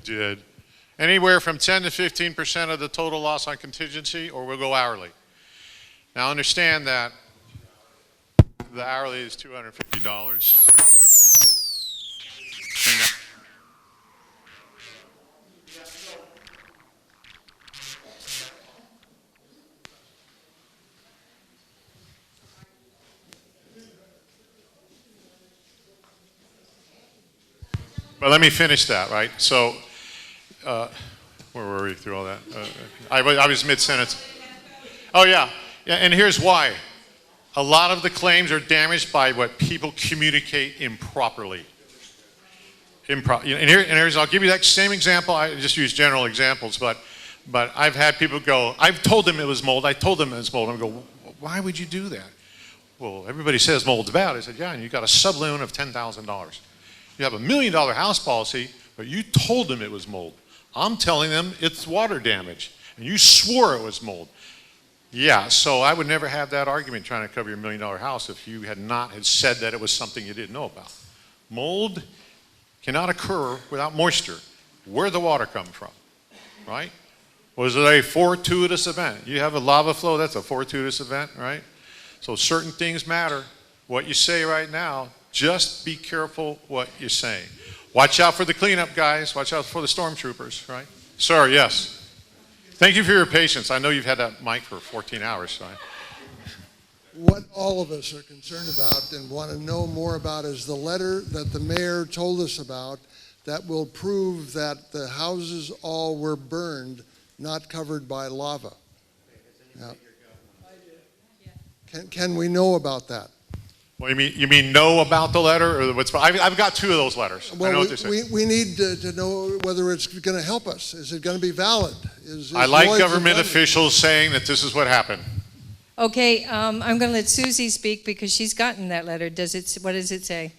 Did. Anywhere from 10 to 15% of the total loss on contingency, or we'll go hourly. Now understand that the hourly is $250. But let me finish that, right? So, where were we through all that? I was mid-sentence. Oh, yeah. Yeah, and here's why. A lot of the claims are damaged by what people communicate improperly. And here's, I'll give you that same example. I just use general examples, but I've had people go, I've told them it was mold. I told them it was mold. I go, why would you do that? Well, everybody says mold's bad. I said, yeah, and you got a subloan of $10,000. You have $1 million house policy, but you told them it was mold. I'm telling them it's water damage, and you swore it was mold. Yeah, so I would never have that argument trying to cover your $1 million house if you had not had said that it was something you didn't know about. Mold cannot occur without moisture. Where'd the water come from, right? Was it a fortuitous event? You have a lava flow, that's a fortuitous event, right? So certain things matter. What you say right now, just be careful what you're saying. Watch out for the cleanup guys. Watch out for the stormtroopers, right? Sir, yes. Thank you for your patience. I know you've had that mic for 14 hours, so. What all of us are concerned about and want to know more about is the letter that the mayor told us about that will prove that the houses all were burned, not covered by lava. Now, can we know about that? Well, you mean know about the letter, or what's? I've got 2 of those letters. Well, I know what they're saying. we need to know whether it's going to help us. Is it going to be valid? I like Lloyds government offended? officials saying that this is what happened. Okay, I'm going to let Susie speak because she's gotten that letter. What does it say?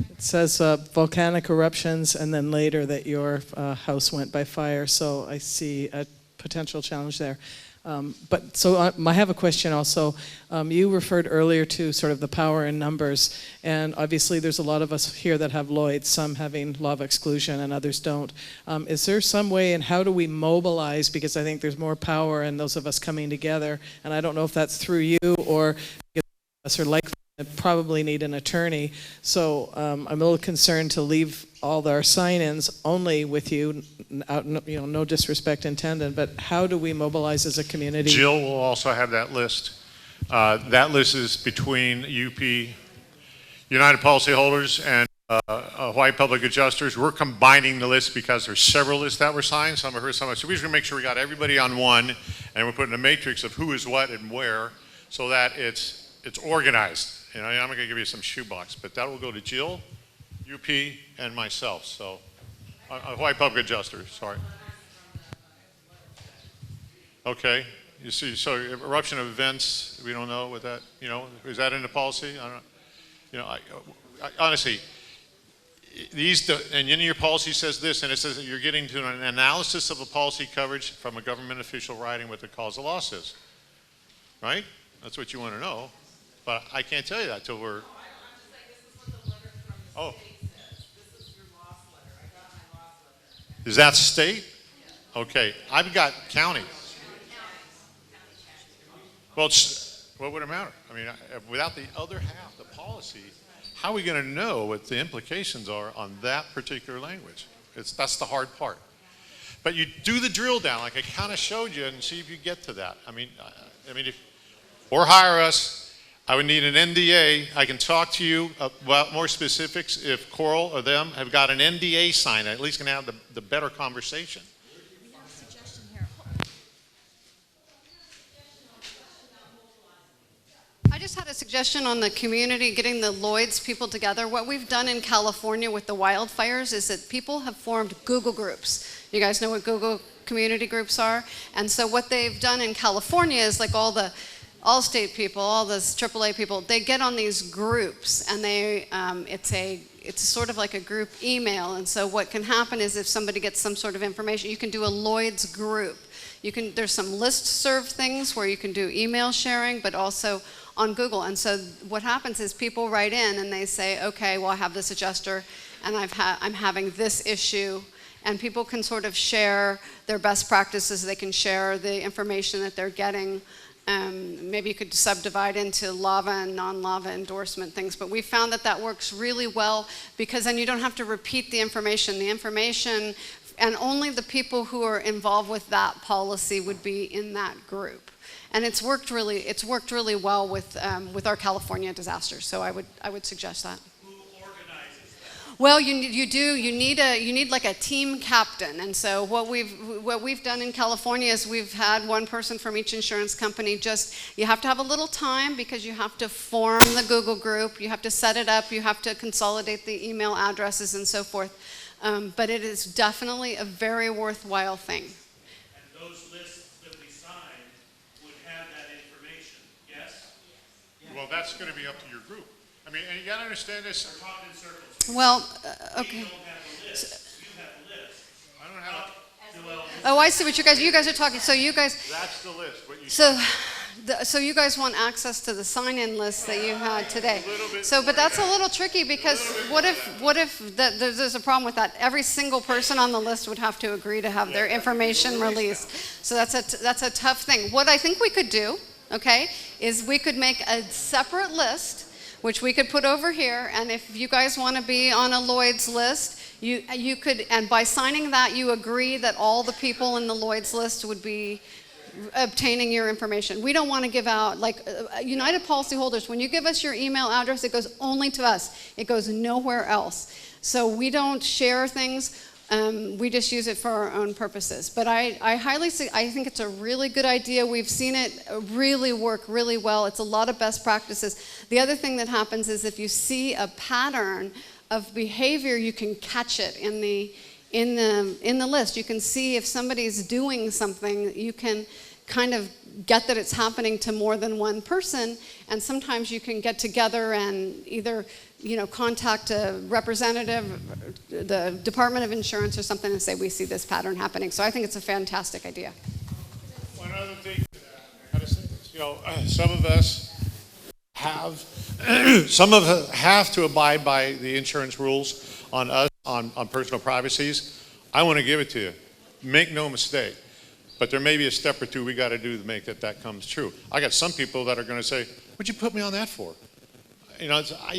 It says volcanic eruptions, and then later that your house went by fire. So I see a potential challenge there. I have a question also. You referred earlier to sort of the power in numbers, and obviously there's a lot of us here that have Lloyds, some having lava exclusion and others don't. Is there some way, and how do we mobilize, because I think there's more power in those of us coming together, and I don't know if that's through you or us are likely to probably need an attorney. So I'm a little concerned to leave all our sign-ins only with you, no disrespect intended, but how do we mobilize as a community? Jill will also have that list. That list is between UP, United Policyholders, and Hawaii Public Adjusters. We're combining the list because there's several lists that were signed. Some are here, some are. So we're just going to make sure we got everybody on one, and we're putting a matrix of who is what and where, so that it's organized. I'm not going to give you some shoebox, but that will go to Jill, UP, and myself. So, Hawaii Public Adjuster, sorry. Okay. You see, so eruption of events, we don't know what that, is that in the policy? I don't know. I honestly, and in your policy says this, and it says that you're getting to an analysis of a policy coverage from a government official writing what the cause of loss is. Right? That's what you want to know. But I can't tell you that till we're. Oh. Is that state? Okay. I've got county. Well, what would it matter? I mean, without the other half, the policy, how are we going to know what the implications are on that particular language? That's the hard part. But you do the drill down, like I kind of showed you, and see if you get to that. I mean, or hire us. I would need an NDA. I can talk to you about more specifics if Coral or them have got an NDA signed. I at least can have the better conversation. I just had a suggestion on the community, getting the Lloyds people together. What we've done in California with the wildfires is that people have formed Google groups. You guys know what Google community groups are? And so what they've done in California is like all the Allstate people, all the AAA people, they get on these groups, and it's sort of like a group email. And so what can happen is if somebody gets some sort of information, you can do a Lloyds group. There's some listserv things where you can do email sharing, but also on Google. And so what happens is people write in and they say, okay, well, I have this adjuster and I'm having this issue. And people can sort of share their best practices. They can share the information that they're getting. Maybe you could subdivide into lava and non-lava endorsement things, but we found that works really well because then you don't have to repeat the information. The information, and only the people who are involved with that policy would be in that group. And it's worked really well with our California disasters. So I would suggest that. Who organizes that? Well, you do. You need like a team captain. And so what we've done in California is we've had one person from each insurance company. You have to have a little time because you have to form the Google group. You have to set it up. You have to consolidate the email addresses and so forth. But it is definitely a very worthwhile thing. And those lists that we sign would have that information, yes? Well, that's going to be up to your group. I mean, and you got to understand this. We're talking in circles. Well, okay. You don't have the list. You have the list. I don't have Oh, I see what you guys are talking. So you guys. That's the list. What you So you guys want access to the sign-in list that you had today. So, but that's a little tricky because what if there's a problem with that? Every single person on the list would have to agree to have their information released. So that's a tough thing. What I think we could do, okay, is we could make a separate list, which we could put over here, and if you guys want to be on a Lloyds list, you could, and by signing that, you agree that all the people in the Lloyds list would be obtaining your information. We don't want to give out, like United policyholders, when you give us your email address, it goes only to us. It goes nowhere else. So we don't share things. We just use it for our own purposes. But I think it's a really good idea. We've seen it really work really well. It's a lot of best practices. The other thing that happens is if you see a pattern of behavior, you can catch it in the list. You can see if somebody's doing something, you can kind of get that it's happening to more than one person, and sometimes you can get together and either contact a representative, the Department of Insurance or something, and say, we see this pattern happening. So I think it's a fantastic idea. One other thing, some of us have to abide by the insurance rules on us on personal privacies. I want to give it to you. Make no mistake. But there may be a step or two we got to do to make that comes true. I got some people that are going to say, what'd you put me on that for? You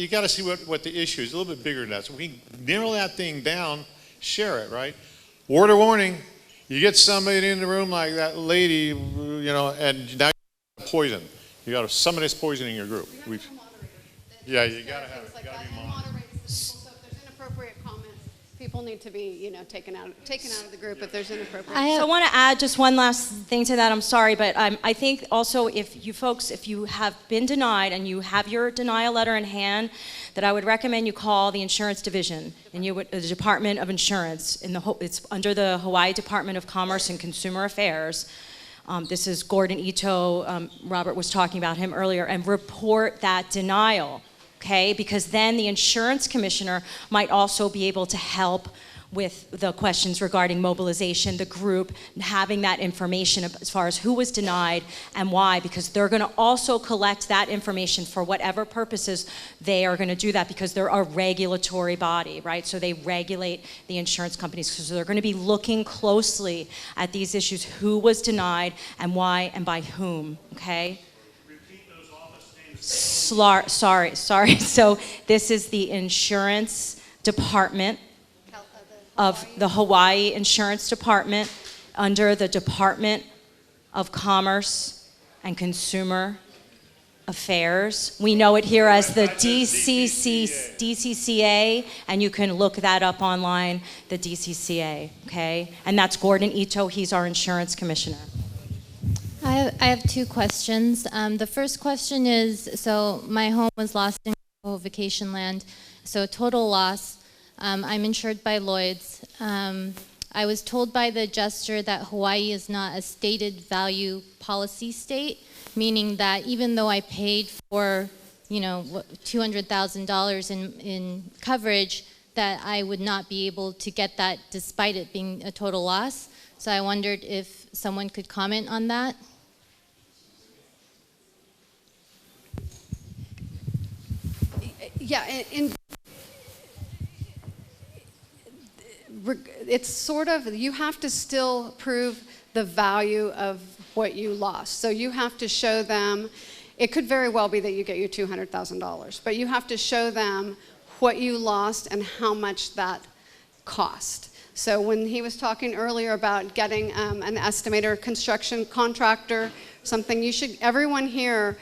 got to see what the issue is. A little bit bigger than that. So we narrow that thing down, share it, right? Word of warning, you get somebody in the room like that lady, and now you're poison. You got somebody that's poisoning your group. Yeah, you got to have it. You got to be monitored. So if there's inappropriate comments, people need to be, taken out of the group if there's inappropriate. So I want to add just one last thing to that. I'm sorry, but I think also if you have been denied and you have your denial letter in hand, that I would recommend you call the insurance division and the Department of Insurance. It's under the Hawaii Department of Commerce and Consumer Affairs. This is Gordon Ito. Robert was talking about him earlier, and report that denial. Okay, because then the insurance commissioner might also be able to help with the questions regarding mobilization, the group, having that information as far as who was denied and why, because they're going to also collect that information for whatever purposes they are going to do that, because they're a regulatory body, right? So they regulate the insurance companies. So they're going to be looking closely at these issues, who was denied and why and by whom, okay? Sorry. So this is the insurance department of the Hawaii Insurance Department under the Department of Commerce and Consumer Affairs. We know it here as the DCCA, and you can look that up online, the DCCA, okay? And that's Gordon Ito. He's our insurance commissioner. I have two questions. The first question is, so my home was lost in vacation land, so total loss. I'm insured by Lloyds. I was told by the adjuster that Hawaii is not a stated value policy state, meaning that even though I paid for, $200,000 in coverage, that I would not be able to get that despite it being a total loss. So I wondered if someone could comment on that. Yeah, it's sort of, you have to still prove the value of what you lost. So you have to show them, it could very well be that you get your $200,000, but you have to show them what you lost and how much that cost. So when he was talking earlier about getting an estimator, construction contractor, something, everyone here,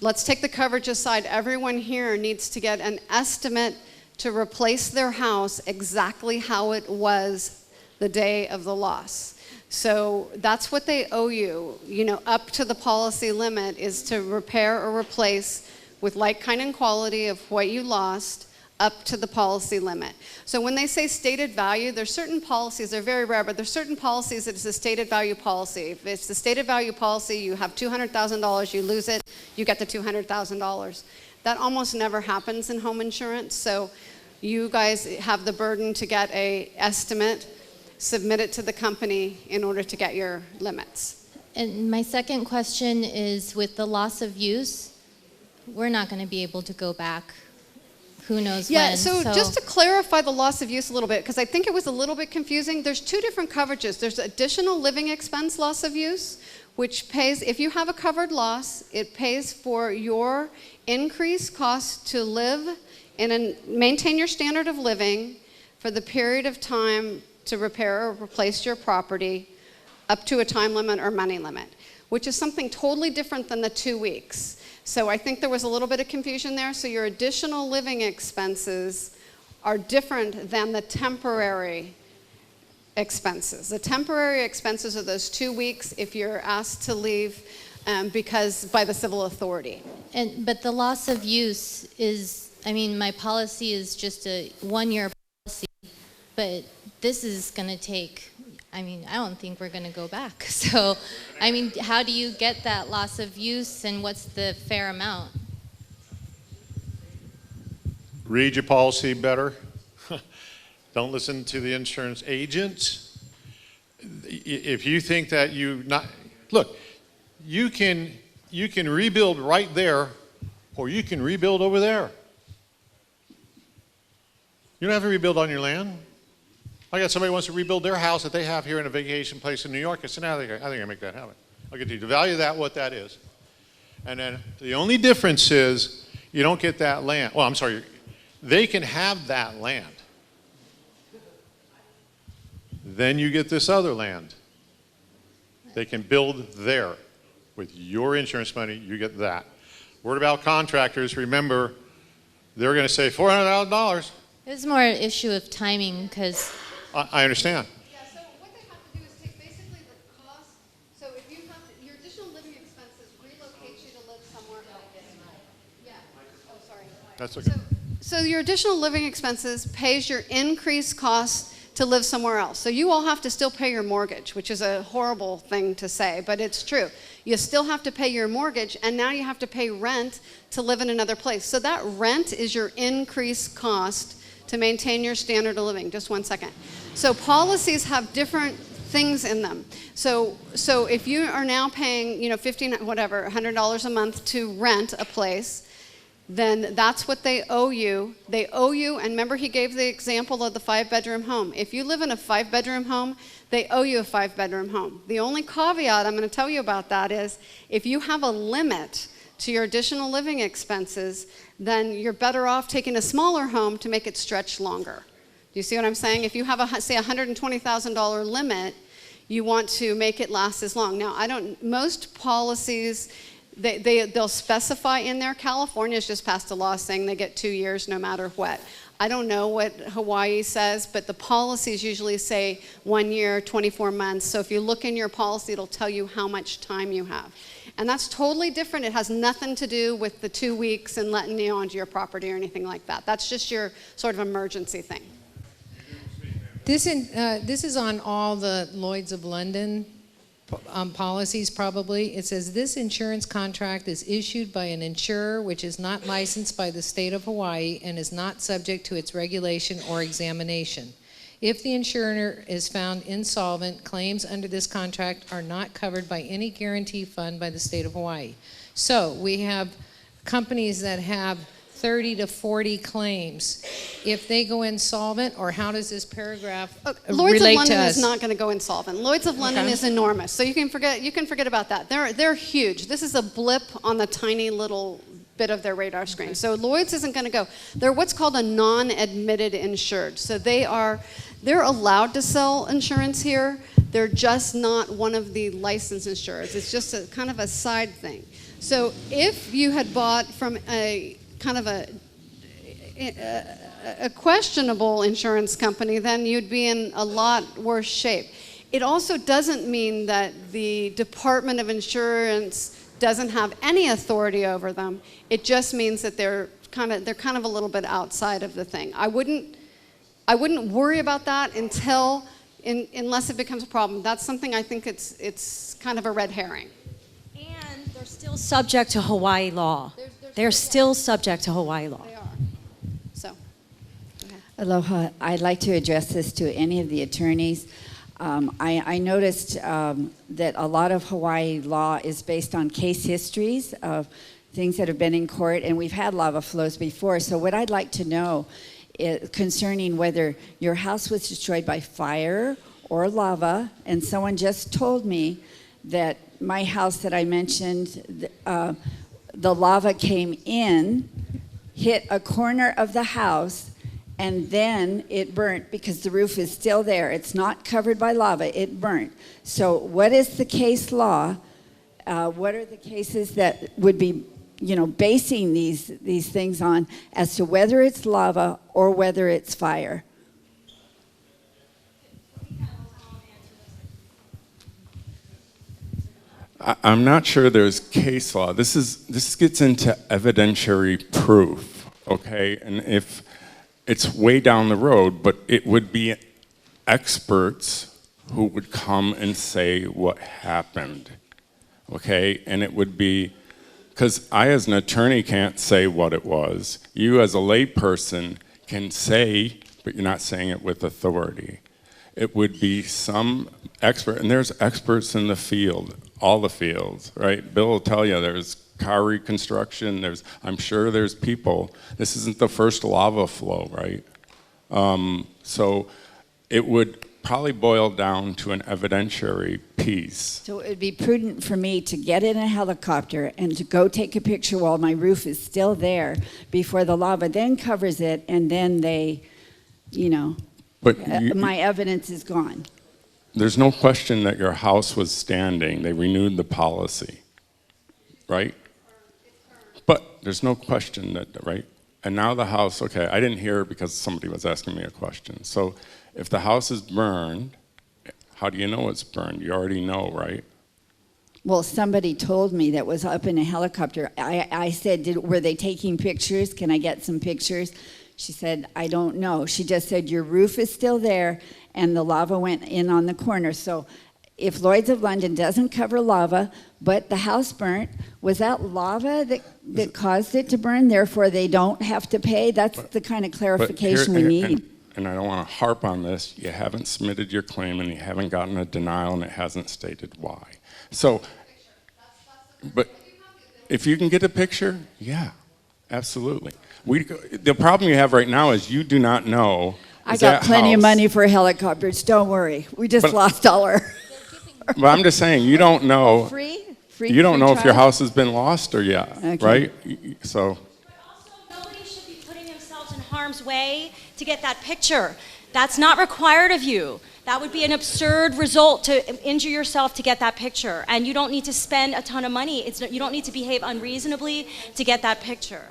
let's take the coverage aside, everyone here needs to get an estimate to replace their house exactly how it was the day of the loss. So that's what they owe you, up to the policy limit is to repair or replace with like, kind, and quality of what you lost up to the policy limit. So when they say stated value, there's certain policies, they're very rare, but there's certain policies that it's a stated value policy. If it's the stated value policy, you have $200,000, you lose it, you get the $200,000. That almost never happens in home insurance, so you guys have the burden to get an estimate, submit it to the company in order to get your limits. And my second question is, with the loss of use, we're not going to be able to go back. Who knows when. Yeah, so just to clarify the loss of use a little bit, because I think it was a little bit confusing, there's two different coverages. There's additional living expense loss of use, which pays, if you have a covered loss, it pays for your increased cost to live and maintain your standard of living for the period of time to repair or replace your property up to a time limit or money limit, which is something totally different than the 2 weeks. So I think there was a little bit of confusion there. So your additional living expenses are different than the temporary expenses. The temporary expenses are those 2 weeks if you're asked to leave because by the civil authority. But the loss of use is, my policy is just a 1-year policy, but this is going to take, I don't think we're going to go back. So, how do you get that loss of use and what's the fair amount? Read your policy better. Don't listen to the insurance agents. If you think that look, you can rebuild right there, or you can rebuild over there. You don't have to rebuild on your land. I got somebody who wants to rebuild their house that they have here in a vacation place in New York. I said, no, I think I make that happen. I'll get you to value that, what that is. And then the only difference is you don't get that land. Well, I'm sorry, they can have that land. Then you get this other land. They can build there. With your insurance money, you get that. Word about contractors, remember, they're going to say $400,000. It's more an issue of timing because... I understand. Yeah, so what they have to do is take basically the cost. So if you have your additional living expenses relocate you to live somewhere else. Yeah. Oh, sorry. That's okay. So your additional living expenses pays your increased costs to live somewhere else. So you all have to still pay your mortgage, which is a horrible thing to say, but it's true. You still have to pay your mortgage, and now you have to pay rent to live in another place. So that rent is your increased cost to maintain your standard of living. Just one second. So policies have different things in them. So if you are now paying, $100 a month to rent a place, then that's what they owe you. They owe you, and remember he gave the example of the 5-bedroom home. If you live in a 5-bedroom home, they owe you a 5-bedroom home. The only caveat I'm going to tell you about that is if you have a limit to your additional living expenses, then you're better off taking a smaller home to make it stretch longer. Do you see what I'm saying? If you have say $120,000 limit, you want to make it last as long. Now, most policies, they'll specify in there. California's just passed a law saying they get 2 years no matter what. I don't know what Hawaii says, but the policies usually say 1 year, 24 months. So if you look in your policy, it'll tell you how much time you have. And that's totally different. It has nothing to do with the 2 weeks and letting you onto your property or anything like that. That's just your sort of emergency thing. This is on all the Lloyds of London policies probably. It says this insurance contract is issued by an insurer which is not licensed by the state of Hawaii and is not subject to its regulation or examination. If the insurer is found insolvent, claims under this contract are not covered by any guarantee fund by the state of Hawaii. So we have companies that have 30 to 40 claims. If they go insolvent, or how does this paragraph Lloyds of relate London to us? is not going to go insolvent. Lloyds of London is enormous, so you can forget about that. They're huge. This is a blip on the tiny little bit of their radar screen. So Lloyds isn't going to go. They're what's called a non-admitted insured. So they're allowed to sell insurance here. They're just not one of the licensed insurers. It's just a kind of a side thing. So if you had bought from a kind of a questionable insurance company, then you'd be in a lot worse shape. It also doesn't mean that the Department of Insurance doesn't have any authority over them. It just means that they're kind of a little bit outside of the thing. I wouldn't worry about that unless it becomes a problem. That's something I think it's kind of a red herring. And they're still subject to Hawaii law. They're still subject to Hawaii law. They are. So, Aloha. I'd like to address this to any of the attorneys. I noticed that a lot of Hawaii law is based on case histories of things that have been in court, and we've had lava flows before. So what I'd like to know is concerning whether your house was destroyed by fire or lava, and someone just told me that my house that I mentioned, the lava came in, hit a corner of the house, and then it burnt because the roof is still there. It's not covered by lava, it burnt. So what is the case law? What are the cases that would be, basing these things on as to whether it's lava or whether it's fire? I'm not sure there's case law. This gets into evidentiary proof, okay? And if it's way down the road, but it would be experts who would come and say what happened, okay? And it would be, because I as an attorney can't say what it was. You as a layperson can say, but you're not saying it with authority. It would be some expert, and there's experts in the field, all the fields, right? Bill will tell you there's car reconstruction, I'm sure there's people. This isn't the first lava flow, right? So it would probably boil down to an evidentiary piece. So it would be prudent for me to get in a helicopter and to go take a picture while my roof is still there before the lava then covers it, and then they, But my evidence is gone. There's no question that your house was standing. They renewed the policy, right? But there's no question that, right? And now the house, okay, I didn't hear because somebody was asking me a question. So if the house is burned, how do you know it's burned? You already know, right? Well, somebody told me that was up in a helicopter. I said, were they taking pictures? Can I get some pictures? She said, I don't know. She just said, your roof is still there, and the lava went in on the corner. So if Lloyds of London doesn't cover lava, but the house burnt, was that lava that caused it to burn? Therefore, they don't have to pay? That's the kind of clarification we need. And I don't want to harp on this. You haven't submitted your claim, and you haven't gotten a denial, and it hasn't stated why. So, but if you can get a picture, yeah, absolutely. The problem you have right now is you do not know. I got plenty of money for helicopters. Don't worry. We just lost all our. But I'm just saying, you don't know. Free You don't know if your house has been lost or yet, right? So. But also, nobody should be putting themselves in harm's way to get that picture. That's not required of you. That would be an absurd result to injure yourself to get that picture. And you don't need to spend a ton of money. You don't need to behave unreasonably to get that picture.